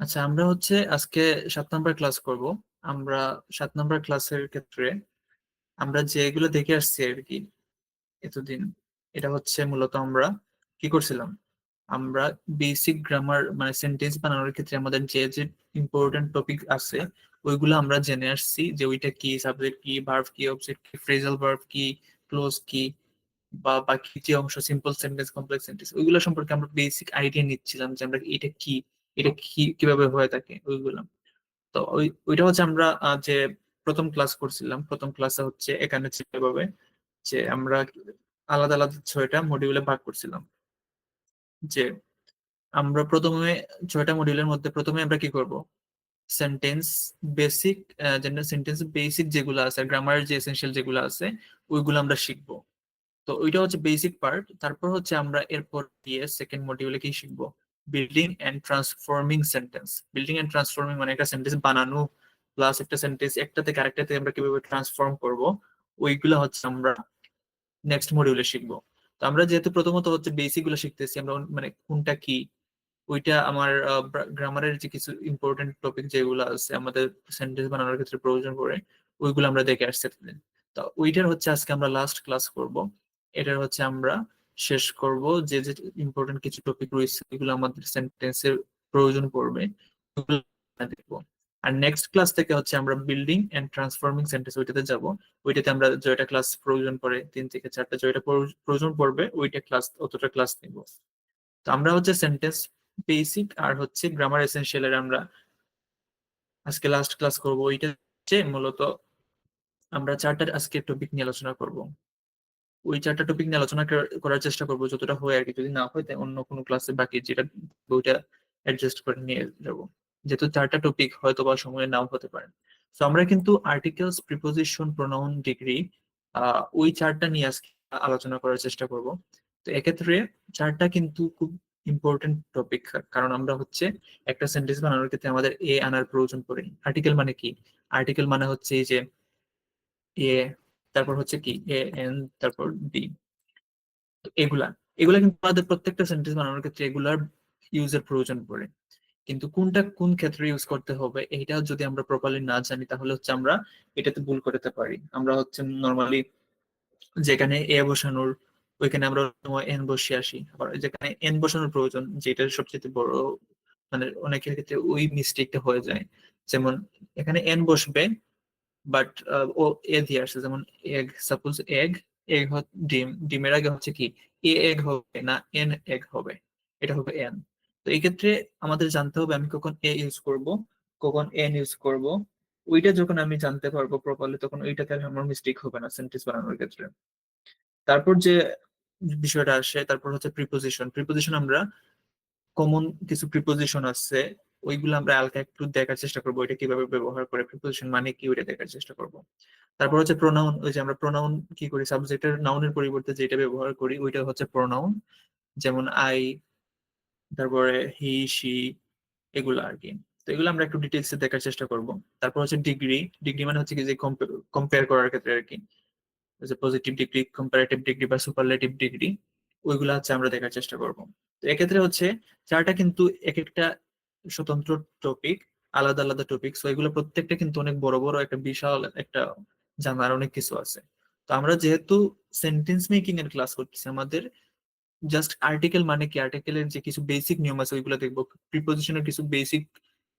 আচ্ছা, আমরা হচ্ছে আজকে 7 নম্বর ক্লাস করব। আমরা 7 নম্বর ক্লাসের ক্ষেত্রে আমরা যেগুলো দেখে আসছি আর কি এতদিন, এটা হচ্ছে মূলত আমরা কি করছিলাম। আমরা বেসিক গ্রামার মানে সেন্টেন্স বানানোর ক্ষেত্রে আমাদের যে যে ইম্পর্টেন্ট টপিক আছে ওইগুলো আমরা জেনে আসছি, যে ওইটা কি, সাবজেক্ট কি, ভার্ব কি, অবজেক্ট কি, ফ্রেজাল ভার্ব কি, ক্লোজ কি, বা বাকি যে অংশ সিম্পল সেন্টেন্স, কমপ্লেক্স সেন্টেন্স, ওইগুলো সম্পর্কে আমরা বেসিক আইডিয়া নিচ্ছিলাম যে আমরা এটা কি, এটা কি কিভাবে হয়ে থাকে ওইগুলো। তো ওইটা হচ্ছে আমরা যে প্রথম ক্লাস করছিলাম, প্রথম ক্লাসে হচ্ছে এখানে ছিল এভাবে যে আমরা আলাদা আলাদা 6টা মডিউলে ভাগ করছিলাম। যে আমরা প্রথমে 6টা মডিউলের মধ্যে প্রথমে আমরা কি করব, সেন্টেন্স বেসিক, সেন্টেন্স বেসিক যেগুলো আছে, গ্রামার যে এসেনশিয়াল যেগুলো আছে ওইগুলো আমরা শিখবো। তো ওইটা হচ্ছে বেসিক পার্ট। তারপর হচ্ছে আমরা এরপর দিয়ে সেকেন্ড মডিউলে কি শিখবো, building and transforming sentence. Building and transforming মানে একটা সেন্টেন্স বানানো প্লাস একটা সেন্টেন্স একটা থেকে আরেকটাতে আমরা কিভাবে ট্রান্সফর্ম করব, ওইগুলো হচ্ছে আমরা নেক্সট মডিউলে শিখবো। তো আমরা যেহেতু প্রথমত হচ্ছে বেসিক গুলো শিখতেছি, আমরা মানে কোনটা কি, ওইটা আমার গ্রামারের যে কিছু ইম্পর্টেন্ট টপিক যেগুলো আছে আমাদের সেন্টেন্স বানানোর ক্ষেত্রে প্রয়োজন পড়ে, ওইগুলো আমরা দেখে আসছি এতদিন। তো ওইটার হচ্ছে আজকে আমরা লাস্ট ক্লাস করব। এটার হচ্ছে আমরা শেষ করব যে যে ইম্পর্টেন্ট কিছু টপিক রয়েছে এগুলো আমাদের সেন্টেন্সের প্রয়োজন পড়বে, ওগুলো আমরা দেখবো। আর নেক্সট ক্লাস থেকে হচ্ছে আমরা বিল্ডিং এন্ড ট্রান্সফর্মিং সেন্টেন্স ওইটাতে যাব। ওইটাতে আমরা জয়টা ক্লাস প্রয়োজন পড়ে 3 থেকে 4টা জয়টা প্রয়োজন পড়বে, ওইটা ক্লাস অতটা ক্লাস নিব। তো আমরা হচ্ছে সেন্টেন্স বেসিক আর হচ্ছে গ্রামার এসেনশিয়াল এর আমরা আজকে লাস্ট ক্লাস করব। ওইটা হচ্ছে মূলত আমরা 4টা আজকে টপিক নিয়ে আলোচনা করব। ওই 4টা টপিক নিয়ে আলোচনা করার চেষ্টা করবো যতটা হয় আর কি, যদি না হয় তাই অন্য কোনো ক্লাসে বাকি যেটা ওইটা অ্যাডজাস্ট করে নিয়ে যাব, যেহেতু 4টা টপিক হয়তো বা সময়ে নাও হতে পারে। তো আমরা কিন্তু আর্টিকেলস, প্রিপোজিশন, প্রোনাউন, ডিগ্রি ওই 4টা নিয়ে আজকে আলোচনা করার চেষ্টা করব। তো এক্ষেত্রে 4টা কিন্তু খুব ইম্পর্টেন্ট টপিক, কারণ আমরা হচ্ছে একটা সেন্টেন্স বানানোর ক্ষেত্রে আমাদের এ আনার প্রয়োজন পড়ে। আর্টিকেল মানে কি, আর্টিকেল মানে হচ্ছে এই যে এ, তারপর হচ্ছে কি এ এন, তারপর ডি। এগুলা এগুলা কিন্তু আমাদের প্রত্যেকটা সেন্টেন্স বানানোর ক্ষেত্রে এগুলার ইউজের প্রয়োজন পড়ে। কিন্তু কোনটা কোন ক্ষেত্রে ইউজ করতে হবে এটা যদি আমরা প্রপারলি না জানি তাহলে হচ্ছে আমরা এটাতে ভুল করতে পারি। আমরা হচ্ছে নর্মালি যেখানে এ বসানোর ওইখানে আমরা এন বসিয়ে আসি, আবার যেখানে এন বসানোর প্রয়োজন যেটা সবচেয়ে বড়, মানে অনেকের ক্ষেত্রে ওই মিস্টেকটা হয়ে যায়। যেমন এখানে এন বসবে বাট ও এ দিয়ে আসছে, যেমন এগ, সাপোজ এগ, এগ ডিম, ডিমের আগে হচ্ছে কি এ এগ হবে না এন এগ হবে, এটা হবে এন। তো এই ক্ষেত্রে আমাদের জানতে হবে আমি কখন এ ইউজ করব, কখন এন ইউজ করব। ওইটা যখন আমি জানতে পারবো প্রপারলি তখন ওইটাতে আর আমার মিস্টেক হবে না সেন্টেন্স বানানোর ক্ষেত্রে। তারপর যে বিষয়টা আসে তারপর হচ্ছে প্রিপোজিশন। প্রিপোজিশন আমরা কমন কিছু প্রিপোজিশন আছে ওইগুলো আমরা হালকা একটু দেখার চেষ্টা করবো, এটা কিভাবে ব্যবহার করে, প্রিপোজিশন মানে কি ওইটা দেখার চেষ্টা করব। তারপর হচ্ছে প্রোনাউন, ওই যে আমরা প্রোনাউন কি করি, সাবজেক্টের নাউনের পরিবর্তে যেটা ব্যবহার করি ওইটা হচ্ছে প্রোনাউন, যেমন আই, তারপরে হি, সি, এগুলো আর কি। তো এগুলো আমরা একটু ডিটেলসে দেখার চেষ্টা করব। তারপর হচ্ছে ডিগ্রি। ডিগ্রি মানে হচ্ছে কি যে কম্পেয়ার করার ক্ষেত্রে আর কি, যে পজিটিভ ডিগ্রি, কম্পারেটিভ ডিগ্রি বা সুপারলেটিভ ডিগ্রি, ওইগুলো হচ্ছে আমরা দেখার চেষ্টা করব। তো এক্ষেত্রে হচ্ছে 4টা কিন্তু এক একটা স্বতন্ত্র টপিক, আলাদা আলাদা টপিক। সো এগুলো প্রত্যেকটা কিন্তু অনেক বড় বড় একটা বিশাল একটা জানার অনেক কিছু আছে। তো আমরা যেহেতু সেন্টেন্স মেকিং এর ক্লাস করতেছি, আমাদের জাস্ট আর্টিকেল মানে কি, আর্টিকেলের যে কিছু বেসিক নিয়ম আছে ওইগুলো দেখবো, প্রিপোজিশনের কিছু বেসিক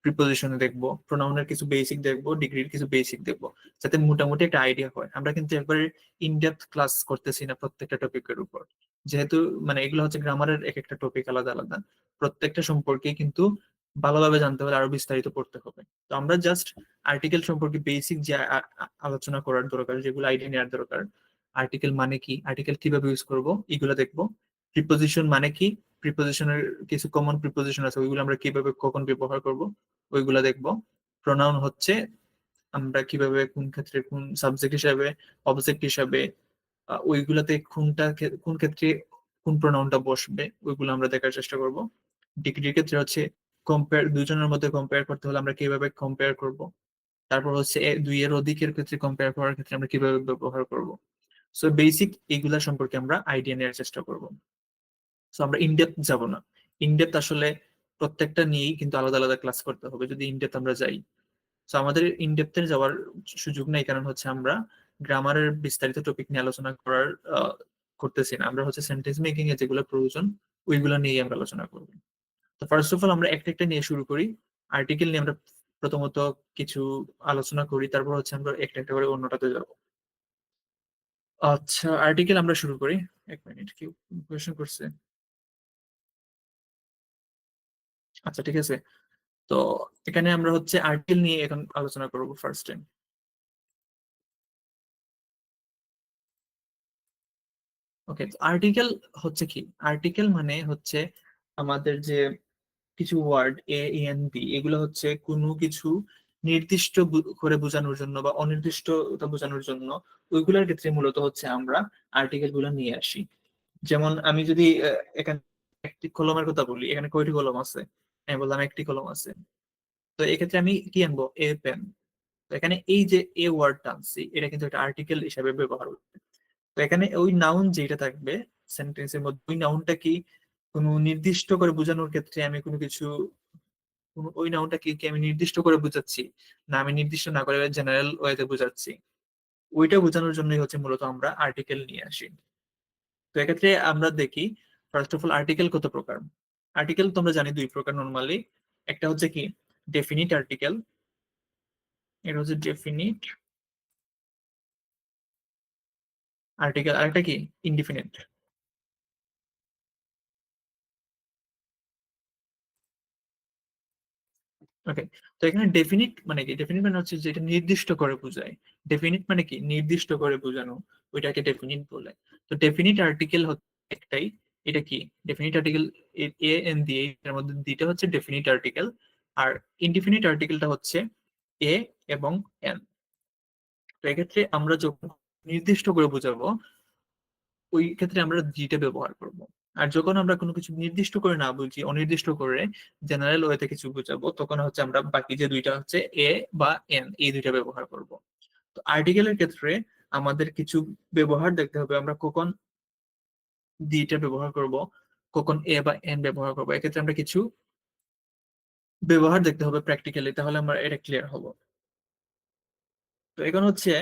প্রিপোজিশন দেখবো, প্রোনাউনের কিছু বেসিক দেখবো, ডিগ্রির কিছু বেসিক দেখবো, যাতে মোটামুটি একটা আইডিয়া হয়। আমরা কিন্তু একবারে ইনডেপথ ক্লাস করতেছি না প্রত্যেকটা টপিকের উপর, যেহেতু মানে এগুলো হচ্ছে গ্রামারের এক একটা টপিক আলাদা আলাদা, প্রত্যেকটা সম্পর্কে কিন্তু ভালোভাবে জানতে হলে আরো বিস্তারিত পড়তে হবে। তো আমরা জাস্ট আর্টিকেল সম্পর্কে বেসিক যে আলোচনা করার দরকার, যেগুলো আইডিয়া নেওয়ার দরকার, আর্টিকেল মানে কি, আর্টিকেল কিভাবে ইউজ করব, এগুলো দেখবো। প্রিপোজিশন মানে কি, প্রিপোজিশনের কিছু কমন প্রিপোজিশন আছে ওইগুলো আমরা কিভাবে কখন ব্যবহার করব ওইগুলা দেখবো। প্রোনাউন হচ্ছে আমরা কিভাবে কোন ক্ষেত্রে কোন সাবজেক্ট হিসাবে, অবজেক্ট হিসাবে ওইগুলাতে কোনটা কোন ক্ষেত্রে কোন প্রোনাউনটা বসবে ওইগুলো আমরা দেখার চেষ্টা করব। ডিগ্রির ক্ষেত্রে হচ্ছে কম্পেয়ার, দুজনের মধ্যে কম্পেয়ার করতে হলে আমরা কিভাবে কম্পেয়ার করব। তারপর হচ্ছে দুই এর অধিকের ক্ষেত্রে কম্পেয়ার করার ক্ষেত্রে আমরা কিভাবে ব্যবহার করব। সো বেসিক এইগুলা সম্পর্কে আমরা আইডিয়া নেওয়ার চেষ্টা করব। সো আমরা ইনডেপথ যাব না। ইনডেপথ আসলে প্রত্যেকটা নিয়েই কিন্তু আলাদা আলাদা ক্লাস করতে হবে যদি ইনডেপথ আমরা যাই। তো আমাদের ইনডেপথে যাওয়ার সুযোগ নাই, কারণ হচ্ছে আমরা গ্রামারের বিস্তারিত টপিক নিয়ে আলোচনা করার করতেছি না। আমরা হচ্ছে সেন্টেন্স মেকিং এ যেগুলো প্রয়োজন ওইগুলো নিয়েই আমরা আলোচনা করবো। তো ফার্স্ট অফ অল আমরা একটা একটা নিয়ে শুরু করি। আর্টিকেল নিয়ে আমরা প্রথমত কিছু আলোচনা করি, তারপর হচ্ছে আমরা একটা একটা করে অন্যটাতে যাবো। আচ্ছা, আর্টিকেল আমরা শুরু করি। এক মিনিট, কি কোয়েশ্চেন করছে? আচ্ছা ঠিক আছে। তো এখানে আমরা হচ্ছে আর্টিকেল নিয়ে এখন আলোচনা করবো ফার্স্ট টাইম। ওকে, তো আর্টিকেল হচ্ছে কি? আর্টিকেল মানে হচ্ছে আমাদের যে কিছু ওয়ার্ড এ এন বি, এগুলো হচ্ছে কোনো কিছু নির্দিষ্ট করে বোঝানোর জন্য বা অনির্দিষ্টতা বোঝানোর জন্য ওইগুলোর ক্ষেত্রে মূলত হচ্ছে আমরা আর্টিকেল গুলো নিয়ে আসি। যেমন আমি যদি এখানে একটি কলমের কথা বলি, এখানে কয়টি কলম আছে? আমি বললাম একটি কলম আছে। তো এক্ষেত্রে আমি কি আনবো? A pen. তো এখানে এই যে এ ওয়ার্ডটা আনছি, এটা কিন্তু একটা আর্টিকেল হিসাবে ব্যবহার হবে। তো এখানে ওই নাউন যেটা থাকবে সেন্টেন্সের মধ্যে, ওই নাউনটা কি কোনো নির্দিষ্ট করে বোঝানোর ক্ষেত্রে আমি কোনো কিছু ওই নাউনটা কি কি আমি নির্দিষ্ট করে বোঝাচ্ছি, না আমি নির্দিষ্ট না করে জেনারেল ওয়েতে বোঝাচ্ছি, ওইটা বোঝানোর জন্যই হচ্ছে মূলত আমরা আর্টিকেল নিয়ে আসি। তো এক্ষেত্রে আমরা দেখি ফার্স্ট অফ অল আর্টিকেল কত প্রকার। আর্টিকেল তোমরা জানি দুই প্রকার নর্মালি। একটা হচ্ছে কি ডেফিনিট আর্টিকেল, এটা হচ্ছে ডেফিনিট আর্টিকেল। আরেকটা কি ইনডিফিনিট। ওকে, তো এখানে ডেফিনিট মানে কি? ডেফিনিট মানে হচ্ছে যেটা নির্দিষ্ট করে বোঝায়। ডেফিনিট মানে কি নির্দিষ্ট করে বোঝানো, ওইটাকে ডেফিনিট বলে। তো ডেফিনিট আর্টিকেল হচ্ছে একটাই। এটা কি ডেফিনিট আর্টিকেল? এ এন দিয়ে এর মধ্যে দুইটা হচ্ছে ডেফিনিট আর্টিকেল। আর ইনডিফিনিট আর্টিকেলটা হচ্ছে এ এবং এন। তো এক্ষেত্রে আমরা যখন নির্দিষ্ট করে বোঝাবো ওই ক্ষেত্রে আমরা জিটা ব্যবহার করব। আর যখন আমরা কোনো কিছু নির্দিষ্ট করে না বুঝি, অনির্দিষ্ট করে জেনারেল ওয়েতে কিছু বোঝাবো, তখন হচ্ছে আমরা বাকি যে দুইটা হচ্ছে এ বা এন, এই দুইটা ব্যবহার করব। তো আর্টিকেলের ক্ষেত্রে আমাদের কিছু ব্যবহার দেখতে হবে, আমরা কখন দিটা ব্যবহার করব, কখন এ বা এন ব্যবহার করবো। এক্ষেত্রে আমরা কিছু ব্যবহার দেখতে হবে প্র্যাকটিক্যালি, তাহলে আমরা এটা ক্লিয়ার হব। তো এখন হচ্ছে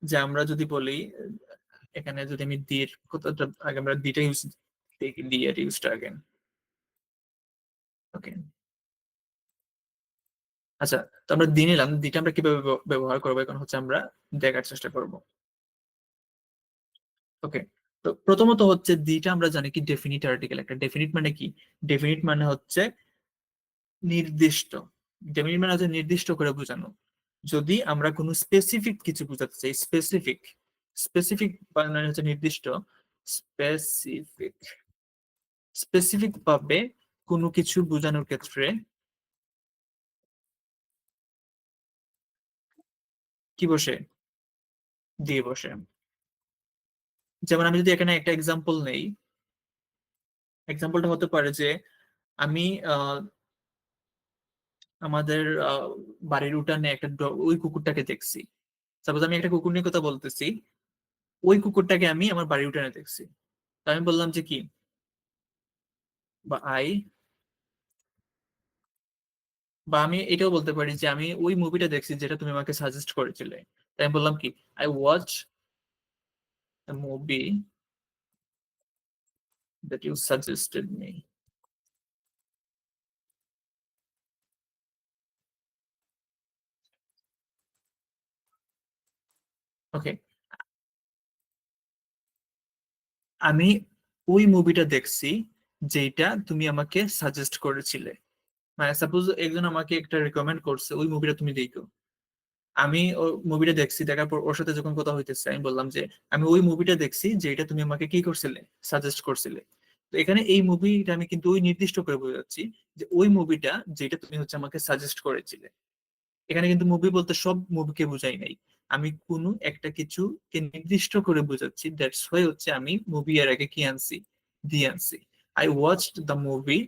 যে আমরা যদি বলি এখানে যদি আমি দির কথাটা আগে আমরা দিটা ইউজ দেখি, দি এর ইউজটা আগে। ওকে, আচ্ছা, তো আমরা দিয়ে নিলাম। দিটা আমরা কিভাবে ব্যবহার করবো এখন হচ্ছে আমরা দেখার চেষ্টা করব। ওকে, তো প্রথমত হচ্ছে দিটা আমরা জানি কি ডেফিনিট আর্টিকেল। একটা ডেফিনিট মানে কি? ডেফিনিট মানে হচ্ছে নির্দিষ্ট। ডেফিনিট মানে হচ্ছে নির্দিষ্ট করে বোঝানো। যদি আমরা কোনো স্পেসিফিক কিছু বোঝাতে চাই, স্পেসিফিক, স্পেসিফিক মানে হচ্ছে নির্দিষ্ট, স্পেসিফিক, স্পেসিফিক ভাবে কোনো কিছু বোঝানোর ক্ষেত্রে কি বসে? দিয়ে বসে। যেমন আমি যদি এখানে একটা এক্সাম্পল নেই, এক্সাম্পলটা হতে পারে যে আমি আমাদের বাড়ির উঠানে একটা ওই কুকুরটাকে দেখছি। সাপোজ আমি একটা কুকুর নিয়ে কথা বলতেছি, ওই কুকুরটাকে আমি আমার বাড়ির উঠানে দেখছি। তো আমি বললাম যে কি, বা আই, বা আমি এটাও বলতে পারি যে আমি ওই মুভিটা দেখছি যেটা তুমি আমাকে সাজেস্ট করেছিলে। তাই আমি বললাম কি, I watch a movie that you suggested me. ওকে, আমি ওই মুভিটা দেখছি যেটা তুমি আমাকে সাজেস্ট করেছিলে। মানে সাপোজ একজন আমাকে একটা রেকমেন্ড করছে ওই মুভিটা তুমি দেখো। আমি ওই মুভিটা দেখছি, দেখার পর ওর সাথে যখন কথা হইতেছে আমি বললাম যে আমি ওই মুভিটা দেখছি যেটা তুমি আমাকে কি করছিলে, সাজেস্ট করছিলে। তো এখানে এই মুভিটা আমি কিন্তু ওই নির্দিষ্ট করে বোঝাচ্ছি যে ওই মুভিটা যেটা তুমি হচ্ছে আমাকে সাজেস্ট করেছিলে। এখানে কিন্তু মুভি বলতে সব মুভিকে বোঝাই নাই, আমি কোনো একটা কিছুকে নির্দিষ্ট করে বোঝাচ্ছি। দ্যাটস ওয়াই হচ্ছে আমি মুভি এর আগে কি আনছি, দিয়ে আনছি। I watched the movie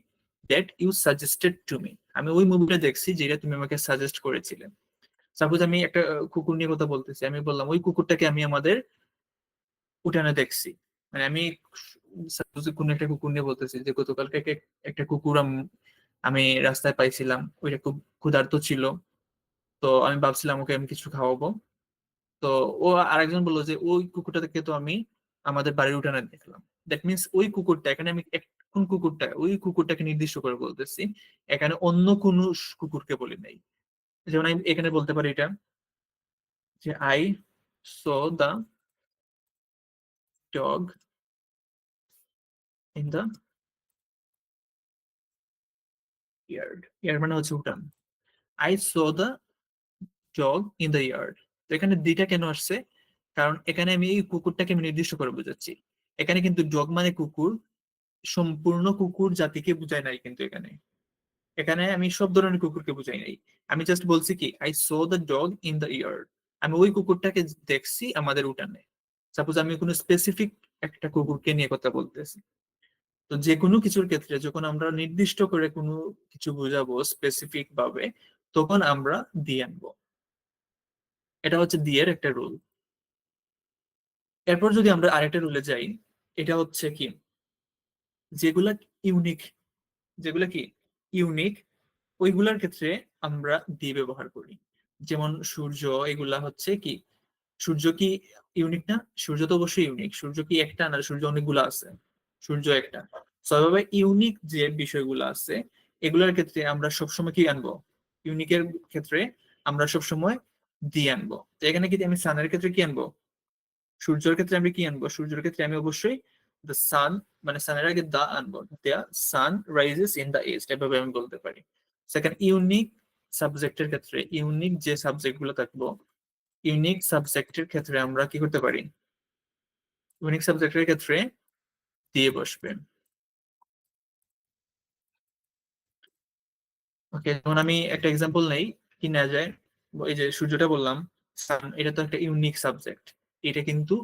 that you suggested to me. আমি ওই মুভিটা দেখছি যেটা তুমি আমাকে সাজেস্ট করেছিলে। সাপোজ আমি একটা কুকুর নিয়ে কথা বলতেছি, আমি বললাম ওই কুকুরটাকে আমি আমাদের উঠানে দেখছি। মানে আমি সাপোজ কোন একটা কুকুর নিয়ে বলতেছি যে গতকালকে একটা কুকুর আমি রাস্তায় পাইছিলাম, ওইটা খুব ক্ষুধার্ত ছিল। তো আমি ভাবছিলাম ওকে আমি কিছু খাওয়াবো। তো ও আরেকজন বললো যে ওই কুকুরটাকে তো আমি আমাদের বাড়ির উঠানে দেখলাম। দ্যাট মিনস ওই কুকুরটা, এখানে আমি কোন কুকুরটা, ওই কুকুরটাকে নির্দিষ্ট করে বলতেছি, এখানে অন্য কোনো কুকুরকে বলি নাই। যেমন আমি এখানে বলতে পারি এটা, যে I saw the dog in the yard. Yard মানে হচ্ছে উঠান। I saw the dog in the yard. তো এখানে দিটা কেন আসছে? কারণ এখানে আমি এই কুকুরটাকে আমি নির্দিষ্ট করে বোঝাচ্ছি। এখানে কিন্তু ডগ মানে কুকুর, সম্পূর্ণ কুকুর জাতিকে বুঝায় নাই কিন্তু এখানে। এখানে আমি সব ধরনের কুকুরকে বুঝাই নাই। আমি জাস্ট বলছি কি, I so the dog in the yard. আমি ওই কুকুরটাকে দেখছি আমাদের উঠানে। সাপোজ আমি কোনো স্পেসিফিক একটা কুকুরকে নিয়ে কথা বলতেছি। তো যে কোনো কিছুর ক্ষেত্রে যখন আমরা নির্দিষ্ট করে কোনো কিছু বোঝাবো স্পেসিফিক ভাবে, তখন আমরা দিয়ে আনবো। এটা হচ্ছে দিয়ের একটা রুল। এরপর যদি আমরা আরেকটা রুলে যাই, এটা হচ্ছে কি, যেগুলা ইউনিক, যেগুলা কি ইউনিক, ওইগুলার ক্ষেত্রে আমরা দিয়ে ব্যবহার করি। যেমন সূর্য, এগুলা হচ্ছে কি, সূর্য কি ইউনিক না? সূর্য তো অবশ্যই ইউনিক। সূর্য কি একটা না, সূর্য অনেকগুলো আছে, সূর্য একটা। স্বভাবে ইউনিক যে বিষয়গুলো আছে, এগুলোর ক্ষেত্রে আমরা সবসময় কি আনবো? ইউনিকের ক্ষেত্রে আমরা সবসময় দিয়ে আনবো। তো এখানে কি আমি সানের ক্ষেত্রে কি আনবো? সূর্যের ক্ষেত্রে আমি কি আনবো? সূর্যের ক্ষেত্রে আমি অবশ্যই দ্য সান, মানে সানের আগে দা আনবো। The sun rises in the east, এভাবে আমি বলতে পারি। সেকেন্ড, ইউনিক সাবজেক্টের ক্ষেত্রে, ইউনিক যে সাবজেক্ট গুলো থাকবো, ইউনিক সাবজেক্টের ক্ষেত্রে আমরা কি করতে পারি? ইউনিক সাবজেক্টের ক্ষেত্রে দিয়ে বসবে। ওকে, যেমন আমি একটা এক্সাম্পল নেই, কি না যায়, এই যে সূর্যটা বললাম, সান, এটা তো একটা ইউনিক সাবজেক্ট। এটা কিন্তু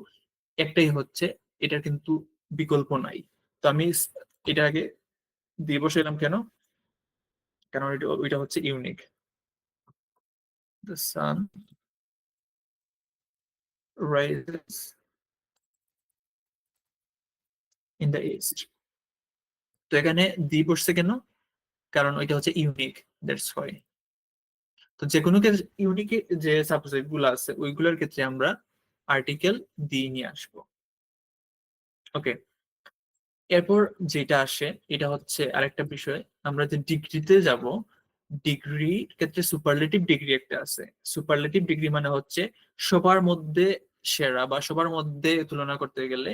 একটাই হচ্ছে, এটার কিন্তু বিকল্প নাই। তো আমি এটা আগে দিয়ে বসাইলাম কেন? কারণ এটা ওইটা হচ্ছে unique. The sun rises in the east. তো এখানে দি বসছে কেন? কারণ ওইটা হচ্ছে ইউনিক, দ্যাটস হোয়াই। তো যে কোনো ইউনিক যে সাবজেক্ট গুলো আছে ওইগুলোর ক্ষেত্রে আমরা আর্টিকেল দিয়ে নিয়ে আসবো। ওকে, এরপর যেটা আসে এটা হচ্ছে আরেকটা বিষয়। আমরা যে ডিগ্রিতে যাব, ডিগ্রির ক্ষেত্রে সুপারলেটিভ ডিগ্রি একটা আছে। সুপারলেটিভ ডিগ্রি মানে হচ্ছে সবার মধ্যে সেরা, বা সবার মধ্যে তুলনা করতে গেলে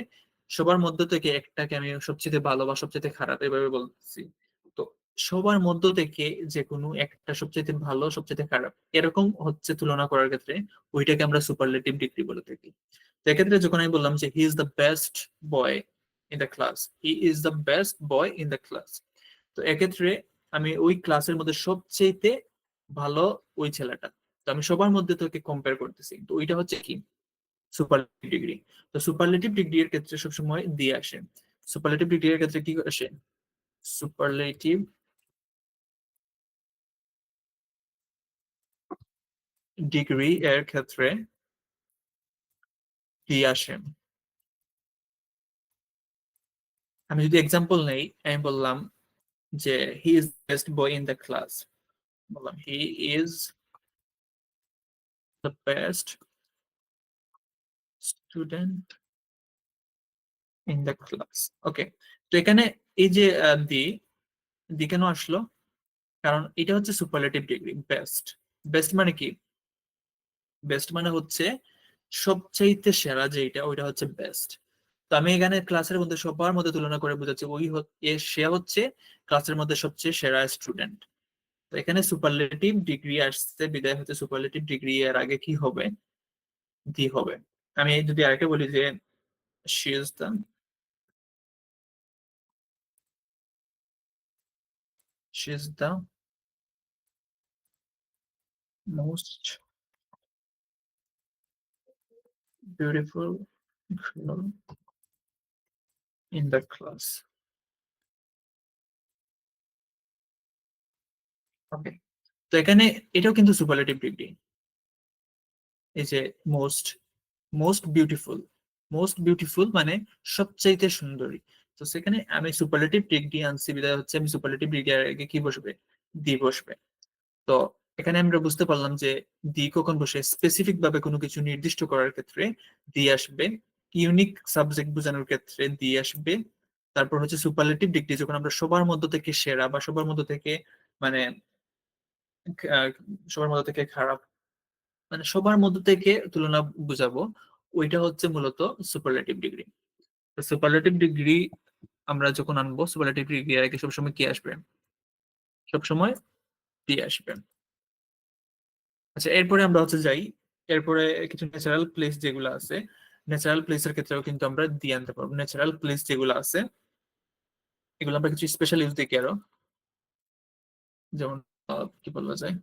সবার মধ্যে থেকে একটাকে আমি সবচেয়ে ভালো বা সবচেয়ে খারাপ এভাবে বলতেছি। তো সবার মধ্য থেকে যে কোনো একটা সবচেয়ে ভালো সবচেয়ে খারাপ এরকম হচ্ছে তুলনা করার ক্ষেত্রে, ওইটাকে আমরা সুপারলেটিভ ডিগ্রি বলে থাকি। তো এক্ষেত্রে যখন আমি বললাম যে he is the best boy in the class, he is the best boy in the class, তো এক্ষেত্রে আমি ওই ক্লাসের মধ্যে সবচেয়ে ভালো ওই ছেলেটা। তো আমি সবার মধ্যে তোকে কম্পেয়ার করতেছি, তো ওইটা হচ্ছে কি সুপারলেটিভ ডিগ্রি। তো সুপারলেটিভ ডিগ্রি এর ক্ষেত্রে সবসময় দিয়ে আসে। সুপারলেটিভ ডিগ্রি এর ক্ষেত্রে কি আসে? সুপারলেটিভ ডিগ্রি এর ক্ষেত্রে দিয়ে আসে। আমি যদি এক্সাম্পল নেই, আমি বললাম যে he is best boy in the class, বললাম he is the best student in the class. Okay, তো এখানে এই যে দি, দি কেন আসলো? কারণ এটা হচ্ছে সুপারলেটিভ ডিগ্রি। বেস্ট, বেস্ট মানে কি? বেস্ট মানে হচ্ছে সবচাইতে সেরা, যেটা ওইটা হচ্ছে বেস্ট। তো আমি এখানে ক্লাসের মধ্যে সবার মধ্যে তুলনা করে বোঝাচ্ছি ওই সে হচ্ছে ক্লাসের মধ্যে সবচেয়ে সেরা স্টুডেন্ট। তো এখানে সুপারলেটিভ ডিগ্রি আসছে বিদায় হচ্ছে সুপারলেটিভ ডিগ্রি এর আগে কি হবে? দি হবে। আমি যদি আরেকটা বলি যে she is the she is the most beautiful girl in the class. ওকে, তো এখানে এটাও কিন্তু সুপারলেটিভ ডিগ্রি। এই যে most, most beautiful, most beautiful মানে সবচাইতে সুন্দরী। তো সেখানে আমি সুপারলেটিভ ডিগ্রি আনছি, বিধায় হচ্ছে আমি সুপারলেটিভ ডিগ্রি আগে কি বসবে, দি বসবে। তো এখানে আমরা বুঝতে পারলাম যে দি কখন বসে, স্পেসিফিক ভাবে কোনো কিছু নির্দিষ্ট করার ক্ষেত্রে দি আসবে, ইউনিক সাবজেক্ট বোঝানোর ক্ষেত্রে দি আসবে। তারপর হচ্ছে সুপারলেটিভ ডিগ্রি যখন আমরা সবার মধ্য থেকে সেরা বা সবার মধ্য থেকে মানে আহ, সবার মধ্য থেকে খারাপ, মানে সবার মধ্য থেকে তুলনা বুঝাবো, ওইটা হচ্ছে মূলত সুপারলেটিভ ডিগ্রি। সুপারলেটিভ ডিগ্রি আমরা যখন আনবো, সুপারলেটিভ ডিগ্রি আগে সবসময় কি আসবে, সবসময় দি আসবে। আচ্ছা, এরপরে আমরা হচ্ছে যাই, এরপরে কিছু ন্যাচারাল প্লেস যেগুলো আছে, ন্যাচারাল প্লেসের ক্ষেত্রেও কিন্তু আমরা দিয়ে আনতে পারবো। ন্যাচারাল প্লেস যেগুলো আছে এগুলো আমরা কিছু স্পেশাল ইউজ দেখি আরো, যেমন কি বলা যায়,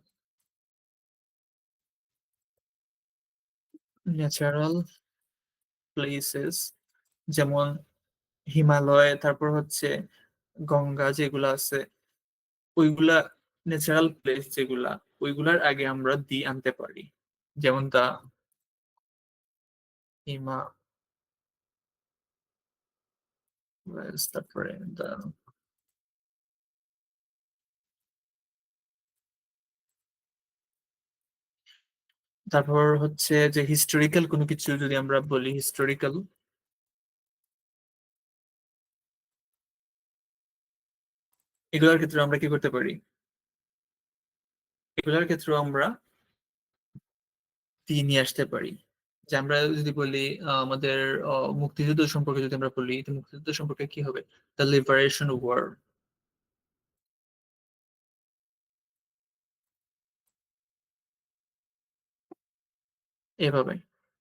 ন্যাচারাল প্লেসেস, যেমন হিমালয়, তারপর হচ্ছে গঙ্গা যেগুলো আছে, ওইগুলা ন্যাচারাল প্লেস যেগুলা, ওইগুলার আগে আমরা দি আনতে পারি। যেমন দা হিমালয়স, তারপরে দা, তারপর হচ্ছে যে হিস্টোরিক্যাল কোনো কিছু যদি আমরা বলি, হিস্টোরিক্যাল, এগুলোর ক্ষেত্রে আমরা কি করতে পারি, এগুলোর ক্ষেত্রে আমরা দিয়ে নিয়ে আসতে পারি। যে আমরা যদি বলি আমাদের মুক্তিযুদ্ধ সম্পর্কে যদি আমরা বলি, তো মুক্তিযুদ্ধ সম্পর্কে কি হবে, দ্য লিবারেশন ওয়ার, এভাবে।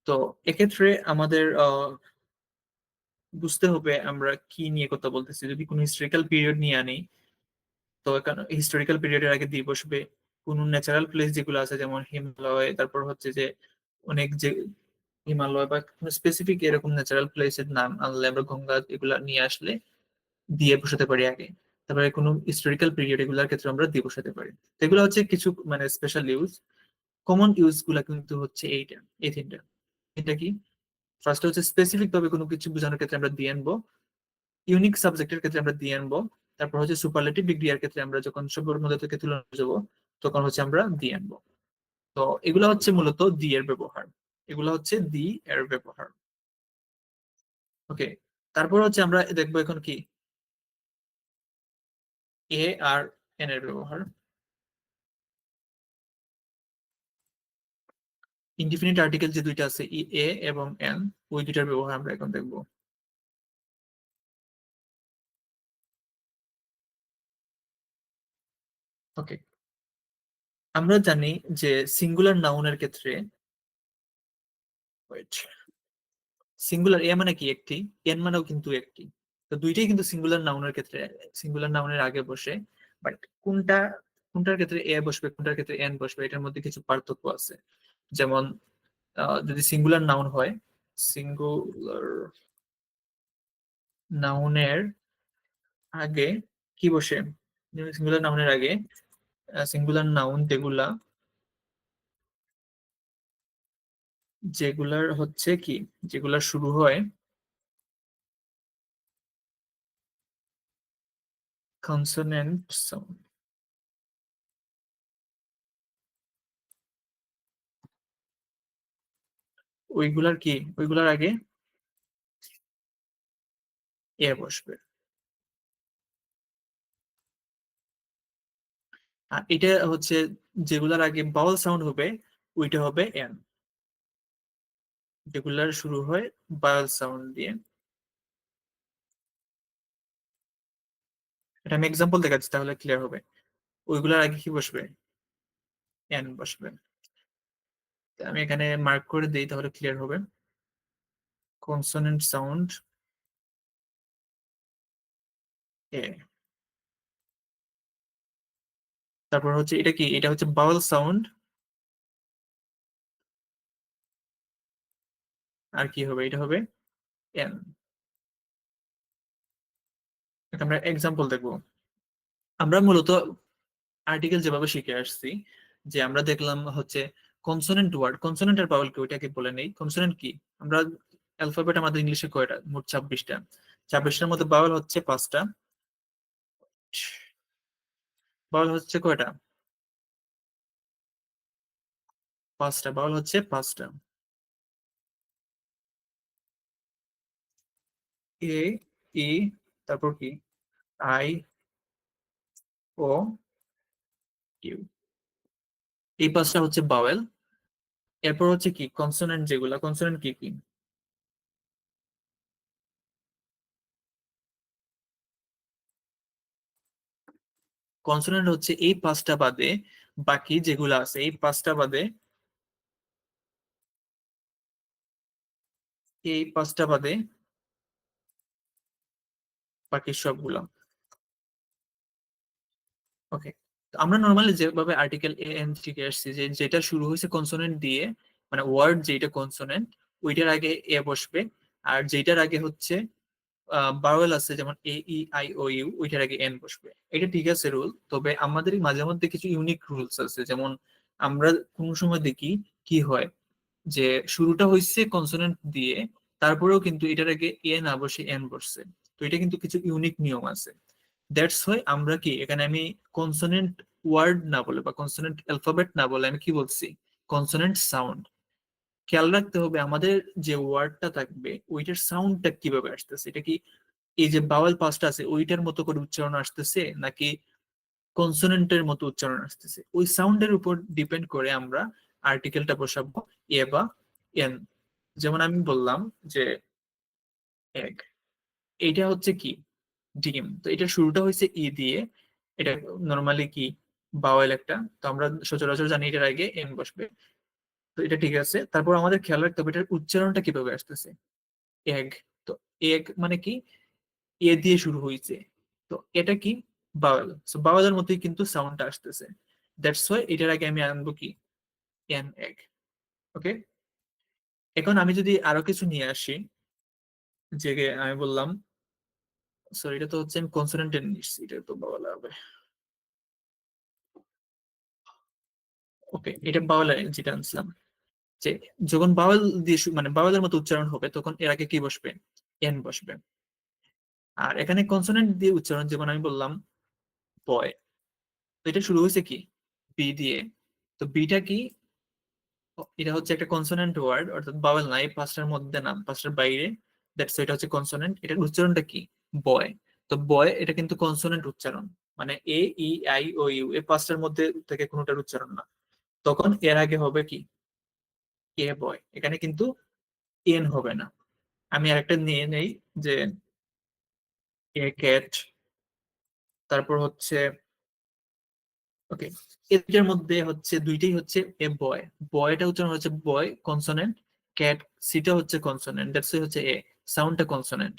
তো এক্ষেত্রে আমাদের বুঝতে হবে আমরা কি নিয়ে কথা বলতেছি। যদি কোনো হিস্টোরিক্যাল পিরিয়ড নিয়ে আনি, তো এখানে হিস্টোরিক্যাল পিরিয়ডের আগে দিয়ে বসবে কোন ন্যাচারাল প্লেস যেগুলো আছে, যেমন হিমালয়, তারপর হচ্ছে যে অনেক যে হিমালয় বা স্পেসিফিক এরকম ন্যাচারাল প্লেসের নাম আনলে, আমরা গঙ্গা এগুলা নিয়ে আসলে দিয়ে বসাতে পারি আগে। তারপরে কোনো হিস্টোরিক্যাল পিরিয়ড এগুলোর ক্ষেত্রে আমরা দিয়ে বসাতে পারি। তো এগুলো হচ্ছে কিছু মানে স্পেশাল ইউজ। কমন ইউজ গুলা কিন্তু হচ্ছে এইটা, এই তিনটা। এটা কি, ফার্স্ট হচ্ছে স্পেসিফিক ভাবে কোনো কিছু বোঝানোর ক্ষেত্রে আমরা দিয়ে আনবো, ইউনিক সাবজেক্টের ক্ষেত্রে আমরা দিয়ে আনবো, তারপর হচ্ছে সুপারলেটিভ ডিগ্রি এর ক্ষেত্রে আমরা যখন সবার মধ্যে থেকে তুলনা যাবো, তখন হচ্ছে আমরা দিয়ে আনবো। তো এগুলো হচ্ছে মূলত দি এর ব্যবহার, এগুলো হচ্ছে দি এর ব্যবহার। ওকে, তারপর হচ্ছে আমরা দেখবো এখন কি, এ আর এন এর ব্যবহার। ইনডিফিনিট আর্টিকেল যে দুইটা আছে, এ এবং এন, ওই দুইটার ব্যবহার আমরা এখন দেখবো। ওকে, আমরা জানি যে সিঙ্গুলার নাউনের ক্ষেত্রে, ওয়েট, সিঙ্গুলার এ মানে কি একটি, এন মানেও কিন্তু একটি। তো দুইটাই কিন্তু সিঙ্গুলার নাউনের ক্ষেত্রে সিঙ্গুলার নাউনের আগে বসে, বাট কোনটা, কোনটার ক্ষেত্রে এ বসবে কোনটার ক্ষেত্রে এন বসবে এটার মধ্যে কিছু পার্থক্য আছে। যেমন যদি সিঙ্গুলার নাউন হয়, সিঙ্গুলার নাউনের আগে কি বসে, সিঙ্গুলার নাউনের আগে সিঙ্গুলার নাউন যেগুলা, যেগুলার হচ্ছে কি, যেগুলা শুরু হয় কনসোনেন্ট সাউন্ড, ওইগুলার কি, ওইগুলার আগে এ বসবে। আর এটা হচ্ছে যেগুলার আগে বাউল সাউন্ড হবে, ওইটা হবে এন, যেগুলার শুরু হয় বাউল সাউন্ড দিয়ে। এটা আমি এক্সাম্পল দেখাচ্ছি তাহলে ক্লিয়ার হবে। ওইগুলার আগে কি বসবে, এন বসবে। তো আমি এখানে মার্ক করে দিই তাহলে ক্লিয়ার হবে। কনসোনেন্ট সাউন্ড এ, তারপর হচ্ছে এটা কি, এটা হচ্ছে বাউল সাউন্ড, আর কি হবে, এটা হবে এন। এটা আমরা এক্সাম্পল দেখবো। আমরা মূলত আর্টিকেল যেভাবে শিখে আসছি, যে আমরা দেখলাম হচ্ছে কনসোনেন্ট ওয়ার্ড, কনসোনেন্ট আর ভাওয়েল কি ওইটাকে বলে নেই। কনসোনেন্ট কি, আমরা অ্যালফাবেট আমাদের ইংলিশে কয়টা, মোট 26টা, 26টার মধ্যে বাউল হচ্ছে 5টা। বাউল হচ্ছে কয়টা? 5টা। বাউল হচ্ছে 5টা। এ, ই, তারপর কি, আই, ও, ইউ। এই 5টা হচ্ছে বাওয়েল। এরপর হচ্ছে কি কনসোনেন্ট, যেগুলা কনসোনেন্ট কি কি? কনসোনেন্ট হচ্ছে এই 5টা বাদে বাকি যেগুলো আছে, এই 5টা বাদে, এই 5টা বাদে বাকি সবগুলো। ওকে। আমরা নর্মালি যেভাবে আর্টিকেল এ এন শিখে আসছি, যে যেটা শুরু হয়েছে কনসোনেন্ট দিয়ে, মানে ওয়ার্ড যেটা কনসোনেন্ট, ওইটার আগে এ বসবে। আর যেটার আগে হচ্ছে বাওয়েল আছে, যেমন এ ই আই ও ইউ, ওইটার আগে এন বসবে। এটা ঠিক আছে রুল, তবে আমাদের মাঝে মধ্যে কিছু ইউনিক রুলস আছে। যেমন আমরা কোন সময় দেখি কি হয়, যে শুরুটা হয়েছে কনসোনেন্ট দিয়ে, তারপরেও কিন্তু এটার আগে এ না বসে এন বসছে। তো এটা কিন্তু কিছু ইউনিক নিয়ম আছে। দ্যাটস হয় আমরা কি এখানে আমি কনসোনেন্ট ওয়ার্ড না বলে বা কনসোনেন্ট অ্যালফাবেট না বলে আমি কি বলছি, কনসোনেন্ট সাউন্ড। খেয়াল রাখতে হবে আমাদের যে ওয়ার্ডটা থাকবে ওইটার সাউন্ডটা কিভাবে আসতেছে। এটা কি এই যে বাওয়াল 5টা আছে ওইটার মতো করে উচ্চারণ আসতেছে, নাকি কনসোনেন্টের মতো উচ্চারণ আসতেছে, ওই সাউন্ডের উপর ডিপেন্ড করে আমরা আর্টিকেলটা বসাবো এ বা এন। যেমন আমি বললাম যে এগ, এইটা হচ্ছে কি ডিম, তো এটা শুরুটা হয়েছে ই দিয়ে। এটা নর্মালি কি বাওয়েল একটা, তো আমরা সচরাচর জানি এটার আগে এন বসবে। তো এটা ঠিক আছে। তারপর আমাদের খেয়াল রাখতে হবে এটার উচ্চারণটা কিভাবে আসতেছে। এগ, তো এগ মানে কি এ দিয়ে শুরু হয়েছে, তো এটা কি বাওয়েল। সো বাওয়েলের মধ্যেই কিন্তু সাউন্ডটা আসতেছে। দ্যাটস ওয়াই এটার আগে আমি আনবো কি এন এগ। ওকে। এখন আমি যদি আরো কিছু নিয়ে আসি, যে আমি বললাম, সরি এটা তো হচ্ছে আমি কনসোনেন্টের নিচ্ছি, এটা তো বাওয়াল হবে। ওকে, এটা বাওয়াল যেটা আনছিলাম, যে যখন বাওয়াল দিয়ে মানে বাওয়ালের মতো উচ্চারণ হবে তখন এর আগে কি বসবে, এন বসবে। আর এখানে কনসোনেন্ট দিয়ে উচ্চারণ, যেমন আমি বললাম বয়, তো এটা শুরু হয়েছে কি বি দিয়ে, তো বিটা কি, এটা হচ্ছে একটা কনসোনেন্ট ওয়ার্ড, অর্থাৎ বাওয়েল নাই 5টার মধ্যে না 5টার বাইরে। দ্যাটস এটা হচ্ছে কনসোনেন্ট, এটার উচ্চারণটা কি বয়। তো বয় এটা কিন্তু কনসোনেন্ট উচ্চারণ, মানে এ ই আই ও ইউ এই 5টার মধ্যে থেকে কোনোটার উচ্চারণ না। তখন এর আগে হবে কি কে বয়, এখানে কিন্তু এন হবে না। আমি আরেকটা নিয়ে নেই, যে এ ক্যাট, তারপর হচ্ছে ওকে, এটার মধ্যে হচ্ছে দুইটাই হচ্ছে এ বয়। বয়টা উচ্চারণ হচ্ছে বয় কনসোনেন্ট, ক্যাট সিটা হচ্ছে কনসোনেন্ট, দ্যাটস হচ্ছে এ, সাউন্ডটা কনসোনেন্ট।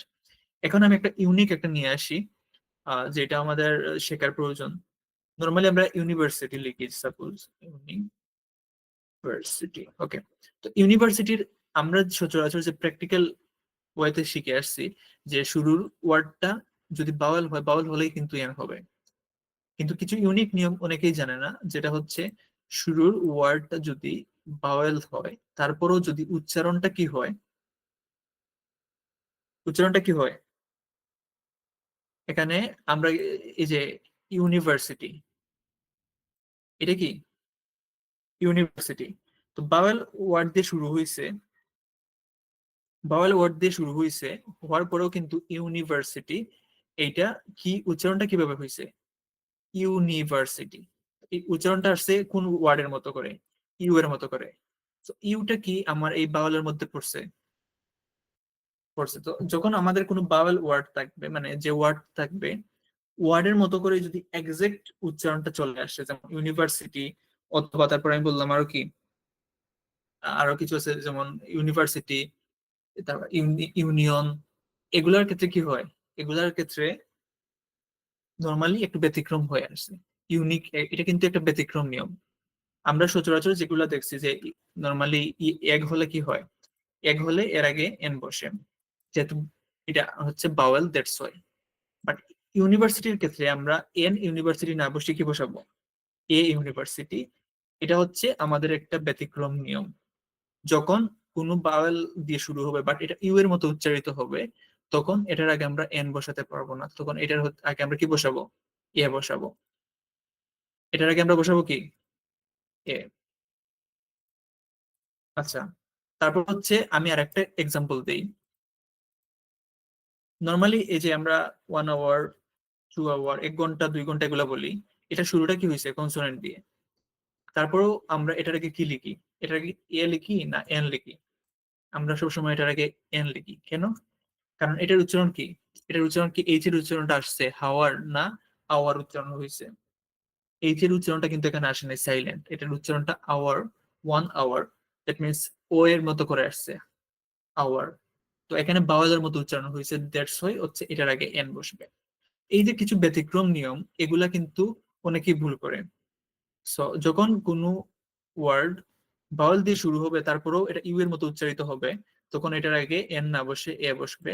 এখন আমি একটা ইউনিক একটা নিয়ে আসি, যেটা আমাদের শেখার প্রয়োজন। নর্মালি আমরা ইউনিভার্সিটি লিখি, সাপোজ ইউনিভার্সিটি। ওকে, তো ইউনিভার্সিটির আমরা সচরাচর যে প্র্যাকটিক্যাল ওয়েতে শিখে আসছি, যে শুরুর ওয়ার্ডটা যদি বাওয়াল হয়, বাওয়াল হলেই কিন্তু এন হবে। কিন্তু কিছু ইউনিক নিয়ম অনেকেই জানে না, যেটা হচ্ছে শুরুর ওয়ার্ডটা যদি বাওয়েল হয়, তারপরেও যদি উচ্চারণটা কি হয়, উচ্চারণটা কি হয় এখানে আমরা এই যে ইউনিভার্সিটি, এটা কি ইউনিভার্সিটি, তো বাওয়েল ওয়ার্ড দিয়ে শুরু হয়েছে, বাওয়েল ওয়ার্ড দিয়ে শুরু হয়েছে, হওয়ার পরেও কিন্তু ইউনিভার্সিটি, এইটা কি উচ্চারণটা কিভাবে হয়েছে ইউনিভার্সিটি। এই উচ্চারণটা আসছে কোন ওয়ার্ডের মতো করে, ইউ এর মতো করে। তো ইউটা কি আমার এই বাওয়ালের মধ্যে পড়ছে, পড়ছে। তো যখন আমাদের কোনো বাওয়াল ওয়ার্ড থাকবে, মানে যে ওয়ার্ড থাকবে ওয়ার্ডের মতো করে যদি এক্সাক্ট উচ্চারণটা চলে আসে, যেমন ইউনিভার্সিটি, অথবা তারপর আমি বললাম আরো কি, আরো কিছু আছে যেমন ইউনিভার্সিটি, তারপর ইউনিয়ন, এগুলার ক্ষেত্রে কি হয়, এগুলার ক্ষেত্রে নর্মালি একটু ব্যতিক্রম হয়ে আসে। ইউনিক, এটা কিন্তু একটা ব্যতিক্রম নিয়ম। আমরা সচরাচর যেগুলো দেখছি যে নর্মালি এগ হলে কি হয়, এগ হলে এর আগে এন বসে, যেহেতু এটা হচ্ছে বাওয়েল, দ্যাটস ওয়াই। বাট ইউনিভার্সিটির ক্ষেত্রে আমরা এন ইউনিভার্সিটি না বসে কি বসাবো, এ ইউনিভার্সিটি। এটা হচ্ছে আমাদের একটা ব্যতিক্রম নিয়ম। যখন কোনো বাওয়েল দিয়ে শুরু হবে বাট এটা ইউ এর মতো উচ্চারিত হবে, তখন এটার আগে আমরা এন বসাতে পারবো না, তখন এটার আগে আমরা কি বসাবো? এ বসাবো। এটার আগে আমরা বসাবো কি? এ। আচ্ছা, তারপর হচ্ছে আমি আর একটা এক্সাম্পল দিই। নর্মালি এই যে আমরা 1 আওয়ার, 2 আওয়ার, 1 ঘন্টা, 2 ঘন্টা এগুলা বলি, এটা শুরুটা কি হয়েছে কনসোনেন্ট দিয়ে। তারপরেও আমরা এটার আগে কি লিখি? এটার আগে এ লিখি না এন লিখি? আমরা সবসময় এটার আগে এন লিখি, কেন? কারণ এটার উচ্চারণ কি? এটার উচ্চারণ কি এইচ এর উচ্চারণটা আসছে হাওয়ার না আওয়ার উচ্চারণ হয়েছে? এইচ এর উচ্চারণটা কিন্তু এখানে আসে নাই, সাইলেন্ট। এটার উচ্চারণটা আওয়ার, 1 আওয়ার, দ্যাট মিনস ও এর মতো করে আসছে, আওয়ার। তো এখানে বাওয়ালের মতো উচ্চারণ হয়েছে, দ্যাটস ওয়াই হচ্ছে এটার আগে এন বসবে। এই যে কিছু ব্যতিক্রম নিয়ম, এগুলা কিন্তু অনেকেই ভুল করে। সো যখন কোনো ওয়ার্ড বাউল দিয়ে শুরু হবে তারপরেও এটা ইউ এর মতো উচ্চারিত হবে, তখন এটার আগে এন না বসে এ বসবে।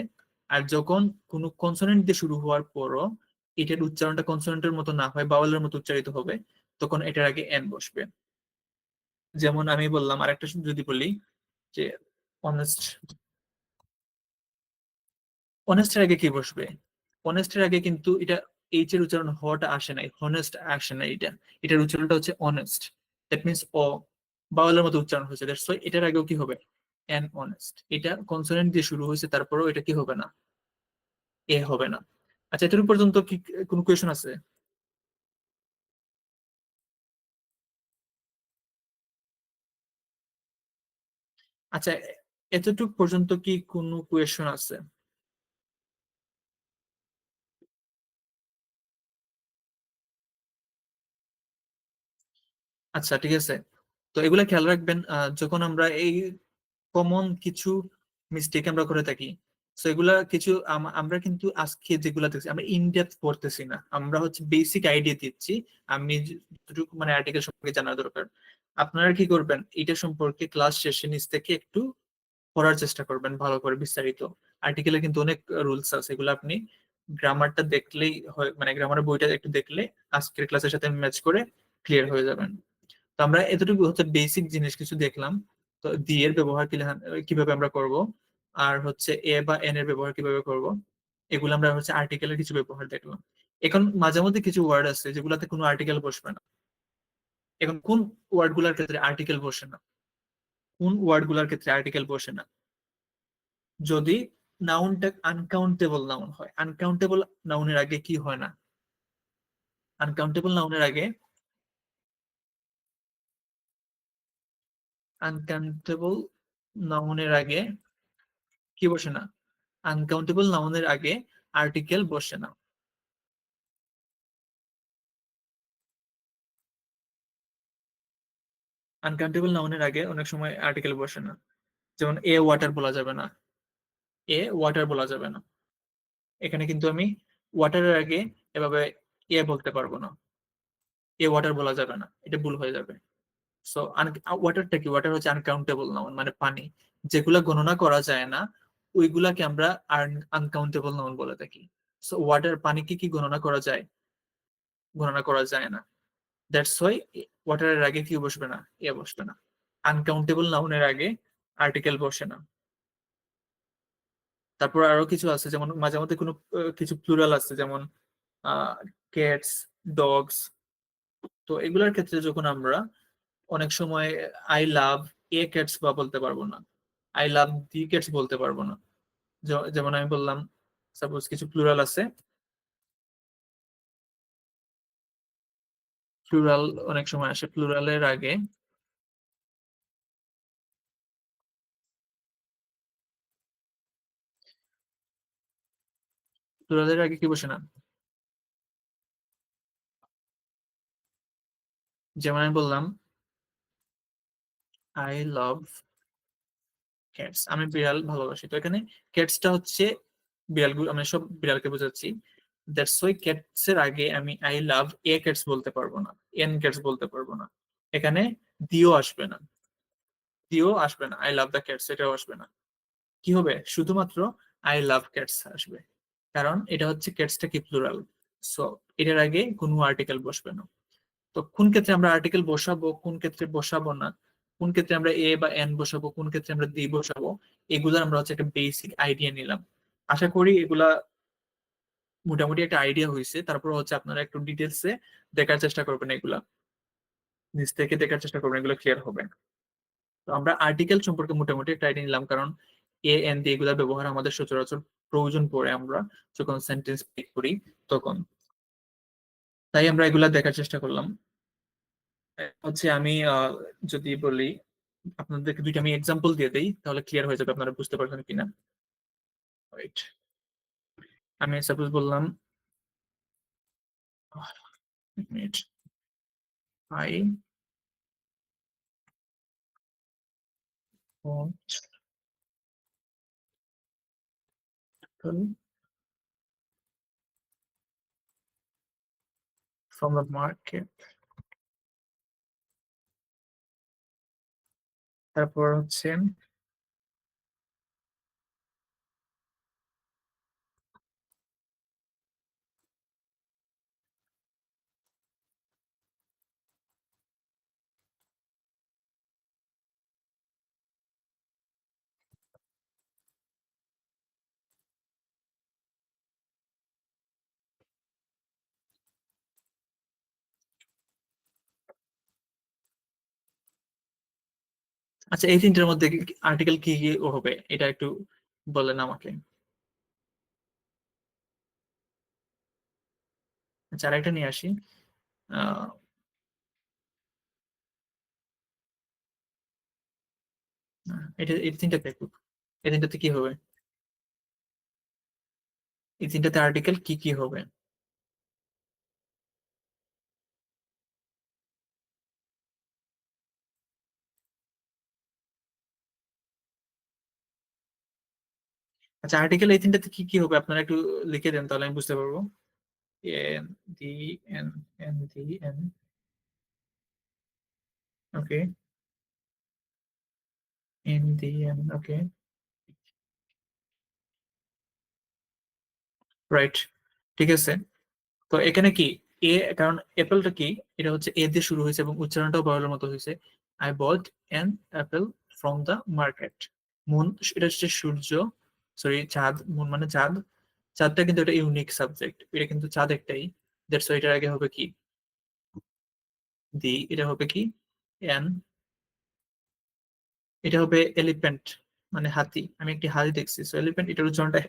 আর যখন কোনো কনসোনেন্ট দিয়ে শুরু হওয়ার পরও এটার উচ্চারণটা কনসোনেন্টের মতো না হয়, বাউলের মতো উচ্চারিত হবে, তখন এটার আগে এন বসবে। যেমন আমি বললাম, আরেকটা যদি বলি যে অনেস্ট, অনেস্টের আগে কি বসবে? অনেস্টের আগে কিন্তু এটা এইচ এর উচ্চারণ হওয়াটা আসে নাই, হনেস্ট আসে নাই, এটার উচ্চারণটা হচ্ছে অনেস্ট। দ্যাট মিনস ও বাউলের মতো উচ্চারণ হয়েছে, দ্যাটস ওয়াই এটার আগেও কি হবে? An honest. এটা কনসোনেন্ট দিয়ে শুরু হয়েছে, তারপরেও এটা কি হবে না? এ হবে না। আচ্ছা, এতটুকু পর্যন্ত কি কোনো কোয়েশন আছে? আচ্ছা, এতটুকু পর্যন্ত কি কোনো কোয়েশন আছে? আচ্ছা, ঠিক আছে। তো এগুলা খেয়াল রাখবেন যখন আমরা এই কমন কিছু মিস্টেক আমরা করে থাকি। তো এগুলা কিছু আমরা কিন্তু আজকে যেগুলা দেখছি আমরা ইনডেপথ পড়তেছি না, আমরা হচ্ছে বেসিক আইডিয়া দিচ্ছি। আমি যতটুকু মানে আর্টিকেল সম্পর্কে জানা দরকার, আপনারা কি করবেন, এটা সম্পর্কে ক্লাস শেষে নিচ থেকে একটু পড়ার চেষ্টা করবেন ভালো করে বিস্তারিত। আর্টিকেলে কিন্তু অনেক রুলস আছে, এগুলো আপনি গ্রামারটা দেখলেই হয়, মানে গ্রামারের বইটা একটু দেখলে আজকের ক্লাসের সাথে ম্যাচ করে ক্লিয়ার হয়ে যাবেন। তো আমরা এতটুকু হচ্ছে বেসিক জিনিস কিছু দেখলাম। তো দি এর ব্যবহার কিভাবে আমরা করব, আর হচ্ছে এ বা এন এর ব্যবহার কিভাবে করব, এগুলো আমরা হচ্ছে আর্টিকেলের কিছু ব্যবহার দেখলাম। এখন মাঝে মধ্যে কিছু ওয়ার্ড আছে যেগুলোতে কোনো আর্টিকেল বসবে না। এখন কোন ওয়ার্ড গুলার ক্ষেত্রে আর্টিকেল বসে না? কোন ওয়ার্ড গুলার ক্ষেত্রে আর্টিকেল বসে না? যদি নাউনটা আনকাউন্টেবল নাউন হয়। আনকাউন্টেবল নাউনের আগে কি হয় না? আনকাউন্টেবল নাউনের আগে, আনকাউন্টেবল নাউনের আগে কি বসে না? আনকাউন্টেবল নাউনের আগে আর্টিকেল বসে না। আনকাউন্টেবল নাউনের আগে অনেক সময় আর্টিকেল বসে না। যেমন এ ওয়াটার বলা যাবে না, এ ওয়াটার বলা যাবে না। এখানে কিন্তু আমি ওয়াটারের আগে এভাবে এ বলতে পারবো না, এ ওয়াটার বলা যাবে না, এটা ভুল হয়ে যাবে। সো ওয়াটারটা কি? ওয়াটার হচ্ছে আনকাউন্টেবল নাউন, মানে পানি। যেগুলা গণনা করা যায় না ওইগুলাকে আমরা আনকাউন্টেবল নাউন বলে থাকি। সো ওয়াটার, পানিকে কি গণনা করা যায়? গণনা করা যায় না। দ্যাটস ওয়াই ওয়াটারের আগে কি বসবে না? এ বসবে না। আনকাউন্টেবল নাউনের আগে আর্টিকেল বসে না। তারপর আরো কিছু আছে, যেমন মাঝে মধ্যে কোনো কিছু প্লুরাল আছে, যেমন ক্যাটস, ডগস। তো এগুলার ক্ষেত্রে যখন আমরা অনেক সময় আই লাভ এ ক্যাটস বা বলতে পারবো না, আই লাভ দি ক্যাটস বলতে পারবো না। যেমন আমি বললাম, সাপোজ কিছু প্লুরাল আছে, প্লুরাল অনেক সময় আসে, প্লুরালের আগে, প্লুরালের আগে কি বসে না? যেমন আমি বললাম আই লাভ ক্যাটস, আমি বিড়াল ভালোবাসি। তো এখানে ক্যাটসটা হচ্ছে বিড়ালগুলো, আমি সব বিড়ালকে বোঝাচ্ছি। দ্যাটস ওয়াই ক্যাটস এর আগে আমি আই লাভ এ ক্যাটস বলতে পারবো না, এন ক্যাটস বলতে পারবো না। এখানে দিও আসবে না, দিও আসবে না, আই লাভ দ্য ক্যাটস এটাও আসবে না। কি হবে? শুধুমাত্র আই লাভ ক্যাটস আসবে, কারণ এটা হচ্ছে ক্যাটসটা কি প্লুরাল। সো এটার আগে কোনো আর্টিকেল বসবে না। তো কোন ক্ষেত্রে আমরা আর্টিকেল বসাবো, কোন ক্ষেত্রে বসাবো না, কোন ক্ষেত্রে আমরা এ বা এন বসাবো, কোন ক্ষেত্রে আমরা দি বসাবো, এগুলো আমরা হচ্ছে একটা বেসিক আইডিয়া নিলাম। আশা করি এগুলা মোটামুটি একটা আইডিয়া হয়েছে। তারপর হচ্ছে আপনারা একটু ডিটেলসে দেখার চেষ্টা করবেন, এগুলা নিজ থেকে দেখার চেষ্টা করবেন, এগুলো ক্লিয়ার হবে। তো আমরা আর্টিকেল সম্পর্কে মোটামুটি একটা আইডিয়া নিলাম, কারণ এ এন দিয়ে এগুলা ব্যবহার আমাদের সচরাচর প্রয়োজন পড়ে আমরা যখন সেন্টেন্স মেক করি তখন। তাই আমরা এগুলা দেখার চেষ্টা করলাম। হচ্ছে আমি যদি বলি আপনাদেরকে দুইটা আমি এক্সাম্পল দিয়ে দেই, তাহলে ক্লিয়ার হয়ে যাবে, আপনারা বুঝতে পারবেন কিনা। রাইট, আমি সাপোজ বললাম minute, I want from the market। তারপর হচ্ছে আচ্ছা, এই তিনটার মধ্যে আর্টিকেল কি কি হবে এটা একটু বলেন আমাকে। আচ্ছা, আরেকটা নিয়ে আসি। আহ এটা এই তিনটা দেখো, এই তিনটাতে কি হবে, এই তিনটাতে আর্টিকেল কি কি হবে। আচ্ছা, আর্টিকেল এই তিনটাতে কি কি হবে আপনারা একটু লিখে দেন, তাহলে আমি বুঝতে পারবো। N D N, N D N, okay, N D N, okay, right, ঠিক আছে। তো এখানে কি এ, কারণ অ্যাপেলটা কি, এটা হচ্ছে এ দিয়ে শুরু হয়েছে এবং উচ্চারণটাও বলার মতো হয়েছে। I bought an Apple from the market. Moon, এটা হচ্ছে সূর্য, সরি চাঁদ, মুন মানে চাঁদ। চাঁদটা কিন্তু একটা ইউনিক সাবজেক্ট, এটা কিন্তু চাঁদ একটাই। দ্যাটস এটার আগে হবে কি দি, এটা হবে কি এন, এটা হবে এলিফ্যান্ট মানে হাতি, আমি একটি হাতি দেখছি, সো এলিফ্যান্ট এটার উচ্চারণটা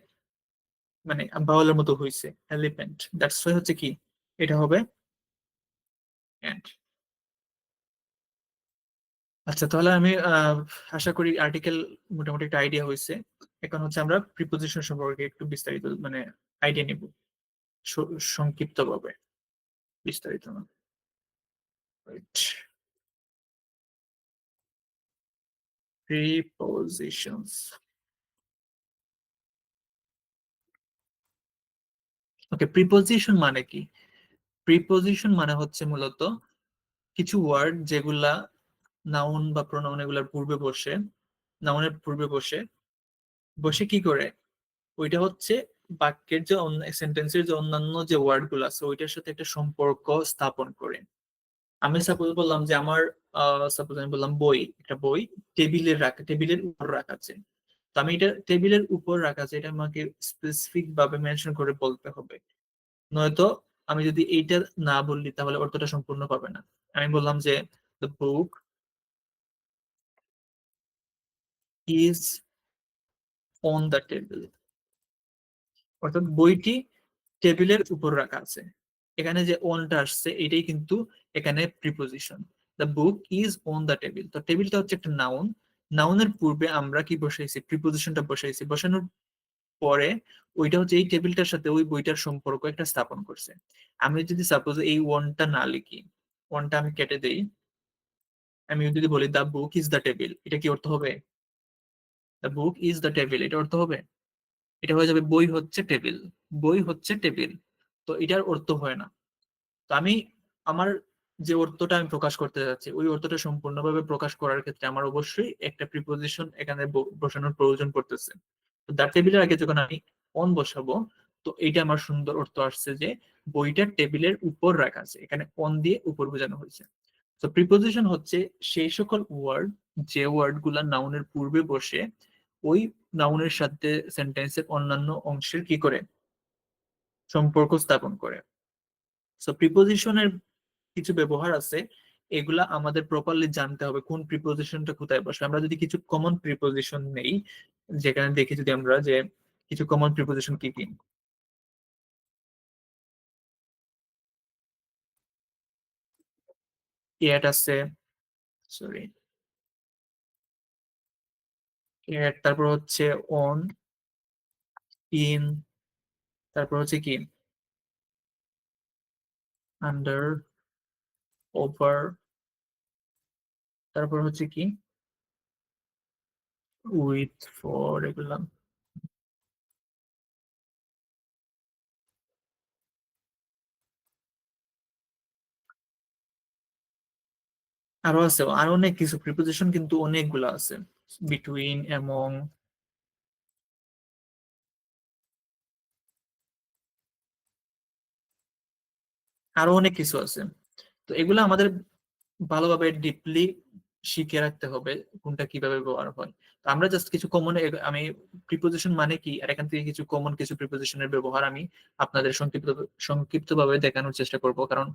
মানে বাউলের মতো হয়েছে, এলিফ্যান্ট, দ্যাটস হচ্ছে কি এটা হবে এন্ড। আচ্ছা, তাহলে আমি আশা করি আর্টিকেল মোটামুটি একটা আইডিয়া হয়েছে। এখন হচ্ছে আমরা প্রিপোজিশন সম্পর্কে একটু বিস্তারিত মানে আইডিয়া নিব, সংক্ষিপ্ত ভাবে, বিস্তারিত না। প্রিপোজিশনস, ওকে, প্রিপোজিশন মানে কি? প্রিপোজিশন মানে হচ্ছে মূলত কিছু ওয়ার্ড যেগুলা নাউন বা প্রোনাউন এগুলার পূর্বে বসে, নাউনের পূর্বে বসে বসে কি করে, ওইটা হচ্ছে বাক্যের যে সেন্টেন্সের যে অন্যান্য যে ওয়ার্ড গুলো আছে ওইটার সাথে একটা সম্পর্ক স্থাপন করে। আমি সাপোজ বললাম যে আমার, সাপোজ আমি বললাম বই, একটা বই টেবিলের রাখা, টেবিলের উপর রাখা আছে। তো আমি এটা টেবিলের উপর রাখা আছে, এটা আমাকে স্পেসিফিক ভাবে মেনশন করে বলতে হবে, নয়তো আমি যদি এইটা না বললি তাহলে অর্থটা সম্পূর্ণ পাবে না। আমি বললাম যে the book is on the table, অর্থাৎ বইটি টেবিলের উপর রাখা আছে। এখানে যে অনটা আসছে এটাই কিন্তু এখানে preposition. The book is on the table, তো টেবিলটা হচ্ছে একটা নাউন, নাউনের পূর্বে আমরা কি বসাইছি, প্রিপোজিশনটা বসাইছি, বসানোর পরে ওইটা হচ্ছে এই টেবিলটার সাথে ওই বইটার সম্পর্ক একটা স্থাপন করছে। আমি যদি সাপোজ এই ওয়ানটা না লিখি, ওয়ানটা আমি কেটে দেই, আমি যদি বলি the book is the table, এটা কি অর্থ হবে? The book is the table এটা অর্থ হবে? এটা হয়ে যাবে বই হচ্ছে টেবিল, বই হচ্ছে টেবিল, তো এটার অর্থ হয় না। তো আমি আমার যে অর্থটা আমি প্রকাশ করতে যাচ্ছি ওই অর্থটা সম্পূর্ণভাবে প্রকাশ করার ক্ষেত্রে আমার অবশ্যই একটা প্রিপোজিশন এখানে বসানোর প্রয়োজন পড়তেছে। তো দ্য টেবিলের আগে যখন আমি অন বসাবো, তো এইটা আমার সুন্দর অর্থ আসছে যে বইটা টেবিলের উপর রাখা আছে, এখানে অন দিয়ে উপর বোঝানো হয়েছে। তো প্রিপোজিশন হচ্ছে সেই সকল ওয়ার্ড যে ওয়ার্ড গুলা নাউনের পূর্বে বসে ওই নাউনের সাথে সেন্টেন্সের অন্যান্য অংশের কি করে সম্পর্ক স্থাপন করে। সো প্রিপোজিশনের কিছু ব্যবহার আছে, এগুলা আমাদের প্রপারলি জানতে হবে কোন প্রিপোজিশনটা কোথায় বসে। আমরা যদি কিছু কমন প্রিপোজিশন নেই, যেখানে দেখি যদি আমরা যে কিছু কমন প্রিপোজিশন কি কি, এট আছে, সরি, এট, তারপর হচ্ছে অন, ইন, তারপর হচ্ছে কি আন্ডার, ওভার, তারপর হচ্ছে কি উইথ, ফর, এগুলা আরো আছে, আর অনেক কিছু প্রিপোজিশন কিন্তু অনেকগুলো আছে, বিটুইন, এমং, আরো অনেক কিছু আছে। তো এগুলো আমাদের ভালোভাবে ডিপলি শিখে রাখতে হবে কোনটা কিভাবে ব্যবহার হয়। তো আমরা জাস্ট কিছু কমন, আমি প্রিপোজিশন মানে কি আর এখান থেকে কিছু কমন কিছু প্রিপোজিশনের ব্যবহার আমি আপনাদের সংক্ষিপ্ত সংক্ষিপ্ত ভাবে দেখানোর চেষ্টা করব, কারণ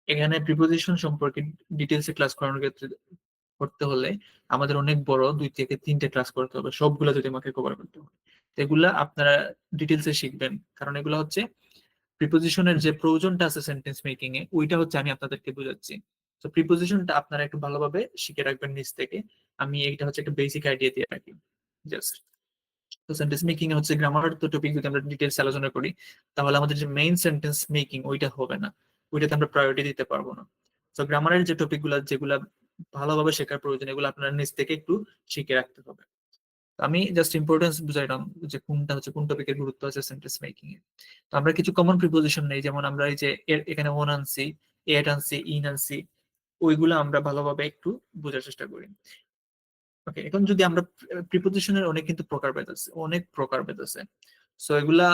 এখানে প্রিপোজিশন সম্পর্কে ডিটেলসে ক্লাস করানোর ক্ষেত্রে করতে হলে আমাদের অনেক বড় 2 থেকে 3টে ক্লাস করতে হবে, সবগুলো যদি আমাকে কভার করতে হবে। তো এগুলা আপনারা ডিটেলসে শিখবেন, কারণ এগুলা হচ্ছে প্রিপোজিশনের যে প্রয়োজনটা আছে সেন্টেন্স মেকিং এ, ওইটা হচ্ছে আমি আপনাদেরকে বুঝাচ্ছি। তো প্রিপোজিশনটা আপনারা একটু ভালোভাবে শিখে রাখবেন নিজ থেকে। আমি এইটা হচ্ছে একটা বেসিক আইডিয়া দিয়ে রাখি জাস্ট। তো সেন্টেন্স মেকিং এ হচ্ছে গ্রামার তো টপিক যদি আমরা ডিটেলস আলোচনা করি, তাহলে আমাদের যে মেইন সেন্টেন্স মেকিং ওইটা হবে না, ওইটাতে আমরা প্রায়োরিটি দিতে পারবো না। তো গ্রামারের যে টপিক গুলা যেগুলা ভালোভাবে শেখার প্রয়োজন, এগুলো আপনার নিজ থেকে একটু শিখে রাখতে হবে। তো আমি জাস্ট ইম্পর্টেন্স বুঝাইলাম যে কোনটা হচ্ছে কোন টপিকের গুরুত্ব আছে সেন্টেন্স মেকিং এ। তো আমরা কিছু কমন প্রিপোজিশন নেই, যেমন আমরা এই যে এখানে ওন আনছি, এট আনছি, ইন আনছি, ওইগুলো আমরা ভালোভাবে একটু বোঝার চেষ্টা করি। ওকে, এখন যদি আমরা প্রিপোজিশনের অনেক কিন্তু প্রকারভেদ আছে, অনেক প্রকারভেদ আছে। সো এগুলা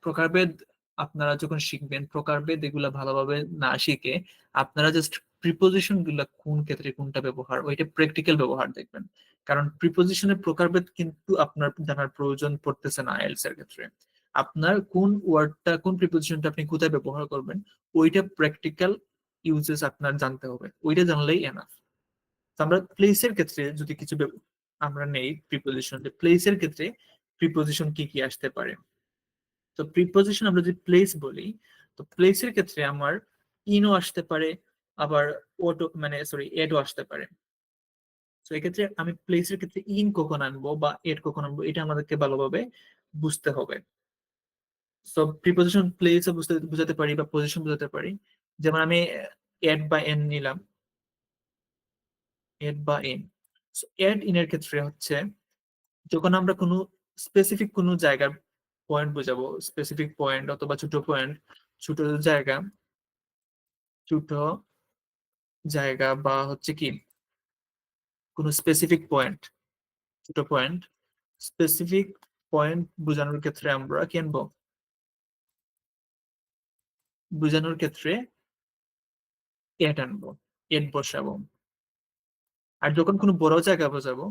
প্রকারভেদ আপনারা যখন শিখবেন, প্রকারভেদ এগুলা ভালোভাবে না শিখে আপনারা জাস্ট প্রিপোজিশন গুলা কোন ক্ষেত্রে কোনটা ব্যবহার, ওইটা প্র্যাকটিক্যাল ব্যবহার দেখবেন। কারণ প্রিপোজিশনের প্রকারভেদ কিন্তু আপনার জানার প্রয়োজন পড়তেছে না আইএলটিএস এর ক্ষেত্রে। আপনার কোন ওয়ার্ডটা কোন প্রিপোজিশনটা আপনি কোথায় ব্যবহার করবেন, ওইটা প্র্যাকটিক্যাল ইউজেস আপনার জানতে হবে, ওইটা জানলেই এনাফ। তো আমরা প্লেসের ক্ষেত্রে যদি কিছু আমরা নেই প্রিপোজিশন, প্লেসের ক্ষেত্রে প্রিপোজিশন কি কি আসতে পারে। তো প্রিপোজিশন আমরা যদি প্লেস বলি, তো প্লেসের ক্ষেত্রে আমার ইনও আসতে পারে, আবার ওটো মানে সরি এডও আসতে পারে। তো এক্ষেত্রে আমি প্লেসের ক্ষেত্রে ইন কখন আনবো বা এড কখন আনবো, এটা আমাদেরকে ভালোভাবে বুঝতে হবে। সো প্রিপোজিশন প্লেস বুঝতে বুঝাতে পারি বা পজিশন বুঝাতে পারি। যেমন আমি এড বা এন নিলাম, এড বা ইন। এড ইন এর ক্ষেত্রে হচ্ছে যখন আমরা কোনো স্পেসিফিক কোনো জায়গার পয়েন্ট বোঝাবো, স্পেসিফিক পয়েন্ট অথবা ছোট পয়েন্ট, ছোট জায়গা, ছোট জায়গা বা হচ্ছে কি কোনো স্পেসিফিক পয়েন্ট, ছোট পয়েন্ট, স্পেসিফিক পয়েন্ট বোঝানোর ক্ষেত্রে আমরা কি আনবো, বোঝানোর ক্ষেত্রে এট আনবো, এট বসাবো। আর যখন কোনো বড় জায়গা বোঝাবো,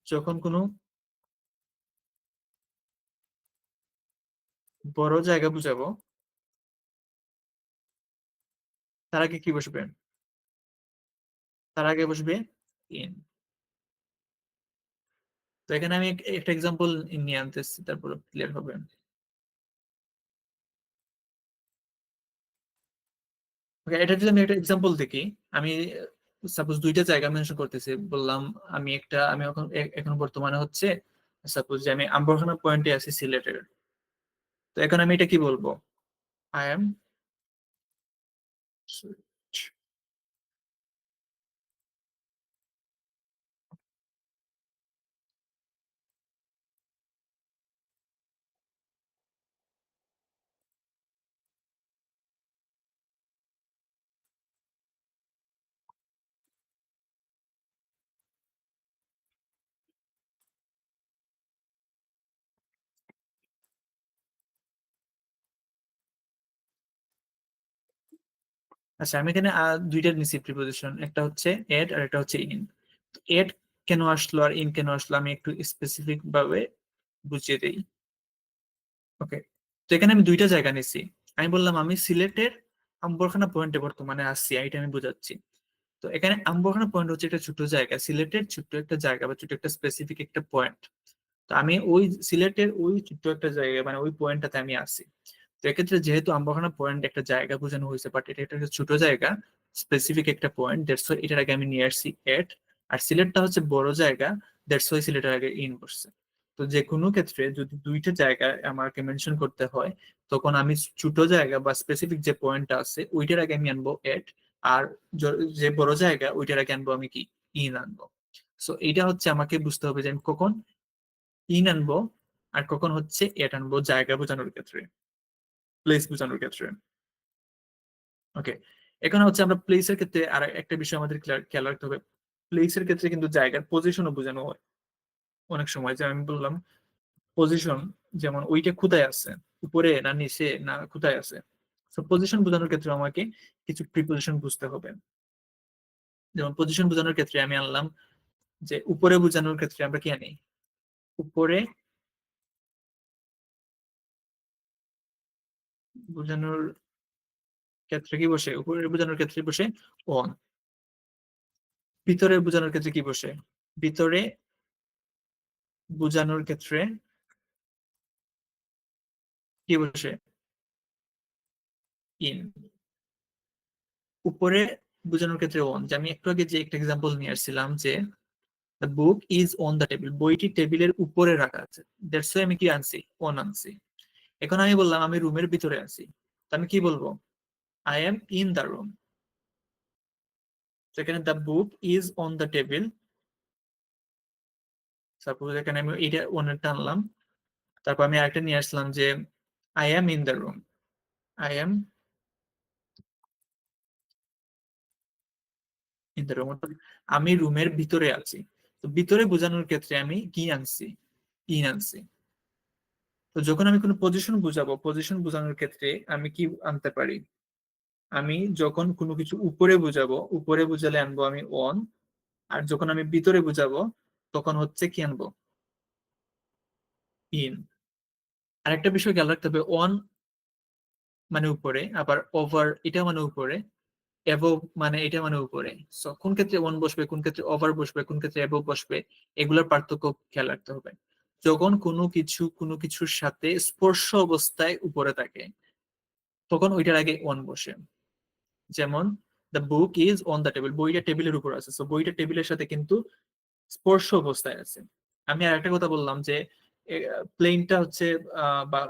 যখন কোনো বড় জায়গা বুঝাবো, তার আগে কি বসবে, তার আগে বসবে ইন। তো এখানে আমি একটা এক্সাম্পল নিয়ে আনতেছি, তারপর ক্লিয়ার হবে। Okay, এটা যদি আমি একটা এক্সাম্পল দেখি, আমি সাপোজ দুইটা জায়গা মেনশন করতেছি, বললাম আমি এখন এখন বর্তমানে হচ্ছে সাপোজ যে আমি আম্বরখানা পয়েন্টে আছি সিলেটের। তো এখন আমি এটা কি বলবো, আই এম, আচ্ছা আমি এখানে দুইটা নিছি প্রিপোজিশন, একটা হচ্ছে এড আর একটা হচ্ছে ইন। এড কেন আসলো আর ইন কেন আসলো আমি একটু স্পেসিফিক ভাবে বুঝিয়ে দিই। ওকে, তো এখানে আমি দুইটা জায়গা নিছি। আমি বললাম আমি সিলেটের আম্বরখানা পয়েন্টে বর্তমানে আসছি, এইটা আমি বোঝাচ্ছি। তো এখানে আম্বরখানা পয়েন্ট হচ্ছে একটা ছোট জায়গা, সিলেটের ছোট্ট একটা জায়গা বা ছোট একটা স্পেসিফিক একটা পয়েন্ট। তো আমি ওই সিলেটের ওই ছোট্ট একটা জায়গা মানে ওই পয়েন্টটাতে আমি আছি। তো এক্ষেত্রে যেহেতু আম্বাখানা পয়েন্ট একটা জায়গা বোঝানো হয়েছে, বাট এটা একটা ছোট জায়গা, স্পেসিফিক একটা পয়েন্ট, দ্যাটস ওয়াই এটার আগে আমি নিয়ে আসছি এট। আর সিলেটটা হচ্ছে বড় জায়গা, দ্যাটস ওয়াই সিলেটের আগে ইন করছে। তো যে কোনো ক্ষেত্রে যদি দুইটা জায়গা আমাকে মেনশন করতে হয়, তখন আমি ছোট জায়গা বা স্পেসিফিক যে পয়েন্টটা আছে ওইটার আগে আমি আনবো এট। আর যে বড় জায়গা ওইটার আগে আনবো আমি কি, ইন আনবো। সো এইটা হচ্ছে আমাকে বুঝতে হবে যে আমি কখন ইন আনবো আর কখন হচ্ছে এট আনবো জায়গা বোঝানোর ক্ষেত্রে, প্লেস বোঝানোর ক্ষেত্রে। ওকে, এখন হচ্ছে আমরা প্লেসের ক্ষেত্রে আর একটা বিষয় আমাদের খেয়াল রাখতে হবে। প্লেসের ক্ষেত্রে কিন্তু জায়গার পজিশনও বোঝানো হয় অনেক সময়, যে আমি বললাম পজিশন, যেমন ওইটা কোথায় আছে, উপরে না নিচে না কোথায় আছে। তো পজিশন বোঝানোর ক্ষেত্রে আমাকে কিছু প্রিপোজিশন বুঝতে হবে। যেমন পজিশন বোঝানোর ক্ষেত্রে আমি আনলাম যে উপরে বোঝানোর ক্ষেত্রে আমরা কি আনি, উপরে বোঝানোর ক্ষেত্রে কি বসে, উপরে বোঝানোর ক্ষেত্রে বসে অন। ভিতরে বোঝানোর ক্ষেত্রে কি বসে, ভিতরে বোঝানোর ক্ষেত্রে কি বসে, ইন। উপরে বোঝানোর ক্ষেত্রে অন, যে আমি একটু আগে যে একটা এক্সাম্পল নিয়ে আসছিলাম যে the book is on the table, বইটি টেবিলের উপরে রাখা আছে, দ্যাটস ওয়াই আমি কি আনছি, অন আনছি। এখন আমি বললাম আমি রুমের ভিতরে আছি, তো আমি কি বলবো, I am in the room. সেখানে the book is on the table, suppose এখানে আমি এটা ওনেরটা আনলাম, তারপর আমি আরেকটা নিয়ে আসলাম যে I am in the room, I am in the room, আমি রুমের ভিতরে আছি। তো ভিতরে বোঝানোর ক্ষেত্রে আমি কি আনছি, ইন আনছি। তো যখন আমি কোনো পজিশন বুঝাবো, পজিশন বোঝানোর ক্ষেত্রে আমি কি আনতে পারি, আমি যখন কোনো কিছু উপরে বুঝাবো, উপরে বুঝালে আনবো আমি অন। আর যখন আমি ভিতরে বুঝাবো তখন হচ্ছে কি আনবো, ইন। আরেকটা বিষয় খেয়াল রাখতে হবে, অন মানে উপরে, আবার ওভার এটা মানে উপরে, অ্যাবভ মানে এটা মানে উপরে। সো কোন ক্ষেত্রে অন বসবে, কোন ক্ষেত্রে ওভার বসবে, কোন ক্ষেত্রে অ্যাবভ বসবে, এগুলোর পার্থক্য খেয়াল রাখতে হবে। যখন কোনো কিছু কোনো কিছুর সাথে স্পর্শ অবস্থায় উপরে থাকে তখন ওইটার আগে অন বসে। যেমন the book is on the table, বইটা টেবিলের উপর আছে, সো বইটা টেবিলের সাথে কিন্তু স্পর্শ অবস্থায় আছে। আমি আর একটা কথা বললাম যে প্লেনটা হচ্ছে বা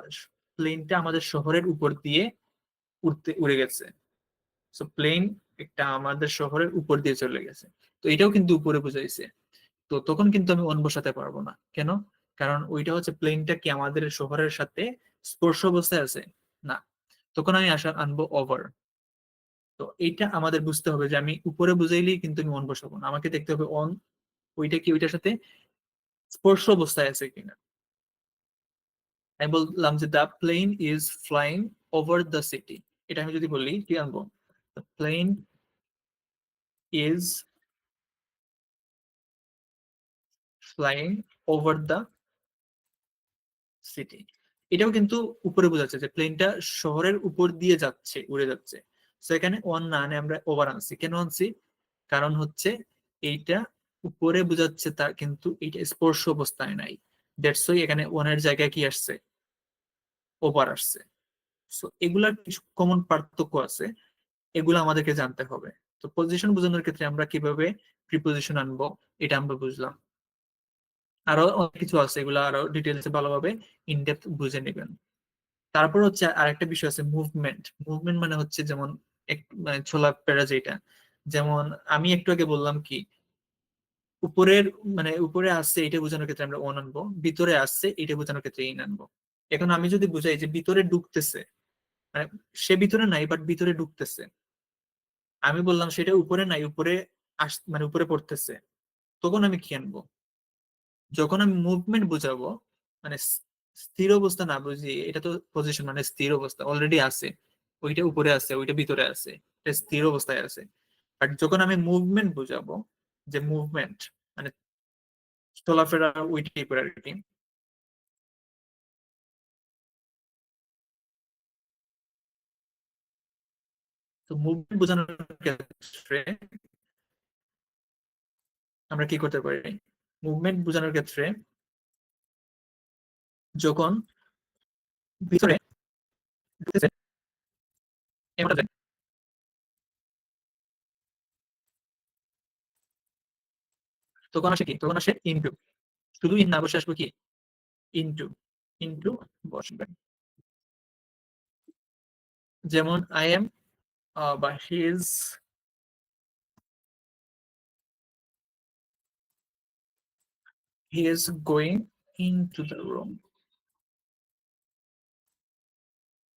প্লেনটা আমাদের শহরের উপর দিয়ে উড়ে গেছে। সো প্লেন একটা আমাদের শহরের উপর দিয়ে চলে গেছে, তো এটাও কিন্তু উপরে বুঝাইছে। তো তখন কিন্তু আমি অন বসাতে পারবো না, কেন, কারণ ওইটা হচ্ছে প্লেনটা কি আমাদের শহরের সাথে স্পর্শ অবস্থায় আছে না। তখন আমি আনবো ওভার। তো এইটা আমাদের বুঝতে হবে যে আমি উপরে বুঝাইলেই কিন্তু আমি অন বসাবো না, আমাকে দেখতে হবে অন ওইটা কি ওইটার সাথে স্পর্শ অবস্থায় আছে কিনা। আমি বললাম যে the plane is flying over the city, এটা আমি যদি বলি কি আনবো, the plane is flying over the city. এটাও কিন্তু উপরে বোঝাচ্ছে যে প্লেনটা শহরের উপর দিয়ে যাচ্ছে, উড়ে যাচ্ছে। তো এখানে ওয়ান না আনে আমরা ওভার আনছি, কেন আনছি, কারণ হচ্ছে এইটা উপরে বোঝাচ্ছে তা কিন্তু এইটা স্পর্শ অবস্থায় নাই, দ্যাটস ওয়াই এখানে ওয়ানের জায়গায় কি আসছে, ওভার আসছে। সো এগুলার কিছু কমন পার্থক্য আছে, এগুলো আমাদেরকে জানতে হবে। তো পজিশন বোঝানোর ক্ষেত্রে আমরা কিভাবে প্রিপোজিশন আনবো এটা আমরা বুঝলাম। আরো অনেক কিছু আছে, এগুলো আরো ডিটেলসে ভালোভাবে ইনডেপথ বুঝে নেবেন। তারপর হচ্ছে আরেকটা বিষয় আছে মুভমেন্ট। মুভমেন্ট মানে হচ্ছে যেমন মানে ছোলা পেরা যেটা, যেমন আমি একটু আগে বললাম কি উপরের মানে উপরে আসছে এটা বোঝানোর ক্ষেত্রে আমরা অন আনবো, ভিতরে আসছে এটা বোঝানোর ক্ষেত্রে ইন আনবো। এখন আমি যদি বুঝাই যে ভিতরে ঢুকতেছে, মানে সে ভিতরে নাই বাট ভিতরে ঢুকতেছে, আমি বললাম সেটা উপরে নাই, উপরে মানে উপরে পড়তেছে, তখন আমি কি আনবো, যখন আমি মুভমেন্ট বুঝাবো, মানে স্থির অবস্থা না বুঝি, এটা তো পজিশন মানে স্থির অবস্থা অলরেডি আছে, ওইটা উপরে আছে ওইটা ভিতরে আছে, এটা স্থির অবস্থায় আছে। বাট যখন আমি মুভমেন্ট বুঝাবো, যে মুভমেন্ট মানে চলাফেরা ওই টাইপের আর কি। তো মুভমেন্ট বোঝানোর ক্ষেত্রে আমরা কি করতে পারি? মুভমেন্ট বোঝানোর ক্ষেত্রে যখন ভিতরে ঢুকতেছে, এমনটা যায়, তখন আসে কি, তখন আসে ইনটু। শুধু ইন না বসে আসবে কি, ইনটু। ইনটু বসবে। যেমন আই এম, বা he is going into the room.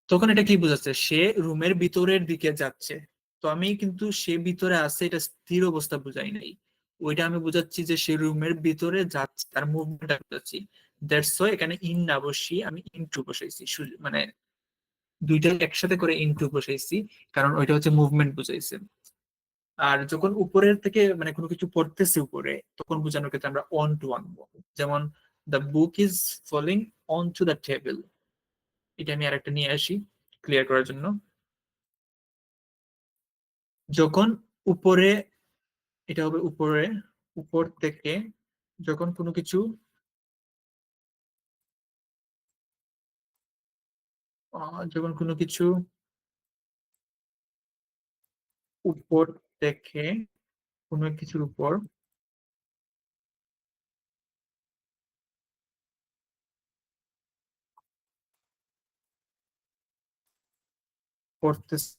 তখন এটা কি বোঝাচ্ছে, সে রুমের ভিতরের দিকে যাচ্ছে। তো আমি কিন্তু সে ভিতরে আছে এটা স্থির অবস্থা বুঝাই নাই, ওইটা আমি বুঝাচ্ছি যে সে রুমের ভিতরে যাচ্ছে, তার মুভমেন্টটা বুঝাচ্ছি। দ্যাটস ওয়াই এখানে ইন না বসিয়ে আমি ইনটু বসাইছি, মানে দুইটা একসাথে করে ইনটু বসাইছি, কারণ ওইটা হচ্ছে মুভমেন্ট বুঝাইছে। আর যখন উপরের থেকে মানে কোনো কিছু পড়তেছে উপরে, তখন বোঝানোর ক্ষেত্রে আমরা অন টু আনবো। যেমন the book is falling on to the table. এটা আমি আরেকটা নিয়ে আসি ক্লিয়ার করার জন্য। যখন উপরে, এটা হবে উপরে, উপর থেকে যখন কোনো কিছু, যখন কোনো কিছু উপর থেকে কোনো কিছুর উপর পড়তেছে,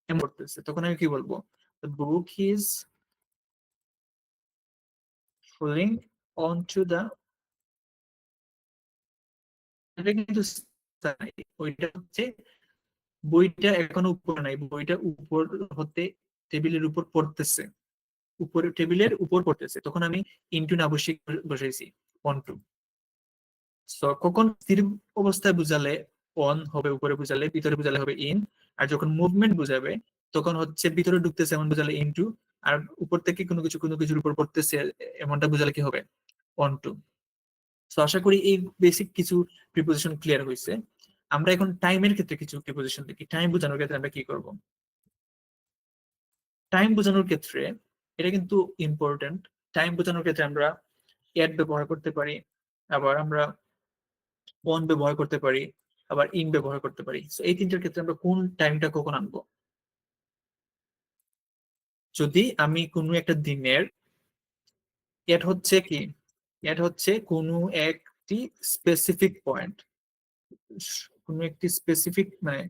এমন পড়তেছে, তখন আমি কি বলবো? The book is falling on to the, এটা কিন্তু নাই, ওইটা হচ্ছে বইটা এখনো উপর নাই, বইটা উপর হতে টেবিলের উপর পড়তেছে, উপরে টেবিলের উপর পড়তেছে, তখন আমি ইনটু না বসিয়ে বসাইছি অন টু। সো কখন স্থির অবস্থায় বুঝালে অন হবে, উপরে বুঝালে, ভিতরে বুঝালে হবে ইন। আর যখন মুভমেন্ট বুঝাবে তখন হচ্ছে ভিতরে ঢুকতেছে এমন বুঝালে ইনটু। আর উপর থেকে কোনো কিছু কোনো কিছুর উপর পড়তেছে এমনটা বুঝালে কি হবে, অন টু। তো আশা করি এই বেসিক কিছু প্রিপোজিশন ক্লিয়ার হয়েছে। আমরা এখন টাইমের ক্ষেত্রে কিছু প্রিপোজিশন দেখি। টাইম বোঝানোর ক্ষেত্রে আমরা কি করব? টাইম বোঝানোর ক্ষেত্রে এটা কিন্তু ইম্পর্টেন্ট। টাইম বোঝানোর ক্ষেত্রে আমরা এট ব্যবহার করতে পারি, আবার আমরা অন ব্যবহার করতে পারি, আবার ইন ব্যবহার করতে পারি। তো এই তিনটার ক্ষেত্রে আমরা কোন টাইমটা কখন আনবো? যদি আমি কোনো একটা দিনের, এট হচ্ছে কি, এট হচ্ছে কোনো একটি স্পেসিফিক পয়েন্ট, কোনো একটি স্পেসিফিক মানে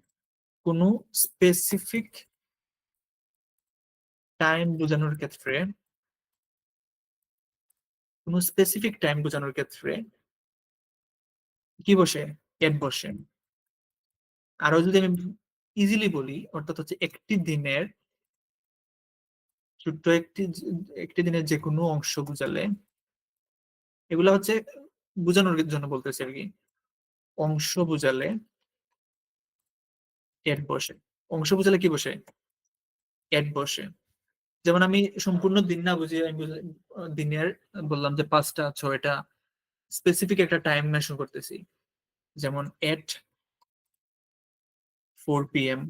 কোনো স্পেসিফিক টাইম বোঝানোর ক্ষেত্রে, কোনো স্পেসিফিক টাইম বোঝানোর ক্ষেত্রে কি বসে, এট বসে। আরো যদি আমি ইজিলি বলি, অর্থাৎ হচ্ছে একটি দিনের, ছোট্ট একটি, একটি দিনের যে কোনো অংশ বুঝালে, এগুলা হচ্ছে বোঝানোর জন্য বলতেছি আর কি। অংশ বুঝালে এট বসে, অংশ বুঝালে কি বসে, এট বসে। যেমন আমি সম্পূর্ণ দিন না বুঝিয়ে আমি দিনের বললাম যে 5টা 6টা, স্পেসিফিক একটা টাইম মেনশন করতেছি, যেমন এট 4 PM।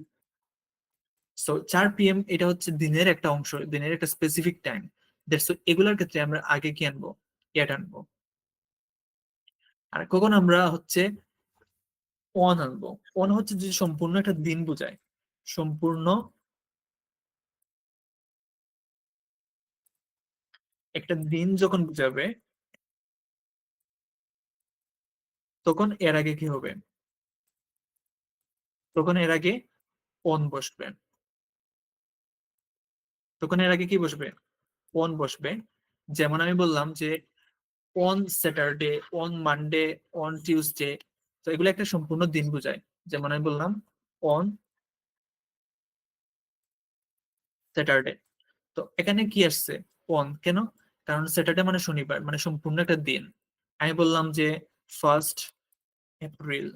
সো 4 PM এটা হচ্ছে দিনের একটা অংশ, দিনের একটা স্পেসিফিক টাইম। দ্যাটস, এগুলোর ক্ষেত্রে আমরা আগে কি আনবো, এট আনবো। আর কখন আমরা হচ্ছে অন আনবো? অন হচ্ছে যে সম্পূর্ণ একটা দিন বোঝায়, সম্পূর্ণ একটা দিন যখন বুঝাবে, তখন এর আগে কি হবে, তখন এর আগে অন বসবে। তখন এর আগে কি বসবে, অন বসবে। যেমন আমি বললাম যে on Saturday, on Monday, on Tuesday. তো এগুলো একটা সম্পূর্ণ দিন বোঝায়। যেমন আমি বললাম অন স্যাটারডে। তো এখানে কি আসছে, অন কেন? কারণ স্যাটারডে মানে শনিবার, মানে সম্পূর্ণ একটা দিন। আমি বললাম যে 1 এপ্রিল।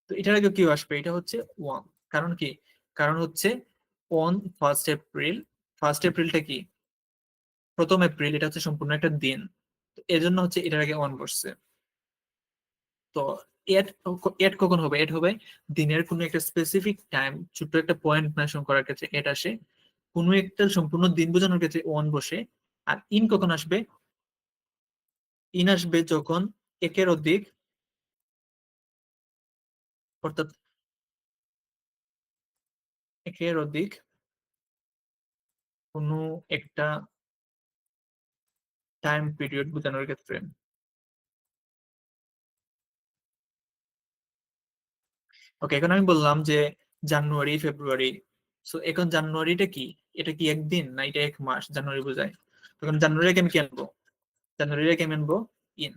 তো এটার আগে কি আসবে, এটা হচ্ছে ওয়ান। কারণ কি, কারণ হচ্ছে অন 1 এপ্রিল। 1 এপ্রিলটা কি? 1 এপ্রিল, এটা হচ্ছে সম্পূর্ণ একটা দিন। তো এর জন্য হচ্ছে এটার আগে অন বসছে। তো এড এড কখন হবে? এড হবে দিনের কোনো একটা স্পেসিফিক টাইম, ছোট্ট একটা পয়েন্ট মেনশন করার ক্ষেত্রে এড আসে। কোনো একটা সম্পূর্ণ দিন বোঝানোর ক্ষেত্রে অন বসে। আর ইন কখন আসবে? ইন আসবে যখন একের অধিক, অর্থাৎ একের অধিক কোনো একটা টাইম পিরিয়ড বোঝানোর ক্ষেত্রে। ওকে, এখন আমি বললাম যে জানুয়ারি, ফেব্রুয়ারি। সো এখন জানুয়ারিটা কি? এটা কি একদিন না এটা 1 মাস জানুয়ারি বোঝায়? তখন জানুয়ারিকে আমি কি আনবো? জানুয়ারিকে আমি আনবো in,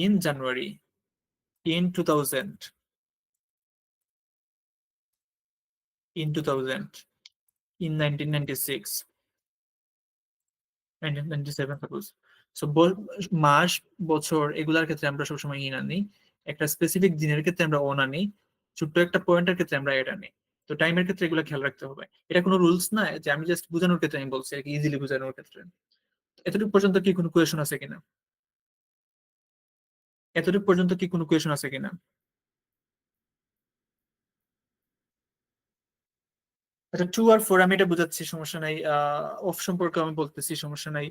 in January, in 2000, in 2000, in 1996, 1997 suppose. So much, বছর এগুলার ক্ষেত্রে আমরা সবসময় ইন আনি। একটা স্পেসিফিক দিনের ক্ষেত্রে আমরা অন আনি। ছোট্ট একটা পয়েন্টের ক্ষেত্রে আমরা এড আনি। তো টাইমের ক্ষেত্রে এগুলো খেয়াল রাখতে হবে। এটা কোনো রুলস না, যে আমি জাস্ট বোঝানোর ক্ষেত্রে আমি বলছি আর কি, ইজিলি বোঝানোর ক্ষেত্রে। এতটুকু পর্যন্ত কি কোনো কোয়েশন আছে কিনা? এতটুকু পর্যন্ত কি কোনো কোয়েশন আছে কিনা? আচ্ছা, 2 আর 4 আমি এটা বুঝাচ্ছি, সমস্যা নাই। অফ সম্পর্কে আমি বলতেছি, সমস্যা নাই।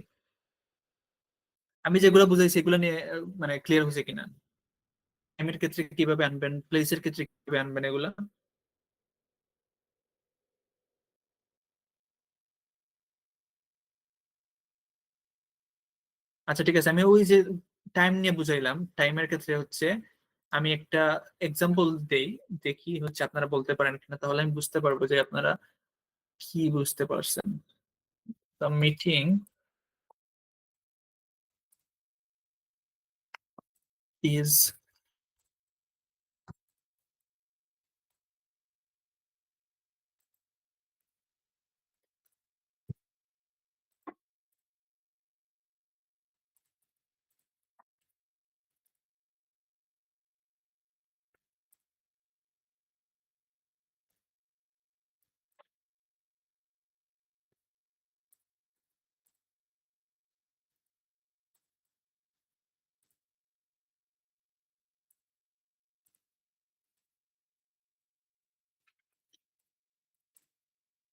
আমি যেগুলো বুঝাইছি এগুলো নিয়ে মানে ক্লিয়ার হয়েছে কিনা? টাইমের ক্ষেত্রে কিভাবে আনবেন, প্লেসের ক্ষেত্রে কিভাবে আনবেন, এগুলা। আচ্ছা ঠিক আছে, আমি ওই যে টাইম নিয়ে বুঝাইলাম, টাইমের ক্ষেত্রে হচ্ছে আমি একটা এক্সাম্পল দেই, দেখি হচ্ছে আপনারা বলতে পারেন কিনা, তাহলে আমি বুঝতে পারবো যে আপনারা কি বুঝতে পারছেন। দ্য মিটিং ইজ,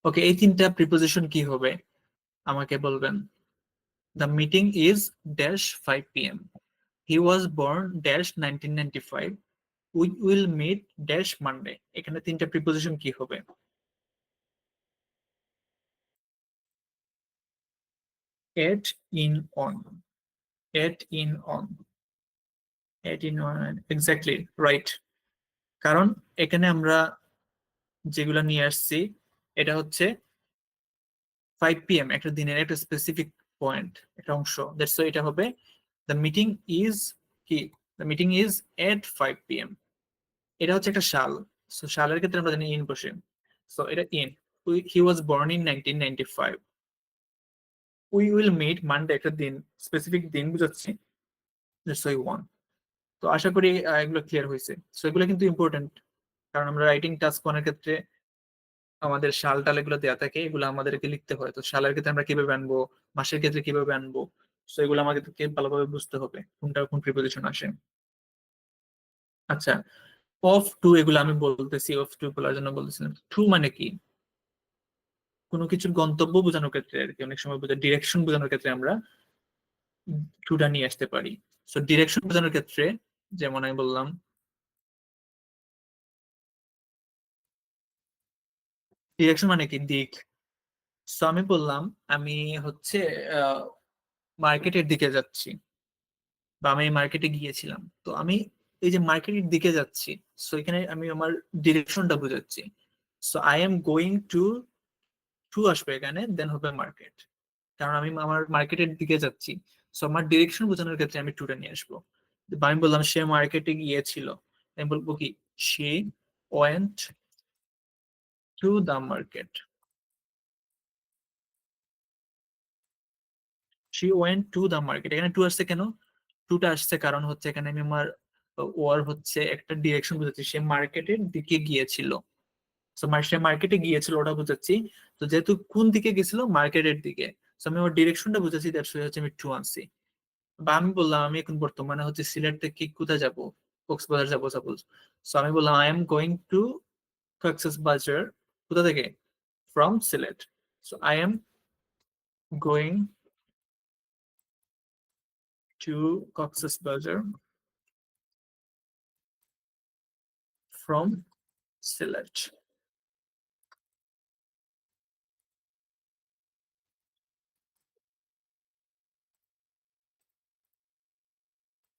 ওকে, এই তিনটা প্রিপোজিশন কি হবে আমাকে বলবেন। The meeting is dash 5 p.m. He was born dash 1995, we will meet dash Monday. এখানে তিনটা প্রিপোজিশন কি হবে? At, in, on. At, in, on. At, in, on, exactly right. কারণ এখানে আমরা যেগুলা নিয়ে আসছি, এটা হচ্ছে 5 p.m., একটা দিনের একটা স্পেসিফিক পয়েন্ট, একটা অংশ। দ্যাটস এটা হবে দ্য মিটিং ইজ কি, the meeting is at 5 p.m. এটা হচ্ছে একটা সাল। সো সালের ক্ষেত্রে আমরা জানি ইন বসে। সো এটা in. He was born in 1995, we will meet Monday, একটা দিন, স্পেসিফিক দিন বুঝাচ্ছি। That's why on. তো আশা করি এগুলো ক্লিয়ার হয়েছে। সো এগুলো কিন্তু ইম্পর্টেন্ট, কারণ আমরা রাইটিং টাস্ক ওয়ানের ক্ষেত্রে আমাদের সাল টাল এগুলো দেওয়া থাকে, এগুলো আমাদেরকে লিখতে হয়। তো সালের ক্ষেত্রে আমরা কিভাবে আনবো, মাসের ক্ষেত্রে কিভাবে আনবো, তো এগুলো আমাদেরকে ভালোভাবে বুঝতে হবে কোনটা কোন প্রিপোজিশন আসে। আচ্ছা, অফ টু এগুলো আমি বলতেছি, অফ টু বলার জন্য বলতেছিলাম। টু মানে কি? কোনো কিছুর গন্তব্য বোঝানোর ক্ষেত্রে আর কি, অনেক সময় বোঝা ডিরেকশন বোঝানোর ক্ষেত্রে আমরা টুটা নিয়ে আসতে পারি। সো ডিরেকশন বোঝানোর ক্ষেত্রে যেমন আমি বললাম, ডিরেকশন মানে কি? দিক। সো আমি বললাম আমি হচ্ছে মার্কেটের দিকে যাচ্ছি, বা আমি মার্কেটে গিয়েছিলাম। তো আমি এই যে মার্কেটের দিকে যাচ্ছি, সো এখানে আমি আমার ডিরেকশনটা বোঝাচ্ছি। So I am going to, to আসবে এখানে, দেন হবে মার্কেট। কারণ আমি আমার মার্কেটের দিকে যাচ্ছি। সো আমার ডিরেকশন বোঝানোর ক্ষেত্রে আমি টুটা নিয়ে আসবো। বা আমি বললাম সে মার্কেটে গিয়েছিল, আমি বলবো কি, she went to the market. She went to the market, এখানে টু আসছে কেন? টুটা আসছে কারণ হচ্ছে এখানে আমি আমার ওয়ার হচ্ছে একটা ডিরেকশন বুঝাচ্ছি, সে মার্কেটের দিকে গিয়েছিল। তো সে মার্কেটে গিয়েছিল ওটা বুঝাচ্ছি। তো যেহেতু কোন দিকে গেছিল, মার্কেটের দিকে, তো আমি ওর ডিরেকশনটা বুঝাচ্ছি, দ্যাটস হচ্ছে আমি টু আনছি। বা আমি বললাম আমি এখন বর্তমানে হচ্ছে সিলেট থেকে কোথায় যাব, কক্সবাজার যাবো সাপোজ। সো আমি বললাম I am going two Cox's Bazar, কোথা থেকে, from Sylhet. So I am going two Cox's Bazar from Sylhet.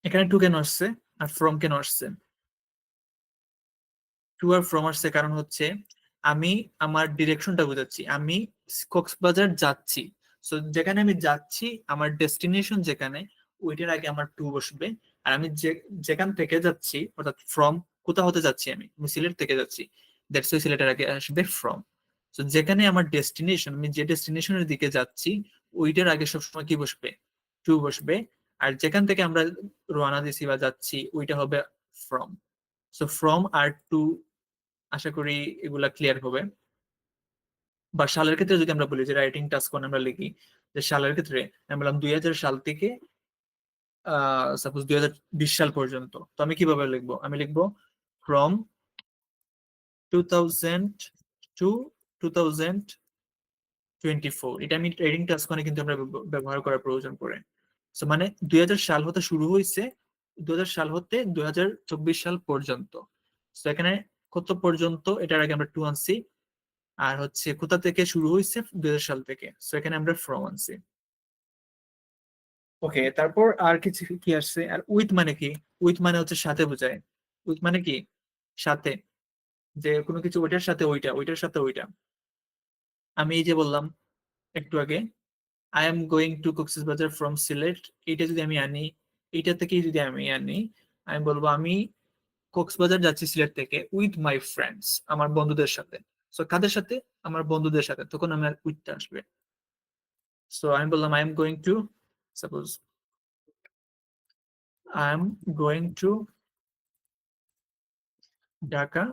এখানে টু কেন আসছে আর ফ্রম কেন আসছে? টু আর ফ্রম আসছে কারণ হচ্ছে আমি আমার ডিরেকশনটা বোঝাচ্ছি, আমি কক্সবাজার যাচ্ছি। সো যেখানে আমি যাচ্ছি, আমার ডেস্টিনেশন যেখানে, ওইটার আগে আমার টু বসবে। আর আমি যেখান থেকে যাচ্ছি, অর্থাৎ ফ্রম, কোথা হতে যাচ্ছি, আমি সিলেট থেকে যাচ্ছি, দ্যাটস ওয়াই সিলেটের আগে আসবে ফ্রম। তো যেখানে আমার ডেস্টিনেশন, আমি যে ডেস্টিনেশনের দিকে যাচ্ছি, ওইটার আগে সবসময় কি বসবে, টু বসবে। আর যেখান থেকে আমরা রওনা দিছি বা যাচ্ছি, ওইটা হবে ফ্রম। সো ফ্রম আর টু, আশা করি এগুলা ক্লিয়ার হবে। বা সালের ক্ষেত্রে যদি আমরা বলি যে রাইটিং টাস্ক কোন আমরা লিখি, যে সালের ক্ষেত্রে আমি বললাম 2000 সাল থেকে সাপোজ 2020 সাল পর্যন্ত, তো আমি কিভাবে লিখবো, আমি লিখবো ফ্রম 2000 টু 2024। এটা আমি ট্রেডিং টাস্ক মানে কিন্তু আমরা ব্যবহার করার প্রয়োজন পড়ে। তো মানে 2000 সাল হতে শুরু হয়েছে, 2000 সাল হতে 2024 সাল পর্যন্ত। তো এখানে কত পর্যন্ত, এটার আগে আমরা টু আনছি। আর হচ্ছে কোথা থেকে শুরু হয়েছে, 2000 সাল থেকে, সো এখানে আমরা ফ্রম আনছি। ওকে, তারপর আর কিছু কি আসছে, আর উইথ মানে কি? উইথ মানে হচ্ছে সাথে বোঝায়। উইথ মানে কি? সাথে, যে কোনো কিছু ওইটার সাথে ওইটা, ওইটার সাথে ওইটা। আমি এই যে বললাম একটু আগে, I am going two Cox's Bazar from Sylhet, এইটা যদি আমি আনি, এইটা থেকেই যদি আমি আনি, আমি বলবো আমি কক্সবাজার যাচ্ছি সিলেট থেকে উইথ মাই ফ্রেন্ডস, আমার বন্ধুদের সাথে। সো কাদের সাথে? আমার বন্ধুদের সাথে, তখন আমার উইথটা আসবে। সো আমি বললাম I am going two, suppose I am going to Dhaka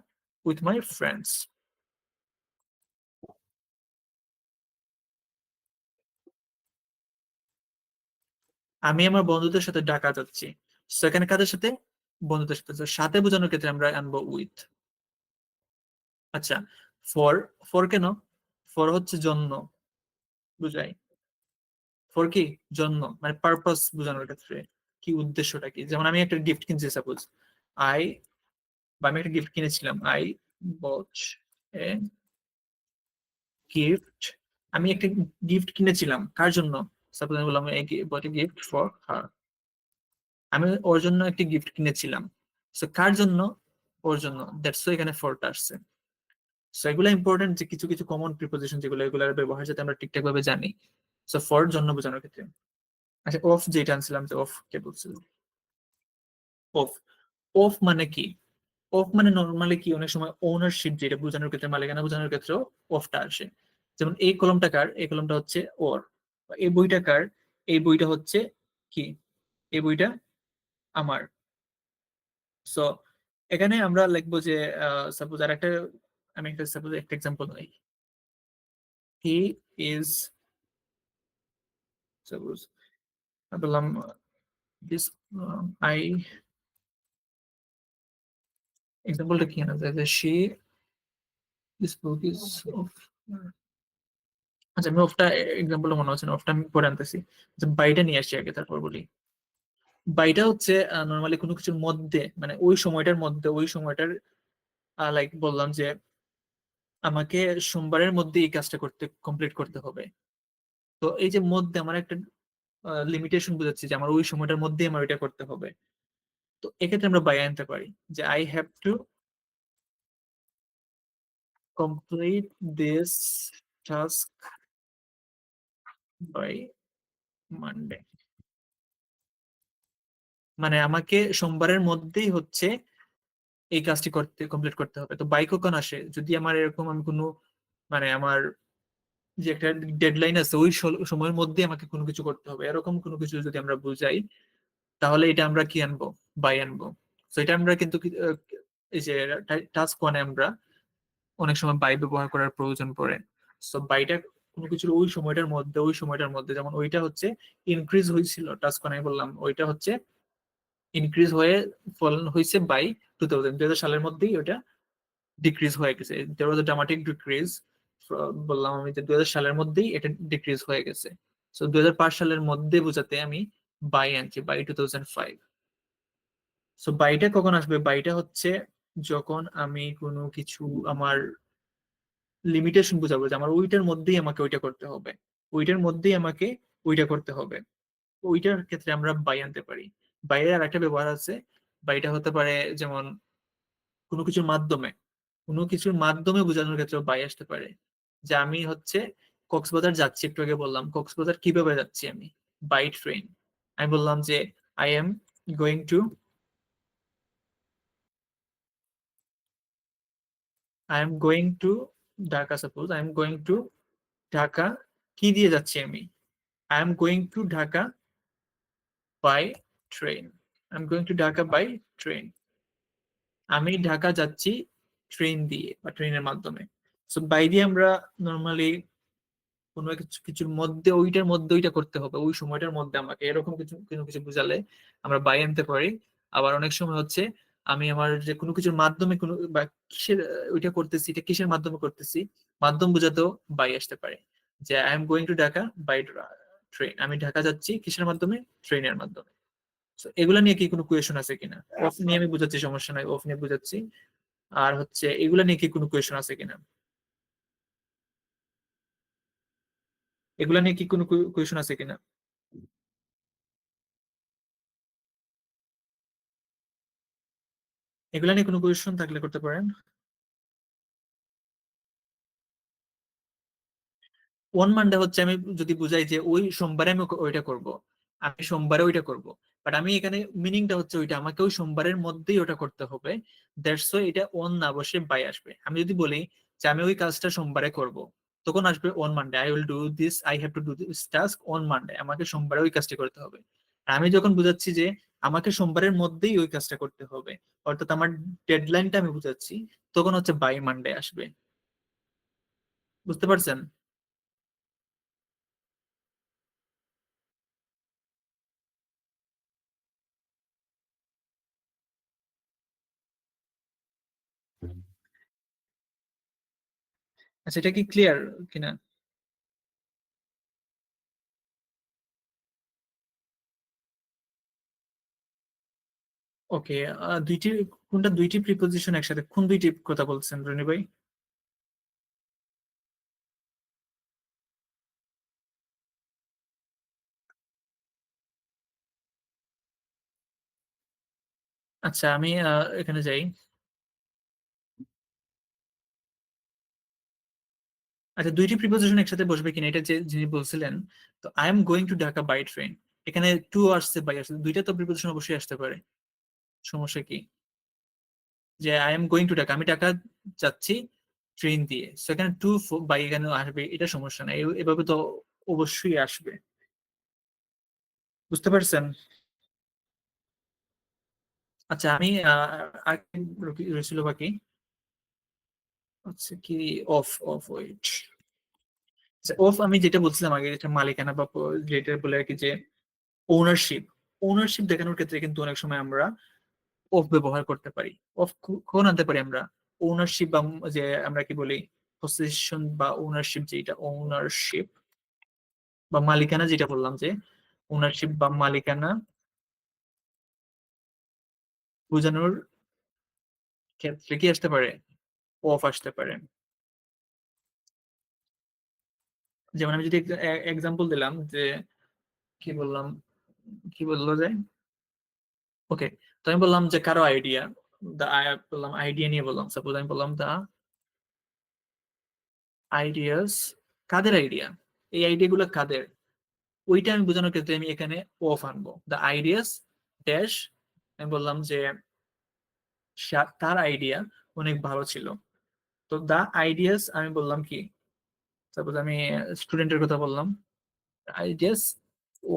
with my friends. আমি আমার বন্ধুদের সাথে ঢাকা যাচ্ছি। সেখানে কাদের সাথে? বন্ধুদের সাথে। So, সাথে বোঝানোর ক্ষেত্রে আমরা আনবো উইথ। আচ্ছা, ফর, ফর কেন? ফর হচ্ছে জন্য বুঝাই। ফর কি? জন্য, মানে পারপাস বোঝানোর ক্ষেত্রে কি, উদ্দেশ্যটা কি। যেমন আমি একটা গিফট কিনছি সাপোজ, আই, বা আমি একটা গিফট কিনেছিলাম, আই বট এ গিফট। আমি একটা গিফট কিনেছিলাম কার জন্য? সাপোজ আমি বললাম বট এ গিফট ফর হার, আমি ওর জন্য একটি গিফট কিনেছিলাম। সো কার জন্য? ওর জন্য, দ্যাটস এখানে ফরটা আসছে। সো এগুলো ইম্পর্টেন্ট, যে কিছু কিছু কমন প্রিপোজিশন যেগুলো, এগুলোর ব্যবহার যাতে আমরা ঠিকঠাক ভাবে জানি। সো ফর জন্য বোঝানোর ক্ষেত্রে। আচ্ছা, অফ যেটা আনছিলাম, যে অফ কে বলছিল? অফ, অফ মানে কি? অফ মানে নর্মালি কি, অনেক সময় ওনারশিপ যেটা বোঝানোর ক্ষেত্রে, মালিকানা বোঝানোর ক্ষেত্রেও অফটা আসে। যেমন এই কলমটা কার? এই কলমটা হচ্ছে ওর। বা এই বইটা কার? এই বইটা হচ্ছে কি, এই বইটা আমার। সো এখানে আমরা লিখবো যে সাপোজ আর একটা, আমি একটা সাপোজ একটা এক্সাম্পল নিই, হি ইজ, সাপোজ বললাম দিস, আই, এক্সাম্পলটা কি আনা যায়, যে she, this book is of. আচ্ছা, আমি অফটা এক্সাম্পলটা মনে হচ্ছে না, অফটা আমি পরে আনতেছি। যে বাইটা নিয়ে আসছি আগে, তারপর বলি। বাইটা হচ্ছে নর্মালি কোনো কিছুর মধ্যে, মানে ওই সময়টার মধ্যে, ওই সময়টার, লাইক বললাম যে আমাকে সোমবারের মধ্যে এই কাজটা করতে কমপ্লিট করতে হবে। তো এই যে মধ্যে, আমার একটা লিমিটেশন বুঝাচ্ছি, যে আমার ওই সময়টার মধ্যে আমার এটা করতে হবে। তো এক্ষেত্রে আমরা বাই আনতে পারি, যে I have to complete this task by Monday. মানে আমাকে সোমবারের মধ্যেই হচ্ছে এই কাজটি করতে কমপ্লিট করতে হবে। তো বাই কখন আসে? যদি আমার এরকম, আমি কোনো, মানে আমার যে একটা ডেডলাইন আছে, ওই সময়ের মধ্যে আমাকে কোনো কিছু করতে হবে, এরকম কোনো কিছু যদি আমরা বুঝাই, তাহলে এটা আমরা কি আনবো? বাই আনবো। তো এটা আমরা কিন্তু এই যে টাস্ক ওয়ানে আমরা অনেক সময় বাই ব্যবহার করার প্রয়োজন পড়ে। সো বাইটা কোনো কিছুর ওই সময়টার মধ্যে যেমন ওইটা হচ্ছে ইনক্রিজ হয়েছিল টাস্ক আমি বললাম ওইটা হচ্ছে ইনক্রিজ হয়ে ফলন হয়েছে বাই 2000 সালের মধ্যেই ওটা ডিক্রিজ হয়ে গেছে। দেয়ার ওয়াজ আ ড্রামাটিক ডিক্রিজ, বললাম আমি যে 2000 সালের মধ্যেই এটা ডিক্রিজ হয়ে গেছে। সো 2005 সালের মধ্যে বোঝাতে আমি বাই আনছি, বাই 2005। সো বাইটা কখন আসবে? বাইটা হচ্ছে যখন আমি কোনো কিছু আমার লিমিটেশন বুঝাবো যে আমার ওইটার মধ্যেই আমাকে ওইটা করতে হবে, ওইটার মধ্যেই আমাকে ওইটা করতে হবে, ওইটার ক্ষেত্রে আমরা বাই আনতে পারি। বাইরের আর একটা ব্যবহার আছে, বাইটা হতে পারে যেমন কোনো কিছুর মাধ্যমে, কোনো কিছুর মাধ্যমে বোঝানোর ক্ষেত্রে বাই আসতে পারে। যে আমি হচ্ছে কক্সবাজার যাচ্ছি, একটু আগে বললাম কক্সবাজার কিভাবে যাচ্ছি আমি, বাই ট্রেন। আমি বললাম যে I am going to I am going to Dhaka, suppose I am going to Dhaka, কি দিয়ে যাচ্ছি আমি, I am going to Dhaka by train, I am going to Dhaka by train. আমি ঢাকা যাচ্ছি ট্রেন দিয়ে বা ট্রেনের মাধ্যমে। সো বাই দিয়ে আমরা নর্মালি কোনো কিছুর মধ্যে ওইটার মধ্যে ওইটা করতে হবে, ওই সময়টার মধ্যে আমাকে এরকম কিছু কোনো কিছু বুঝালে আমরা বাই আনতে পারি। আবার অনেক সময় হচ্ছে আমি আমার যে কোনো কিছুর মাধ্যমে কোনো বা কিসের ওইটা করতেছি, এটা কিসের মাধ্যমে করতেছি, মাধ্যম বোঝাতেও বাই আসতে পারে। যে I am going to Dhaka by train, আমি ঢাকা যাচ্ছি কিসের মাধ্যমে, ট্রেনের মাধ্যমে। তো এগুলা নিয়ে কি কোনো কোয়েশন আছে কিনা? অফ নিয়ে আমি বুঝাচ্ছি, সমস্যা নাই, অফ নিয়ে বুঝাচ্ছি। আর হচ্ছে এগুলা নিয়ে কি কোনো কোয়েশন আছে কিনা, এগুলা নিয়ে কি কোনো কোয়েশন আছে কিনা? এগুলা নিয়ে কোনো কোয়েশন থাকলে করতে পারেন। ওয়ান মানডে হচ্ছে আমি যদি বুঝাই যে ওই সোমবারে আমি ওইটা করব, আমি সোমবারে ওইটা করব, বাট আমি এখানে মিনিংটা হচ্ছে ওইটা আমাকে ওই সোমবারের মধ্যেই ওটা করতে হবে। দ্যাটস ওয়াই এটা অন না বসে বাই আসবে। আমি যদি বলি যে আমি ওই কাজটা সোমবারে করব, তখন আসবে on Monday, I will do this, I have to do this task on Monday, আমাকে সোমবারে ওই কাজটা করতে হবে। আর আমি যখন বুঝাচ্ছি যে আমাকে সোমবারের মধ্যেই ওই কাজটা করতে হবে, অর্থাৎ আমার ডেডলাইনটা আমি বুঝাচ্ছি, তখন হচ্ছে বাই মানডে আসবে। বুঝতে পারছেন? আচ্ছা, এটা কি ক্লিয়ার কিনা? ওকে, দুইটি, কোনটা দুইটি প্রিপোজিশন একসাথে, কোন দুইটি কথা বলছেন রনি ভাই? আচ্ছা, আমি এখানে যাই। আচ্ছা, দুইটি প্রিপোজিশন একসাথে বসবে কিনা এটা যে যিনি বলছিলেন, তো I am going to Dhaka by train, এখানে টু আসছে বাই আসছে, দুইটা তো প্রিপোজিশন অবশ্যই আসতে পারে। সমস্যা কি? যে I am going to Dhaka, আমি ঢাকা যাচ্ছি ট্রেন দিয়ে, সেখানে টু বাই এখানে আসবে, এটা সমস্যা নাই, এভাবে তো অবশ্যই আসবে। বুঝতে পারছেন? আচ্ছা, আমি আর কি রয়েছিল বাকি? আচ্ছা, কি, অফ অফ ওয়েট, অফ আমি যেটা বলছিলাম আগে, যেটা মালিকানা বা যেটা বলে আর কি, যে ওনারশিপ, ওনারশিপ দেখানোর ক্ষেত্রে কিন্তু অনেক সময় আমরা অফ ব্যবহার করতে পারি। অফ কখন আনতে পারি আমরা? ওনারশিপ বা যে আমরা কি বলি পসেশন বা ওনারশিপ, যেটা ওনারশিপ বা মালিকানা, যেটা বললাম যে ওনারশিপ বা মালিকানা বোঝানোর ক্ষেত্রে কি আসতে পারে? অফ আসতে পারে। যেমন আমি যদি এক্সাম্পল দিলাম যে, কি বললাম, কি বললো যায়, ওকে, তো আমি বললাম যে কারো আইডিয়া, বললাম আইডিয়া নিয়ে বললাম, সাপোজ আমি বললাম দা আইডিয়াস, কাদের আইডিয়া, এই আইডিয়া গুলো কাদের, ওইটা আমি বোঝানোর ক্ষেত্রে আমি এখানে অফ আনবো, দা আইডিয়াস ড্যাশ, আমি বললাম যে তার আইডিয়া অনেক ভালো ছিল। তো দা আইডিয়াস আমি বললাম কি, সাপোজ আমি স্টুডেন্টের কথা বললাম, ideas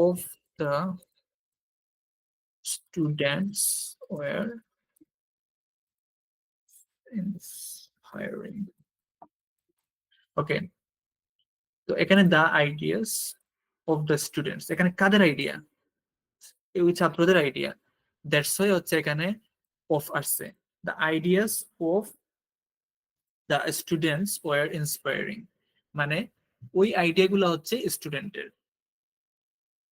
of the students were inspiring. Okay, তো এখানে the ideas of the students, এখানে কাদের আইডিয়া? ওই ছাত্রদের আইডিয়া। দ্যাটস ওয়াই হচ্ছে এখানে অফ আসছে। The ideas of the students were inspiring, মানে ওই আইডিয়া গুলো হচ্ছে স্টুডেন্টের।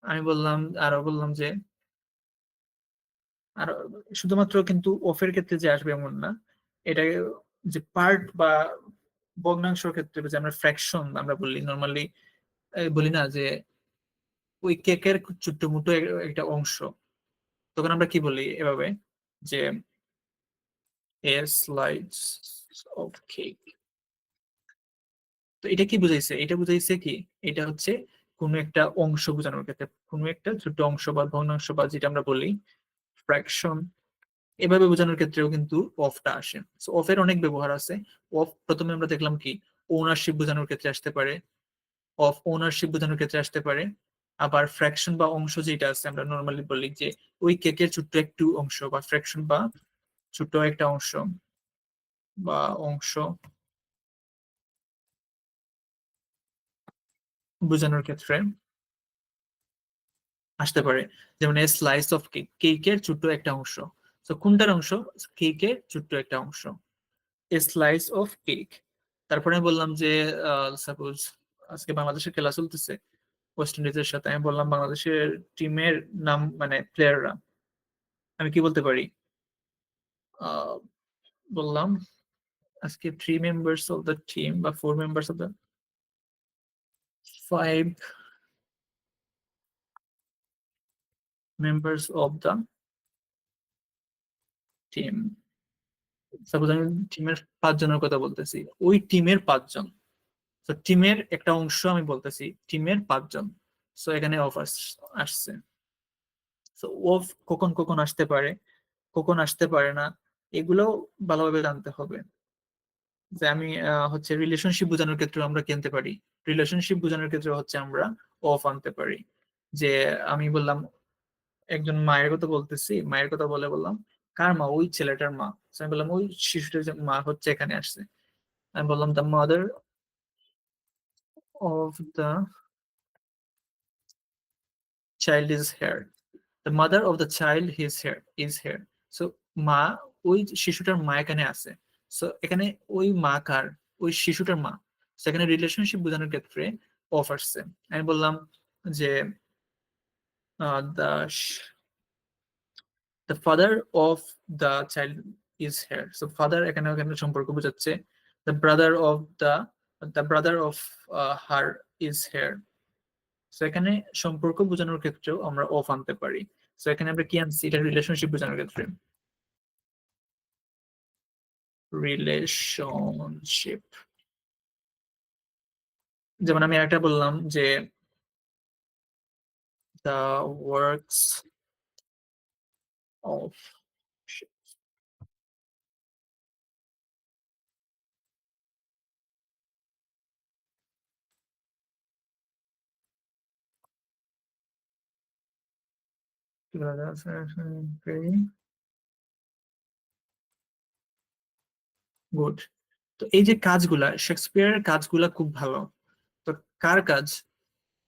আমি বললাম, আরো বললাম যে, আর শুধুমাত্র কিন্তু অফের ক্ষেত্রে যে আসবে এমন না, এটা যে পার্ট বা ভগ্নাংশের ক্ষেত্রে যে আমরা ফ্র্যাকশন আমরা বলি নর্মালি, বলি না যে ওই কেকের ছোট্ট মোটো একটা অংশ, তখন আমরা কি বলি এভাবে যে এ স্লাইস অফ কেক। তো এটা কি বুঝাইছে? এটা বুঝাইছে কি, এটা হচ্ছে কোনো একটা অংশ বোঝানোর ক্ষেত্রে, কোনো একটা ছোট অংশ বা ভগ্নাংশ বা যেটা আমরা বলি ফ্র্যাকশন, এভাবে বোঝানোর ক্ষেত্রেও কিন্তু অফটা আসে। সো অফের অনেক ব্যবহার আছে। অফ প্রথমে আমরা দেখলাম কি, ওনারশিপ বোঝানোর ক্ষেত্রে আসতে পারে, অফ ওনারশিপ বোঝানোর ক্ষেত্রে আসতে পারে। আবার ফ্র্যাকশন বা অংশ যেটা আছে আমরা নর্মালি বলি যে ওই কেকের ছোট্ট একটু অংশ, বা ফ্র্যাকশন বা ছোট্ট একটা অংশ বা অংশ বোঝানোর ক্ষেত্রে আসতে পারে। যেমন এ স্লাইস অফ কেক, কেকের ছোট্ট একটা অংশ। তো কোনটার অংশ? কেকের ছোট্ট একটা অংশ, এ স্লাইস অফ কেক। তারপরে আমি বললাম যে সাপোজ আজকে বাংলাদেশের খেলা চলতেছে ওয়েস্ট ইন্ডিজের সাথে, আমি বললাম বাংলাদেশের টিমের নাম মানে প্লেয়াররা, আমি কি বলতে পারি? আহ, বললাম আজকে 3 মেম্বার্স অফ দ্য টিম বা 4 members of the 5 members of the team. Suppose আমি টিমের 5 জনের কথা বলতেছি, ওই টিমের 5 জন। তো টিমের একটা অংশ আমি বলতেছি, টিমের 5 জন। সো এখানে অফ আসছে। তো অফ কখন কখন আসতে পারে, কখন আসতে পারে না, এগুলোও ভালোভাবে জানতে হবে। যে আমি হচ্ছে রিলেশনশিপ বোঝানোর ক্ষেত্রে আমরা কিনতে পারি, রিলেশনশিপ বোঝানোর ক্ষেত্রে হচ্ছে আমরা অফ আনতে পারি। যে আমি বললাম একজন মায়ের কথা বলতেছি, মায়ের কথা বলে বললাম কার মা? ওই ছেলেটার মা। So আমি বললাম ওই শিশুটার যে মা হচ্ছে এখানে আসছে। আমি বললাম the mother of the child is here, the mother of the child is here. So মা, ওই শিশুটার মা এখানে আছে। সো এখানে ওই মা কার? ওই শিশুটার মা। সেখানে রিলেশনশিপ বোঝানোর ক্ষেত্রে অফ আসছে। আমি বললাম যে the the father of the child is here. So father এখানে এখানে সম্পর্ক বোঝাচ্ছে। The brother of the brother of her is here. So এখানে সম্পর্ক বোঝানোর ক্ষেত্রেও আমরা অফ আনতে পারি। সো এখানে আমরা কি আনছি? এটা রিলেশনশিপ বোঝানোর ক্ষেত্রে, রিলেশনশিপ। যেমন আমি একটা বললাম যে দ্য ওয়ার্কস অফ, গুড। তো এই যে কাজগুলা, শেক্সপিয়ারের কাজগুলা খুব ভালো। তো কার কাজ?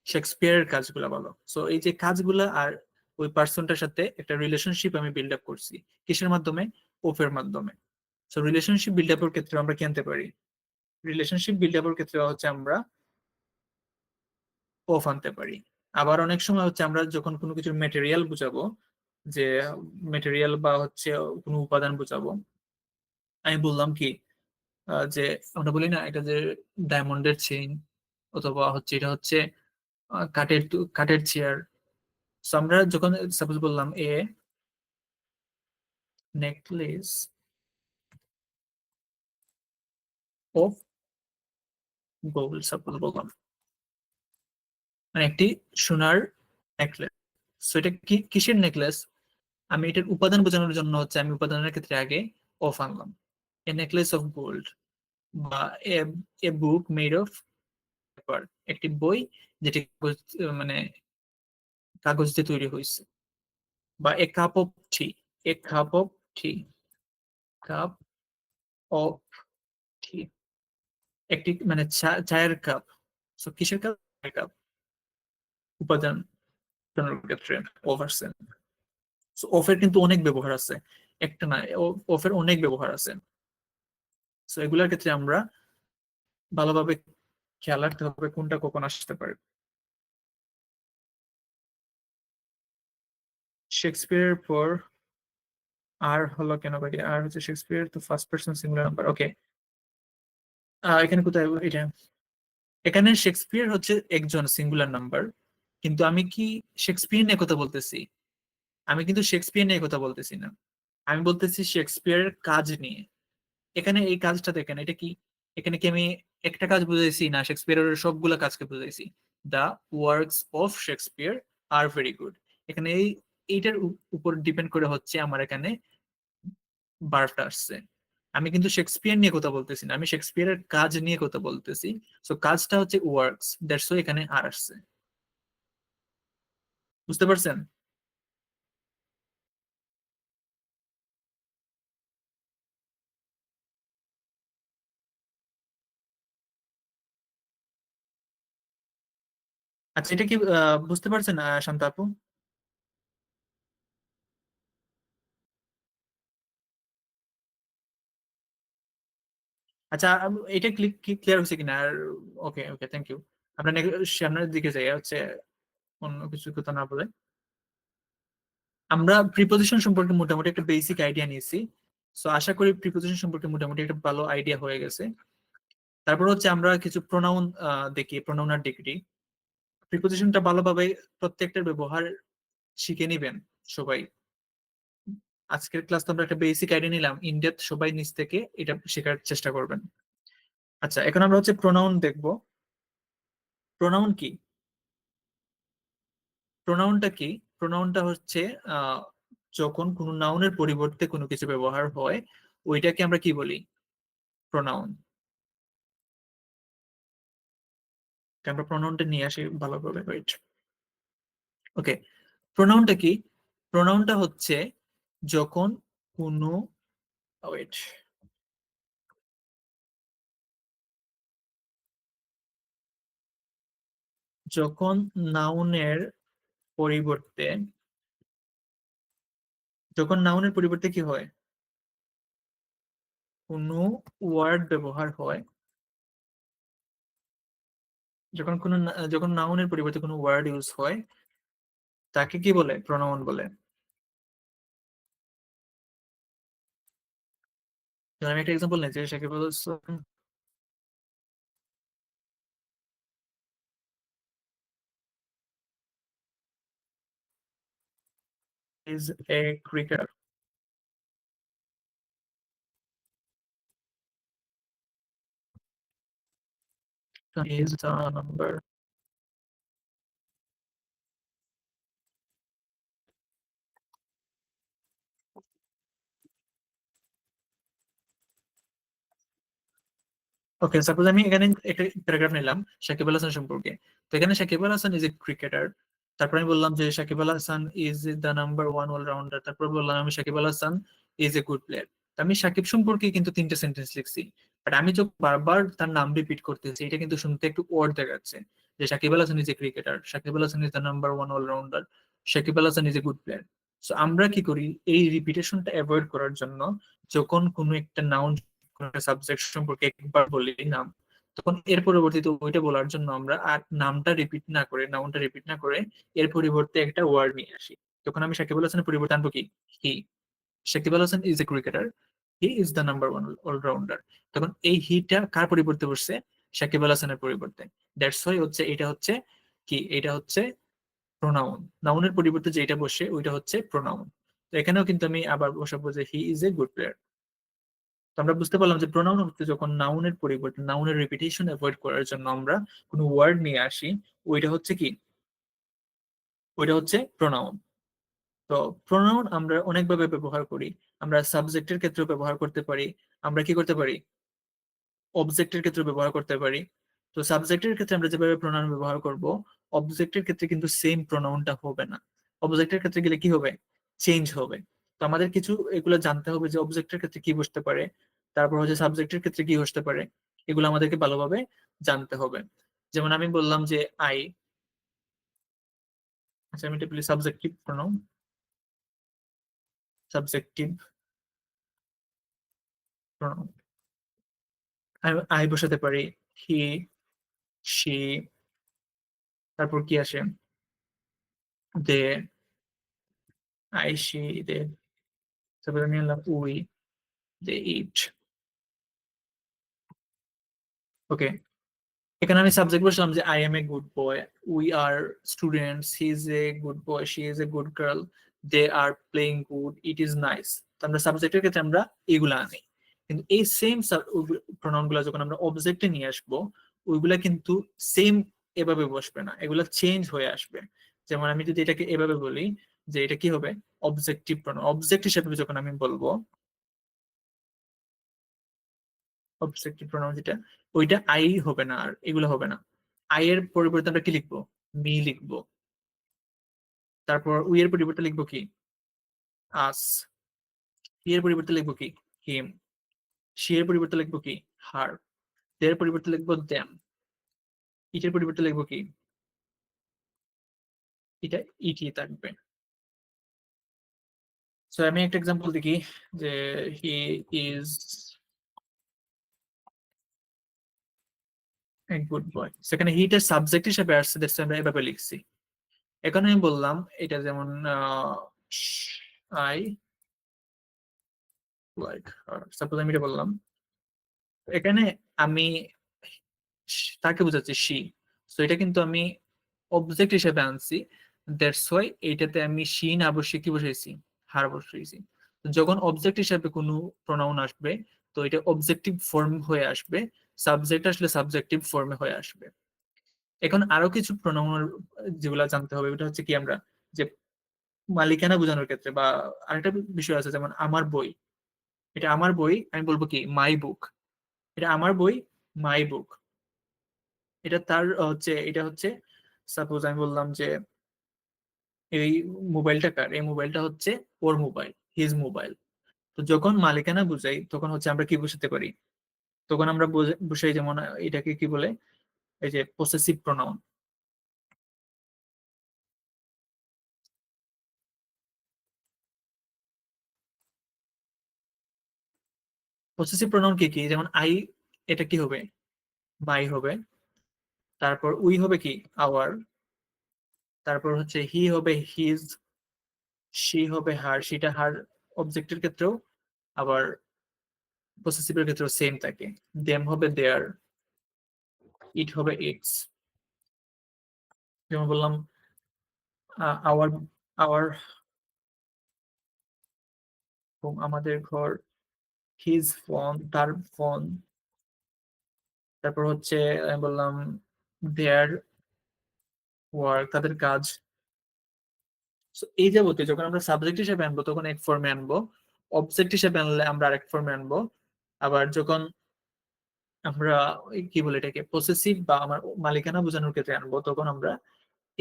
শেক্সপিয়ারের কাজগুলা ভালো। সো এই যে কাজগুলা আর ওই পার্সনটার সাথে একটা রিলেশনশিপ আমি বিল্ড আপ করছি, কিসের মাধ্যমে? ওফের মাধ্যমে। সো রিলেশনশিপ বিল্ড আপের ক্ষেত্রে আমরা কি আনতে পারি? রিলেশনশিপ বিল্ড আপের ক্ষেত্রে হচ্ছে আমরা অফ আনতে পারি। আবার অনেক সময় হচ্ছে আমরা যখন কোনো কিছুর মেটেরিয়াল বুঝাবো, যে মেটেরিয়াল বা হচ্ছে কোনো উপাদান বুঝাবো, আমি বললাম কি যে আমরা বলি না এটা যে ডায়মন্ডের চেইন, অথবা হচ্ছে এটা হচ্ছে কাঠের চেয়ার। আমরা যখন সাপোজ বললাম এ নেকলেস অফ গোল্ড, সাপোজ বললাম মানে একটি সোনার নেকলেস। সো এটা কি কিসের নেকলেস? আমি এটার উপাদান বোঝানোর জন্য হচ্ছে আমি উপাদানের ক্ষেত্রে আগে অফ আনলাম। এ নেকলেস অফ গোল্ড, বা a a book made of paper, একটি বই যেটি মানে কাগজ দিয়ে তৈরি হয়েছে। বা a cup of tea, a cup of tea, cup of tea. একটি মানে চায়ের কাপ। সো কিসের কাপ? চায়ের কাপ। উপাদান বানানোর ক্ষেত্রে অফ আসছে। সো অফের কিন্তু অনেক ব্যবহার আছে, একটা না, অফের অনেক ব্যবহার আছে। সো এগুলোর ক্ষেত্রে আমরা ভালোভাবে খেয়াল রাখতে হবে কোনটা কখন আসতে পারে। শেক্সপিয়ারের পর আর হলো কেন বাকি? আর হচ্ছে শেক্সপিয়ার তো ফার্স্ট পার্সন সিঙ্গুলার নাম্বার। ওকে, এখানে কোথায় এটা? এখানে শেক্সপিয়ার হচ্ছে একজন সিঙ্গুলার নাম্বার, কিন্তু আমি কি শেক্সপিয়ার নিয়ে কথা বলতেছি? আমি কিন্তু শেক্সপিয়ার নিয়ে কথা বলতেছি না, আমি বলতেছি শেক্সপিয়ারের কাজ নিয়ে। এখানে এই কাজটা দেখেন, এটা কি? এখানে কি আমি একটা কাজ বুঝাইছি? না, শেক্সপিয়ারের সবগুলা কাজকে বুঝাইছি। The works of Shakespeare are very good. এখানে এইটার উপর ডিপেন্ড করে হচ্ছে আমার এখানে বারটা আসছে। আমি কিন্তু শেক্সপিয়ার নিয়ে কথা বলতেছি না, আমি শেক্সপিয়ারের কাজ নিয়ে কথা বলতেছি। সো কাজটা হচ্ছে ওয়ার্কস, দ্যাটস ওয়াই এখানে আর আসছে। বুঝতে পারছেন? আচ্ছা, এটা কি বুঝতে পারছেন শান্ত আপু? আচ্ছা, এটা ক্লিয়ার হয়েছে কিনা আর? ওকে ওকে, থ্যাংক ইউ। আমরা সামনের দিকে যাই হচ্ছে, অন্য কিছু কথা না বলে। আমরা প্রিপোজিশন সম্পর্কে মোটামুটি একটা বেসিক আইডিয়া নিয়েছি। সো আশা করি প্রিপোজিশন সম্পর্কে মোটামুটি একটা ভালো আইডিয়া হয়ে গেছে। তারপর হচ্ছে আমরা কিছু প্রোনাউন দেখি, প্রোনাউন আর ডিগ্রি। প্রিপোজিশনটা ভালোভাবে প্রত্যেকটার ব্যবহার শিখে নিবেন সবাই। আজকের ক্লাস তো আমরা একটা বেসিক আইডিয়া নিলাম, ইনডেপথ সবাই নিজ থেকে এটা শেখার চেষ্টা করবেন। আচ্ছা, এখন আমরা হচ্ছে প্রোনাউন দেখবো। প্রোনাউন কি? প্রোনাউনটা কি? প্রোনাউনটা হচ্ছে আহ যখন কোনো নাউনের পরিবর্তে কোনো কিছু ব্যবহার হয়, ওইটাকে আমরা কি বলি? প্রোনাউন। আমরা প্রোনাউনটা নিয়ে আসি ভালোভাবে, ওয়েট। ওকে, প্রোনাউনটা কি? প্রোনাউনটা হচ্ছে যখন কোনো, ওয়েট, যখন নাউনের পরিবর্তে, যখন নাউনের পরিবর্তে কি হয়? কোনো ওয়ার্ড ব্যবহার হয়। যখন নাউনের পরিবর্তে কোনো ওয়ার্ড ইউজ হয়, তাকে কি বলে? প্রোনাউন বলে। যেমন আমি একটা এক্সাম্পল নিচ্ছি, Shakib Al Hasan is a cricketer. Is the number, okay, suppose আমি এখানে একটা প্যারাগ্রাফ নিলাম সাকিব আল হাসান সম্পর্কে। তো এখানে Shakib Al Hasan is a cricketer. তারপর আমি বললাম যে Shakib Al Hasan is the number one allrounder. তারপর বললাম আমি Shakib Al Hasan is a good player. আমি সাকিব সম্পর্কে কিন্তু তিনটা সেন্টেন্স লিখছি, বাট আমি যখন বারবার তার নাম রিপিট করতেছি, এটা কিন্তু শুনতে একটু ওয়ার্ড দেখাচ্ছে। যে Shakib Al Hasan is a cricketer, Shakib Al Hasan is the number one allrounder, Shakib Al Hasan is a good player. So আমরা কি করি, এই রিপিটেশনটা অ্যাভয়েড করার জন্য, যখন কোনো একটা নাউন, সাবজেক্ট সম্পর্কে একবার বলি নাম, তখন এর পরবর্তীতে ওইটা বলার জন্য আমরা আর নামটা রিপিট না করে, নাউনটা রিপিট না করে, এর পরিবর্তে একটা ওয়ার্ড নিয়ে আসি। তখন আমি সাকিব আল হাসানের পরিবর্তে আনবো কি? He. Shakib Al Hasan is a cricketer, he is the number one allrounder. তখন এই হিটা কার পরিবর্তে বসছে? সাকিব আল হাসানের পরিবর্তে। দ্যাটস ওয়াই হচ্ছে এটা হচ্ছে কি, এটা হচ্ছে প্রোনাউন। নাউনের পরিবর্তে যেটা বসে ওইটা হচ্ছে প্রোনাউন। তো এখানেও কিন্তু আমি আবার বসাবো যে he is a good player. তো আমরা বুঝতে পারলাম যে প্রোনাউন হচ্ছে যখন নাউনের পরিবর্তে, নাউনের রিপিটেশন অ্যাভয়েড করার জন্য আমরা কোনো ওয়ার্ড নিয়ে আসি, ওইটা হচ্ছে কি? ওইটা হচ্ছে প্রোনাউন। তো প্রোনাউন আমরা অনেকভাবে ব্যবহার করি। আমরা সাবজেক্টের ক্ষেত্রে ব্যবহার করতে পারি, আমরা কি করতে পারি, অবজেক্টের ক্ষেত্রে ব্যবহার করতে পারি। তো সাবজেক্টের ক্ষেত্রে আমরা যেভাবে প্রোনাউন ব্যবহার করব, অবজেক্টের ক্ষেত্রে কিন্তু সেম প্রোনাউনটা হবে না। অবজেক্টের ক্ষেত্রে গেলে কি হবে? চেঞ্জ হবে। তো আমাদের কিছু এগুলো জানতে হবে যে অবজেক্টের ক্ষেত্রে কি বসতে পারে, তারপর হচ্ছে সাবজেক্টের ক্ষেত্রে কি বসতে পারে। এগুলো আমাদেরকে ভালোভাবে জানতে হবে। যেমন আমি বললাম যে আই, আচ্ছা আমি এটা বলি subjective pronoun, subjective pronoun. I বসাতে পারি হি, সি, তারপর কি আসে, দে, আই, সি, দে, তারপর আমি আনলাম উই, দে ইট। ওকে, এখানে আমি সাবজেক্ট বসলাম যে I am a good boy, we are students, he is a good boy, she is a good girl, they are playing good, it is nice. তো আমরা সাবজেক্টের ক্ষেত্রে আমরা এগুলা আনি। কিন্তু এই সেম প্রোনাউন গুলা যখন আমরা অবজেক্টে নিয়ে আসবো, ওইগুলা কিন্তু সেম এভাবে বসবে না, এগুলা চেঞ্জ হয়ে আসবে। যেমন আমি যদি এটাকে এভাবে বলি যে এটা কি হবে, অবজেক্টিভ প্রোনাউন, অবজেক্ট হিসেবে যখন আমি বলবো, অবজেক্টিভ প্রোনাউন যেটা, ওইটা আই হবে না, আর এগুলো হবে না। আই এর পরিবর্তে আমরা কি লিখবো, মি লিখবো। তারপর উই এর পরিবর্তে লিখবো কি, আস। হি এর পরিবর্তে লিখবো কি, হিম। শি এর পরিবর্তে লিখবো কি, হার। দের পরিবর্তে লিখবো দ্যাম। ইটের পরিবর্তে লিখবো কি, এটা ইটি থাকবে। সো আমি একটা এক্সাম্পল দেখি যে হি ইজ এ গুড বয়, সেখানে হিটার সাবজেক্ট হিসেবে আসছে, দ্যাটস আমরা এভাবে লিখছি। এখানে আমি বললাম এটা যেমন আই লাইক, সাপোজ আমি এটা বললাম, এখানে আমি তাকে বোঝাচ্ছি সি, তো এটা কিন্তু আমি অবজেক্ট হিসেবে আনছি, দ্যাটস ওয়াই এইটাতে আমি সি না বসে কি বসাইছি, হার বসাইছি। তো যখন অবজেক্ট হিসেবে কোনো প্রোনাউন আসবে, তো এটা অবজেক্টিভ ফর্ম হয়ে আসবে, সাবজেক্ট আসলে সাবজেক্টিভ ফর্মে হয়ে আসবে। এখন আরো কিছু প্রোনাউন যেগুলো জানতে হবে, ওটা হচ্ছে কি, আমরা যে মালিকানা বোঝানোর ক্ষেত্রে বা আরেকটা বিষয় আছে, যেমন আমার বই, এটা আমার বই, আমি বলবো কি মাই বুক। এটা আমার বই, মাই বুক। এটা তার হচ্ছে, এটা হচ্ছে সাপোজ আমি বললাম যে এই মোবাইলটা কার, এই মোবাইলটা হচ্ছে ওর মোবাইল, হিজ মোবাইল। তো যখন মালিকানা বুঝাই তখন হচ্ছে আমরা কি বুঝতে পারি, তখন আমরা বুঝাই, যেমন এটাকে কি বলে, এই যে পসেসিভ প্রোনাউন। পসেসিভ প্রোনাউন কি কি, যেমন আই, এটা কি হবে, মাই হবে। তারপর উই হবে কি, আওয়ার। তারপর হচ্ছে হি হবে হিজ, সি হবে হার, সেটা হার অবজেক্টের ক্ষেত্রেও, আবার পসেসিভের ক্ষেত্রেও সেম থাকে। দেম হবে দেয়ার, ইট হবে ইটস। যেমন বললাম আওয়ার, আওয়ার হোম, আমাদের ঘর, হিজ ফোন, তার ফোন। তারপর হচ্ছে আমি বললাম দেয়ার ওয়ার্ক, তাদের কাজ। So, এই যাবতীয় যখন আমরা সাবজেক্ট হিসেবে আনবো তখন এক ফর্মে আনবো, অবজেক্ট হিসেবে আনলে আমরা আরেক ফর্মে আনবো। আবার যখন আমরা কি বলে এটাকে পসেসিভ বা আমার মালিকানা বোঝানোর ক্ষেত্রে আনবো তখন আমরা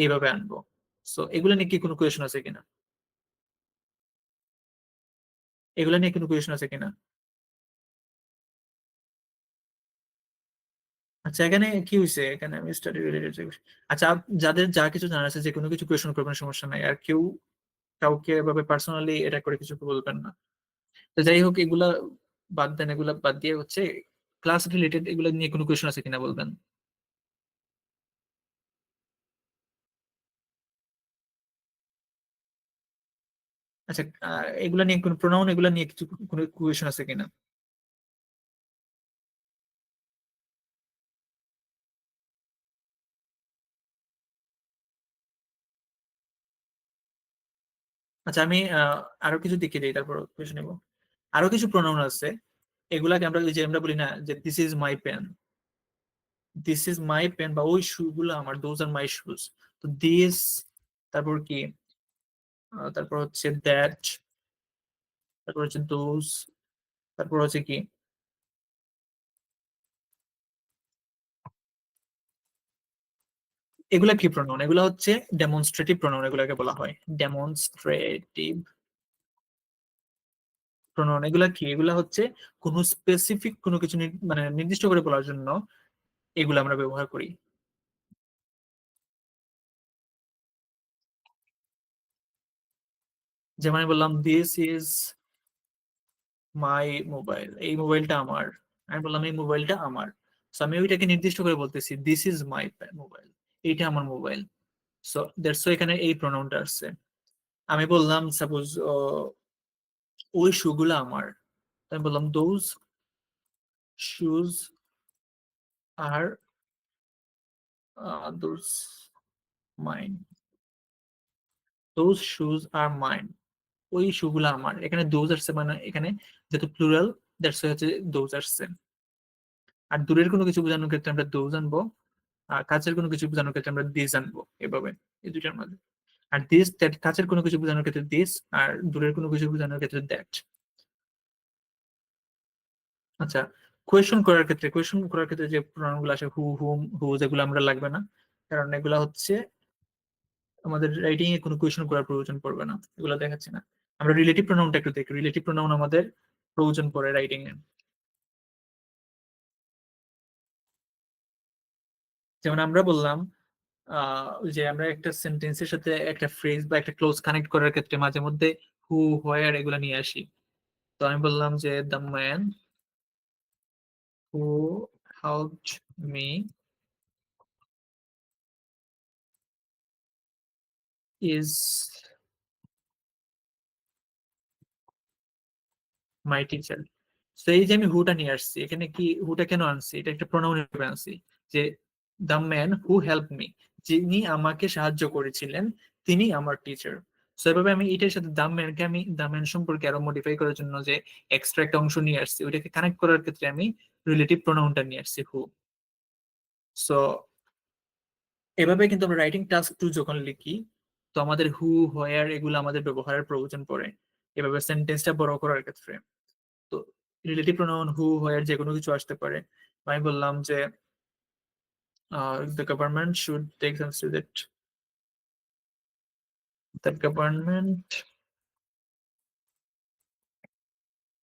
এইভাবে আনবো। সো এগুলো নিয়ে কি কোনো কোয়েশন আছে কিনা, এগুলো নিয়ে কোনো কোয়েশন আছে কিনা? আচ্ছা এখানে কি হয়েছে, এখানে আমি স্টাডি রিলেটেড, আচ্ছা যাদের যা কিছু জানার আছে যে কোনো কিছু কোয়েশন করবেন, সমস্যা নাই। আর কেউ কাউকে এভাবে পার্সোনালি এটা করে কিছু বলবেন না। তো যাই হোক, এগুলা বাদ দেন, এগুলা বাদ দিয়ে হচ্ছে ক্লাস রিলেটেড এগুলো নিয়ে কোনো কোয়েশন আছে কিনা বলবেন। আচ্ছা এগুলা নিয়ে কোনো প্রোনাউন, এগুলা নিয়ে কিছু কোনো কোয়েশন আছে কিনা? আচ্ছা আমি আরো কিছু দেখিয়ে দিই, তারপর কোয়েশন নেবো। আরো কিছু প্রোনাউন আছে, এগুলাকে আমরা ওই যে আমরা বলি না যে this is my pen, this is my pen, বা ওই শু গুলো আমার, দোজ আর মাই শুজ। তো দিস, তারপর কি, তারপর হচ্ছে দ্যাট, তারপর হচ্ছে দোজ, তারপর হচ্ছে কি, এগুলা কি প্রোনাউন, এগুলা হচ্ছে ডেমনস্ট্রেটিভ প্রোনাউন, এগুলাকে বলা হয় ডেমনস্ট্রেটিভ প্রোনাউন এগুলা কি? এগুলা হচ্ছে কোনো স্পেসিফিক কোনো কিছু মানে নির্দিষ্ট করে বলার জন্য এগুলো আমরা ব্যবহার করি। যেমন আমি বললাম দিস ইজ মাই মোবাইল, এই মোবাইলটা আমার। আমি বললাম এই মোবাইলটা আমার। সো আমি ওইটাকে নির্দিষ্ট করে বলতেছি দিস ইজ মাই মোবাইল, এইটা আমার মোবাইল। সো দ্যাটস এখানে এই প্রোনাউনটা আসছে। আমি বললাম সাপোজ ওই শুগুলো আমার, তো আমি বললাম those shoes are those mine, those shoes are mine, ওই শুগুলো আমার। এখানে দোজ আসছে মানে এখানে যেহেতু প্লুরাল, দ্যাটস হচ্ছে দোজ আসছে। আর দূরের কোনো কিছু বোঝানোর ক্ষেত্রে আমরা দোজ আনবো, আর কাছের কোনো কিছু বোঝানোর ক্ষেত্রে আমরা দিস আনবো, এভাবে এই দুইটার মধ্যে। আর দিস দ্যাট কাছের কোনো কিছু বোঝানোর ক্ষেত্রে দিস, আর দূরের কোনো কিছু বোঝানোর ক্ষেত্রে দ্যাট। আচ্ছা, কোয়েশন করার ক্ষেত্রে যে প্রোনাউন গুলো আসে হু হুম হু, যেগুলো আমরা লাগবে না, কারণ এগুলা হচ্ছে আমাদের রাইটিং এ কোনো কোয়েশন করার প্রয়োজন পড়বে না, এগুলো দেখাচ্ছি না। আমরা রিলেটিভ প্রোনাউনটা একটু দেখি, রিলেটিভ প্রোনাউন আমাদের প্রয়োজন পড়ে রাইটিং এ। যেমন আমরা বললাম ওই যে আমরা একটা সেন্টেন্সের সাথে একটা ফ্রেজ বা একটা ক্লোজ কানেক্ট করার ক্ষেত্রে মাঝে মধ্যে হু হোয়ার এগুলা নিয়ে আসি। তো আমি বললাম যে the man who helped me is my teacher. তো এই যে আমি হুটা নিয়ে আসছি, এখানে কি হুটা কেন আনছি? এটা একটা প্রোনাউন হিসেবে আনছি যে the man who help me, যিনি আমাকে সাহায্য করেছিলেন, তিনি আমার টিচার। তো এভাবে আমি এটার সাথে দ্য ম্যানকে আমি দ্য ম্যান সম্পর্কে আরো মডিফাই করার জন্য যে এক্সট্রা একটা অংশ নিয়ে আসছি, ওইটাকে কানেক্ট করার ক্ষেত্রে আমি রিলেটিভ প্রোনাউনটা নিয়ে আসছি হু। সো এভাবে কিন্তু আমরা রাইটিং টাস্ক টু যখন লিখি, তো আমাদের হু হোয়ার এগুলো আমাদের ব্যবহারের প্রয়োজন পড়ে এভাবে সেন্টেন্সটা বড় করার ক্ষেত্রে। তো রিলেটিভ প্রোনাউন হু হোয়ার যে কোনো কিছু আসতে পারে। আমি বললাম যে the government should take steps to that, the government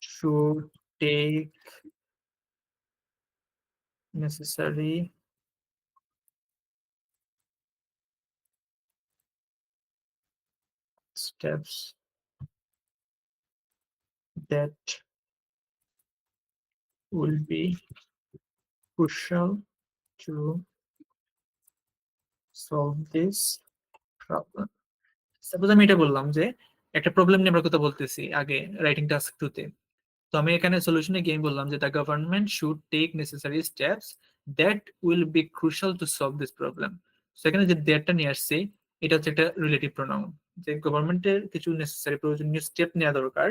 should take necessary steps that will be crucial to solve this problem. Suppose আমি এটা বললাম যে একটা প্রবলেম নিয়ে আমরা কথা বলতেছি আগে রাইটিং টাস্ক টু তে। তো আমি এখানে সলিউশনে গিয়ে বললাম যে the government should take necessary steps that will be crucial to solve this problem. সেখানে যে দ্যাটটা নিয়ে আসছে, এটা হচ্ছে একটা রিলেটিভ প্রোনাউন, যে গভর্নমেন্টের কিছু নেসেসারি প্রয়োজনীয় স্টেপ নেওয়া দরকার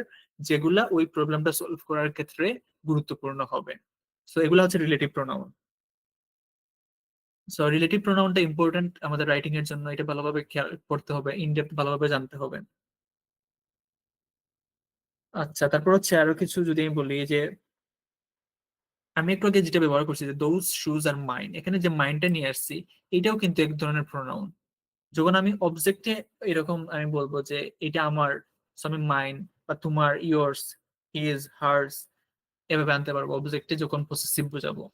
যেগুলা ওই প্রবলেমটা সলভ করার ক্ষেত্রে গুরুত্বপূর্ণ হবে। সো এগুলো হচ্ছে রিলেটিভ প্রোনাউন। সো রিলেটিভ প্রোনাউনটা ইম্পর্টেন্ট আমাদের রাইটিং এর জন্য, এটা ভালোভাবে খেয়াল করতে হবে, ইনডেপথ ভালোভাবে জানতে হবে। আচ্ছা, তারপর হচ্ছে আরো কিছু যদি আমি বলি যে আমি একটু আগে যেটা ব্যবহার করছি যে দোজ শুজ আর মাইন, এখানে যে মাইনটা নিয়ে আসছি, এটাও কিন্তু এক ধরনের প্রোনাউন। যখন আমি অবজেক্টে এরকম আমি বলবো যে এটা আমার, so আমি মাইন বা তোমার, ইয়োর্স, হিজ, হার্স, এভাবে আনতে পারবো। অবজেক্টে যখন পসেসিভ বোঝাবো,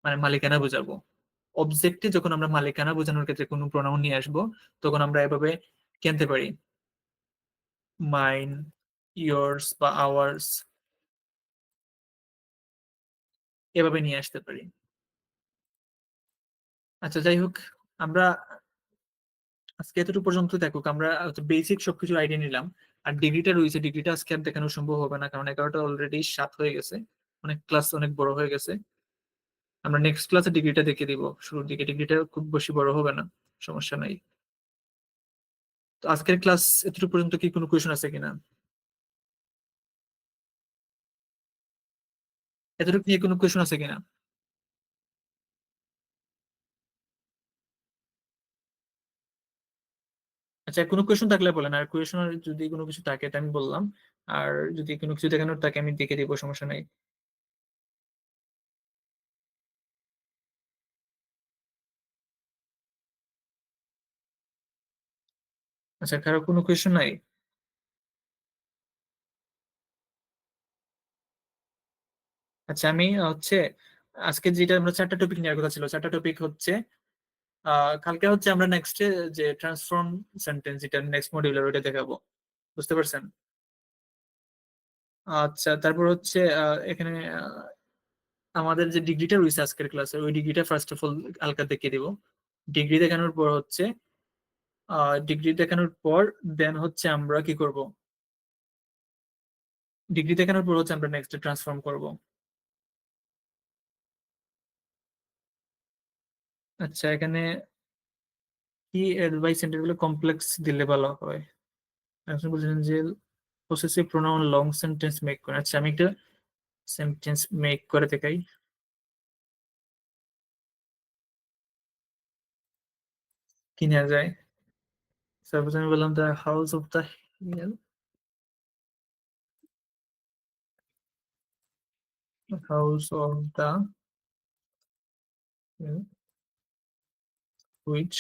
মানে মালিকানা বোঝাবো, অবজেক্টে যখন আমরা মালিকানা বোঝানোর ক্ষেত্রে কোনো প্রোনাউন নিয়ে আসবো, তখন আমরা এভাবে কেনতে পারি মাইন, ইয়োর্স বা আওয়ার্স, এভাবে নিয়ে আসতে পারি। আচ্ছা, যাই হোক, আমরা আজকে এতটুকু পর্যন্ত থাকুক। আমরা বেসিক সবকিছু আইডিয়া নিলাম। আর ডিগ্রিটা রয়েছে, ডিগ্রিটা আজকে আর দেখানো সম্ভব হবে না, কারণ 11টা অলরেডি 7 হয়ে গেছে, অনেক ক্লাস অনেক বড় হয়ে গেছে। আমরা নেক্সট ক্লাসে ডিগ্রিটা দেখে দিব শুরুর দিকে, ডিগ্রিটা খুব বেশি বড় হবে না, সমস্যা নাই। তো আজকের ক্লাস এতটুকু পর্যন্ত কি কোনো কোয়েশন আছে কিনা? এতটুকু নিয়ে কোনো কোয়েশন আছে কিনা? আচ্ছা, কোনো কোয়েশন থাকলে বলেন, আর কোয়েশন যদি কোনো কিছু থাকে এটা আমি বললাম, আর যদি কোনো কিছু দেখানোর থাকে আমি দেখে দিব, সমস্যা নাই। আচ্ছা, কারো কোনো কোয়েশন নাই? আচ্ছা আমি হচ্ছে আজকে যেটা আমরা চারটা টপিক নেওয়ার কথা ছিল, চারটা টপিক হচ্ছে কালকে হচ্ছে আমরা নেক্সট যে ট্রান্সফর্ম সেন্টেন্স, যেটা নেক্সট মডিউলের ওইটা দেখাবো। বুঝতে পারছেন? আচ্ছা তারপর হচ্ছে এখানে আমাদের যে ডিগ্রিটা রয়েছে আজকের ক্লাসে, ওই ডিগ্রিটা ফার্স্ট অফ অল হালকা দেখিয়ে দিব। ডিগ্রি দেখানোর পর হচ্ছে ডিগ্রি দেখানোর পর দেন হচ্ছে আমরা কি করব, ডিগ্রি দেখানোর পর হচ্ছে আমরা নেক্সট ট্রান্সফর্ম করব। আচ্ছা এখানে কি অ্যাডভাইস সেন্টেন্স গুলো কমপ্লেক্স দিলে ভালো হয়? একজন বলছেন যে possessive pronoun long sentence make করে। আচ্ছা আমি একটা সেন্টেন্স মেক করে দেখাই, কি নেওয়া যায়। সাপোজ আমি বললাম the house of the hill, house of the hill which.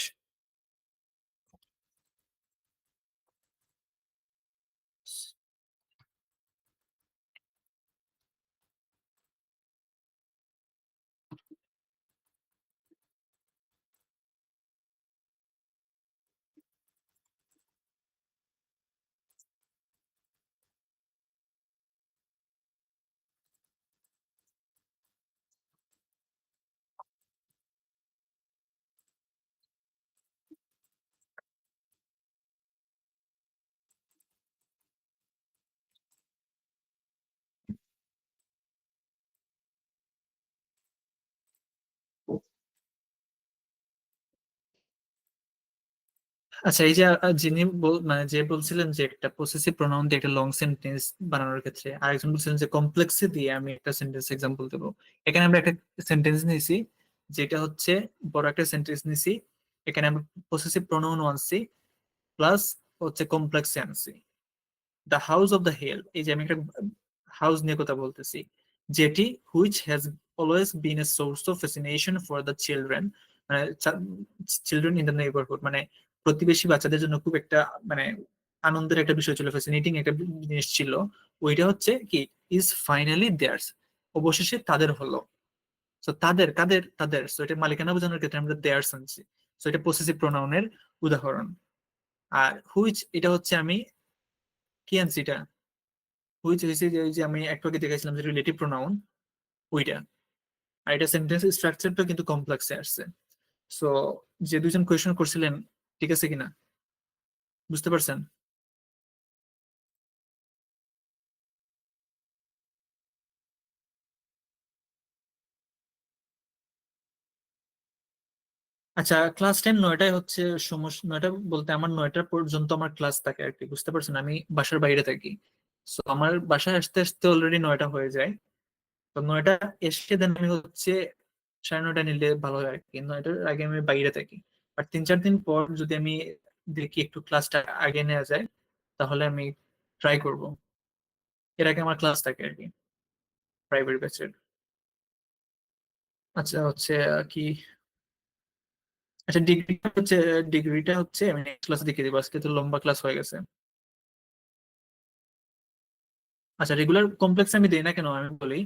আচ্ছা এই যে যিনি মানে যে বলছিলেন যে একটা পসেসিভ প্রোনাউন দিয়ে একটা লং সেন্টেন্স বানানোর ক্ষেত্রে, আরেকজন বলছিলেন যে কমপ্লেক্সে দিয়ে আমি একটা সেন্টেন্স এক্সাম্পল দেবো। এখানে আমরা একটা সেন্টেন্স নিয়েছি, যেটা হচ্ছে বড় একটা সেন্টেন্স নিয়েছি। এখানে আমরা পসেসিভ প্রোনাউন আনছি, প্লাস হচ্ছে কমপ্লেক্সে আনছি। The house of the hill, এই যে আমি একটা হাউস নিয়ে কথা বলতেছি, যেটি which has always been a source of fascination for the children, মানে চিলড্রেন ইন দ্য নেইবারহুড, মানে প্রতিবেশী বাচ্চাদের জন্য খুব একটা মানে আনন্দের একটা বিষয় ছিল, ফ্যাসিনেটিং একটা জিনিস ছিল। ওইটা হচ্ছে কি, ইজ ফাইনালি দেয়ার্স, অবশেষে তাদের হলো। তো তাদের কাদের, তাদের, তো এটা মালিকানা বোঝানোর ক্ষেত্রে আমরা দেয়ার্স আনছি। তো এটা পসেসিভ প্রোনাউনের উদাহরণ। আর হুইচ, এটা হচ্ছে আমি কি আনছি, এটা হুইচ হয়েছে যে ওই যে আমি একটু আগে দেখেছিলাম যে রিলেটিভ প্রোনাউন, ওইটা। আর এটা সেন্টেন্স স্ট্রাকচারটা কিন্তু কমপ্লেক্সে আসছে। সো যে দুজন কোয়েশন করছিলেন, ঠিক আছে কিনা, বুঝতে পারছেন? আচ্ছা ক্লাস 9টায় হচ্ছে সমস্যা, 9টা বলতে আমার 9টা পর্যন্ত আমার ক্লাস থাকে আর কি, বুঝতে পারছেন? আমি বাসার বাইরে থাকি। সো আমার বাসায় আসতে আসতে অলরেডি 9টা হয়ে যায়। তো 9টা এসে দেন আমি হচ্ছে 9:30 নিলে ভালো হয় আর কি, 9টার আগে আমি বাইরে থাকি। আর 3-4 দিন পর যদি আমি দেখি একটু ক্লাসটা আগে নেওয়া যায়, তাহলে আমি ট্রাই করব। এর আগে আমার ক্লাস থাকে আর কি, প্রাইভেট ব্যাচের। আচ্ছা হচ্ছে কি, আচ্ছা ডিগ্রিটা হচ্ছে আমি নেক্সট ক্লাসে দেখিয়ে দেবো, আজকে তো লম্বা ক্লাস হয়ে গেছে। আচ্ছা রেগুলার কমপ্লেক্স আমি দেই না কেন আমি বলি,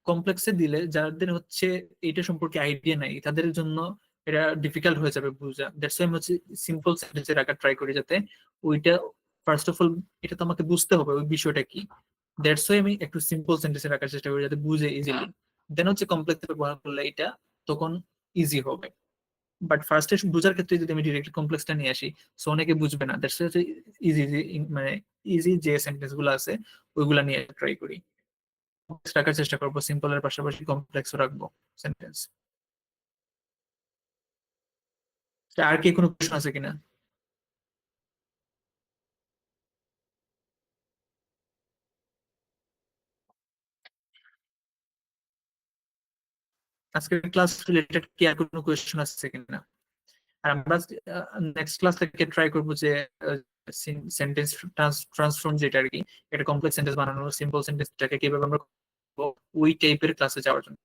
কমপ্লেক্সে দিলে যাদের হচ্ছে এটা সম্পর্কে আইডিয়া নাই তাদের জন্য এটা ডিফিকাল্ট হয়ে যাবে বুঝা। দ্যাটস আমি হচ্ছে সিম্পল সেন্টেন্সে রাখার ট্রাই করি, যাতে ওইটা ফার্স্ট অফ অল এটা তো আমাকে বুঝতে হবে ওই বিষয়টা কি। দ্যাটস আমি একটু সিম্পল সেন্টেন্সে রাখার চেষ্টা করি যাতে বুঝে ইজিলি। দেন হচ্ছে কমপ্লেক্স ব্যবহার করলে এটা তখন ইজি হবে। বাট ফার্স্টে বোঝার ক্ষেত্রে যদি আমি ডিরেক্টলি কমপ্লেক্সটা নিয়ে আসি, সো অনেকে বুঝবে না। দ্যাটস ইজি, মানে ইজি যে সেন্টেন্স গুলো আছে ওইগুলা নিয়ে ট্রাই করি। কমপ্লেক্স রাখার চেষ্টা করবো, সিম্পলের পাশাপাশি কমপ্লেক্সও রাখবো সেন্টেন্স। আর কি কোনো প্রশ্ন আছে কিনা? আজকের ক্লাস রিলেটেড কি আর কোনো কোয়েশ্চেন আছে কিনা? আর আমরা নেক্সট ক্লাস থেকে ট্রাই করবো যে সেন্টেন্স ট্রান্সফর্ম যেটা আর কি, এটা কমপ্লেক্স সেন্টেন্স বানানো, সিম্পল সেন্টেন্সটাকে কিভাবে আমরা করবো, ওই টাইপের ক্লাসে যাওয়ার জন্য।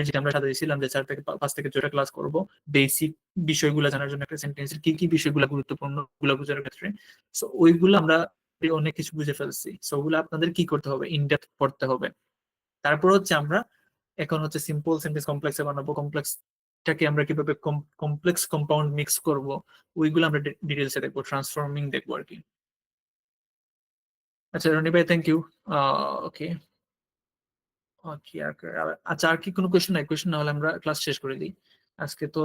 যেটা আমরা সাজাইছিলাম যে 4 থেকে 5 থেকে 6টা ক্লাস করব, বেসিক বিষয়গুলো জানার জন্য, একটা সেন্টেন্সের কি কি বিষয়গুলো গুরুত্বপূর্ণ ওগুলো বোঝার ক্ষেত্রে। সো ওইগুলো আমরা অনেক কিছু বুঝে ফেলছি, সো ওগুলো আপনাদের কি করতে হবে, ইনডেপথ পড়তে হবে। তারপর হচ্ছে আমরা এখন হচ্ছে সিম্পল সেন্টেন্স কমপ্লেক্সে বানাবো, কমপ্লেক্সটাকে আমরা কিভাবে কমপ্লেক্স কম্পাউন্ড মিক্স করব, ওইগুলো আমরা ডিটেলসে দেখবো, ট্রান্সফর্মিং দেখবো আর কি। আচ্ছা রনি ভাই, থ্যাংক ইউ। ওকে। ওকে, আচ্ছা আর কি কোনো কোয়েশ্চেন নাই? কোয়েশ্চেন না হলে আমরা ক্লাস শেষ করে দিই। আজকে তো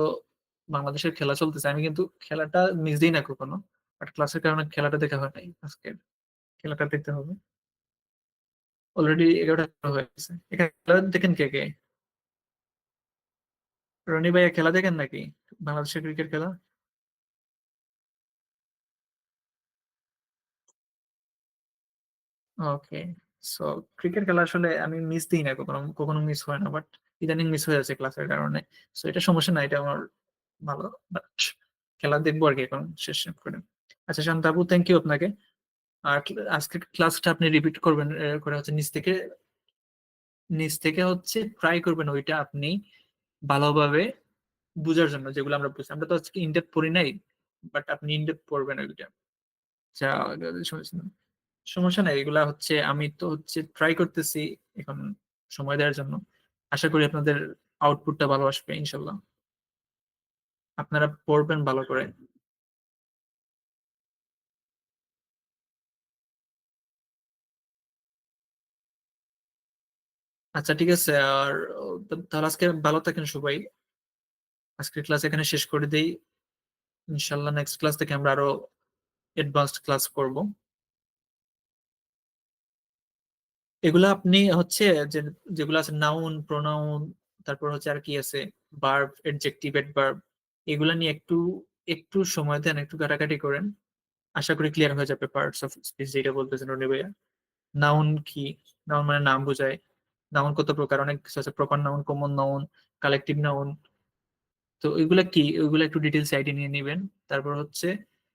বাংলাদেশের খেলা চলতেছে, আমি কিন্তু খেলাটা মিস দিই না কখনো, বাট ক্লাসের কারণে খেলাটা দেখা হয় নাই আজকে। খেলাটা দেখতে হবে। অলরেডি 11টা হয়ে গেছে। এখানে খেলা দেখেন কে কে? রনি ভাইয়া খেলা দেখেন নাকি, বাংলাদেশের ক্রিকেট খেলা? ওকে। সো ক্রিকেট খেলা আসলে আমি মিস দিই না কখনো, কখনো মিস হয় না, বাট ইদানিং মিস হয়ে যাচ্ছে ক্লাসের কারণে। সো এটা সমস্যা না, এটা আমার ভালো। বাট খেলা দেখবো আর কি এখন শেষ করে। আচ্ছা শান্ত আপু, থ্যাংক ইউ আপনাকে। আর আজকে ক্লাসটা আপনি রিপিট করবেন, করে হচ্ছে নিচ থেকে হচ্ছে ট্রাই করবেন ওইটা আপনি ভালোভাবে বুঝার জন্য, যেগুলো আমরা বুঝছি। আমরা তো আজকে ইনডেপথ পড়ি নাই, বাট আপনি ইনডেপথ পড়বেন ওইটা। যা শুনেছিলাম, সমস্যা নাই, এগুলা হচ্ছে আমি তো হচ্ছে ট্রাই করতেছি এখন সময় দেওয়ার জন্য। আশা করি আপনাদের আউটপুটটা ভালো আসবে ইনশাল্লাহ। আপনারা পড়বেন ভালো করে। আচ্ছা ঠিক আছে। আর তাহলে আজকে ভালো থাকেন সবাই। আজকের ক্লাস এখানে শেষ করে দেই। ইনশাল্লাহ নেক্সট ক্লাস থেকে আমরা আরো অ্যাডভান্সড ক্লাস করব। এগুলা আপনি হচ্ছে যে, যেগুলো আছে নাউন প্রোনাউন, তারপর হচ্ছে আর কি আছে, ভার্ব এডজেক্টিভ অ্যাডভার্ব, এগুলা নিয়ে একটু একটু সময় দেন, একটু কাটাকাটি করেন। আশা করি ক্লিয়ার হয়ে যাবে পার্টস অফ স্পিচ যেটা বলতেছেন রনি ভাইয়া। নাউন কি? নাউন মানে নাম বোঝায়। নাউন কত প্রকার, অনেক কিছু আছে, proper noun, common noun, collective noun. তো ওইগুলা কি, ওইগুলো একটু ডিটেলস আইডিয়া নিয়ে নেবেন। তারপর হচ্ছে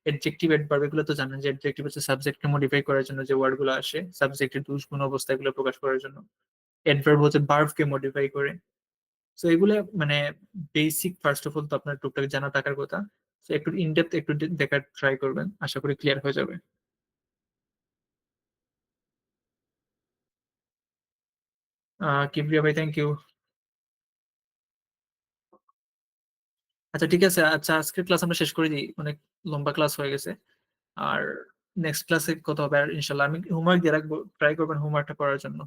এডজেক্টিভ অ্যাডভার্ব, এগুলো তো জানেন যে এডজেক্টিভ হচ্ছে সাবজেক্টকে মডিফাই করার জন্য যে ওয়ার্ড গুলো আসে, সাবজেক্টের দোষ গুণ অবস্থা এগুলো প্রকাশ করার জন্য। অ্যাডভার্ব হচ্ছে ভার্বকে মডিফাই করে। তো এগুলো মানে বেসিক ফার্স্ট অফ অল তো আপনার টুকটাক জানা থাকার কথা। তো একটু ইনডেপথ একটু দেখার ট্রাই করবেন, আশা করি ক্লিয়ার হয়ে যাবে। কিবরিয়া ভাই, থ্যাংক ইউ। আচ্ছা ঠিক আছে। আচ্ছা আজকের ক্লাস আমরা শেষ করে দিই, অনেক লম্বা ক্লাস হয়ে গেছে। আর নেক্সট ক্লাসে কথা হবে আর ইনশাল্লাহ। আমি হোমওয়ার্ক দিয়ে রাখবো, ট্রাই করবেন হোমওয়ার্কটা করার জন্য।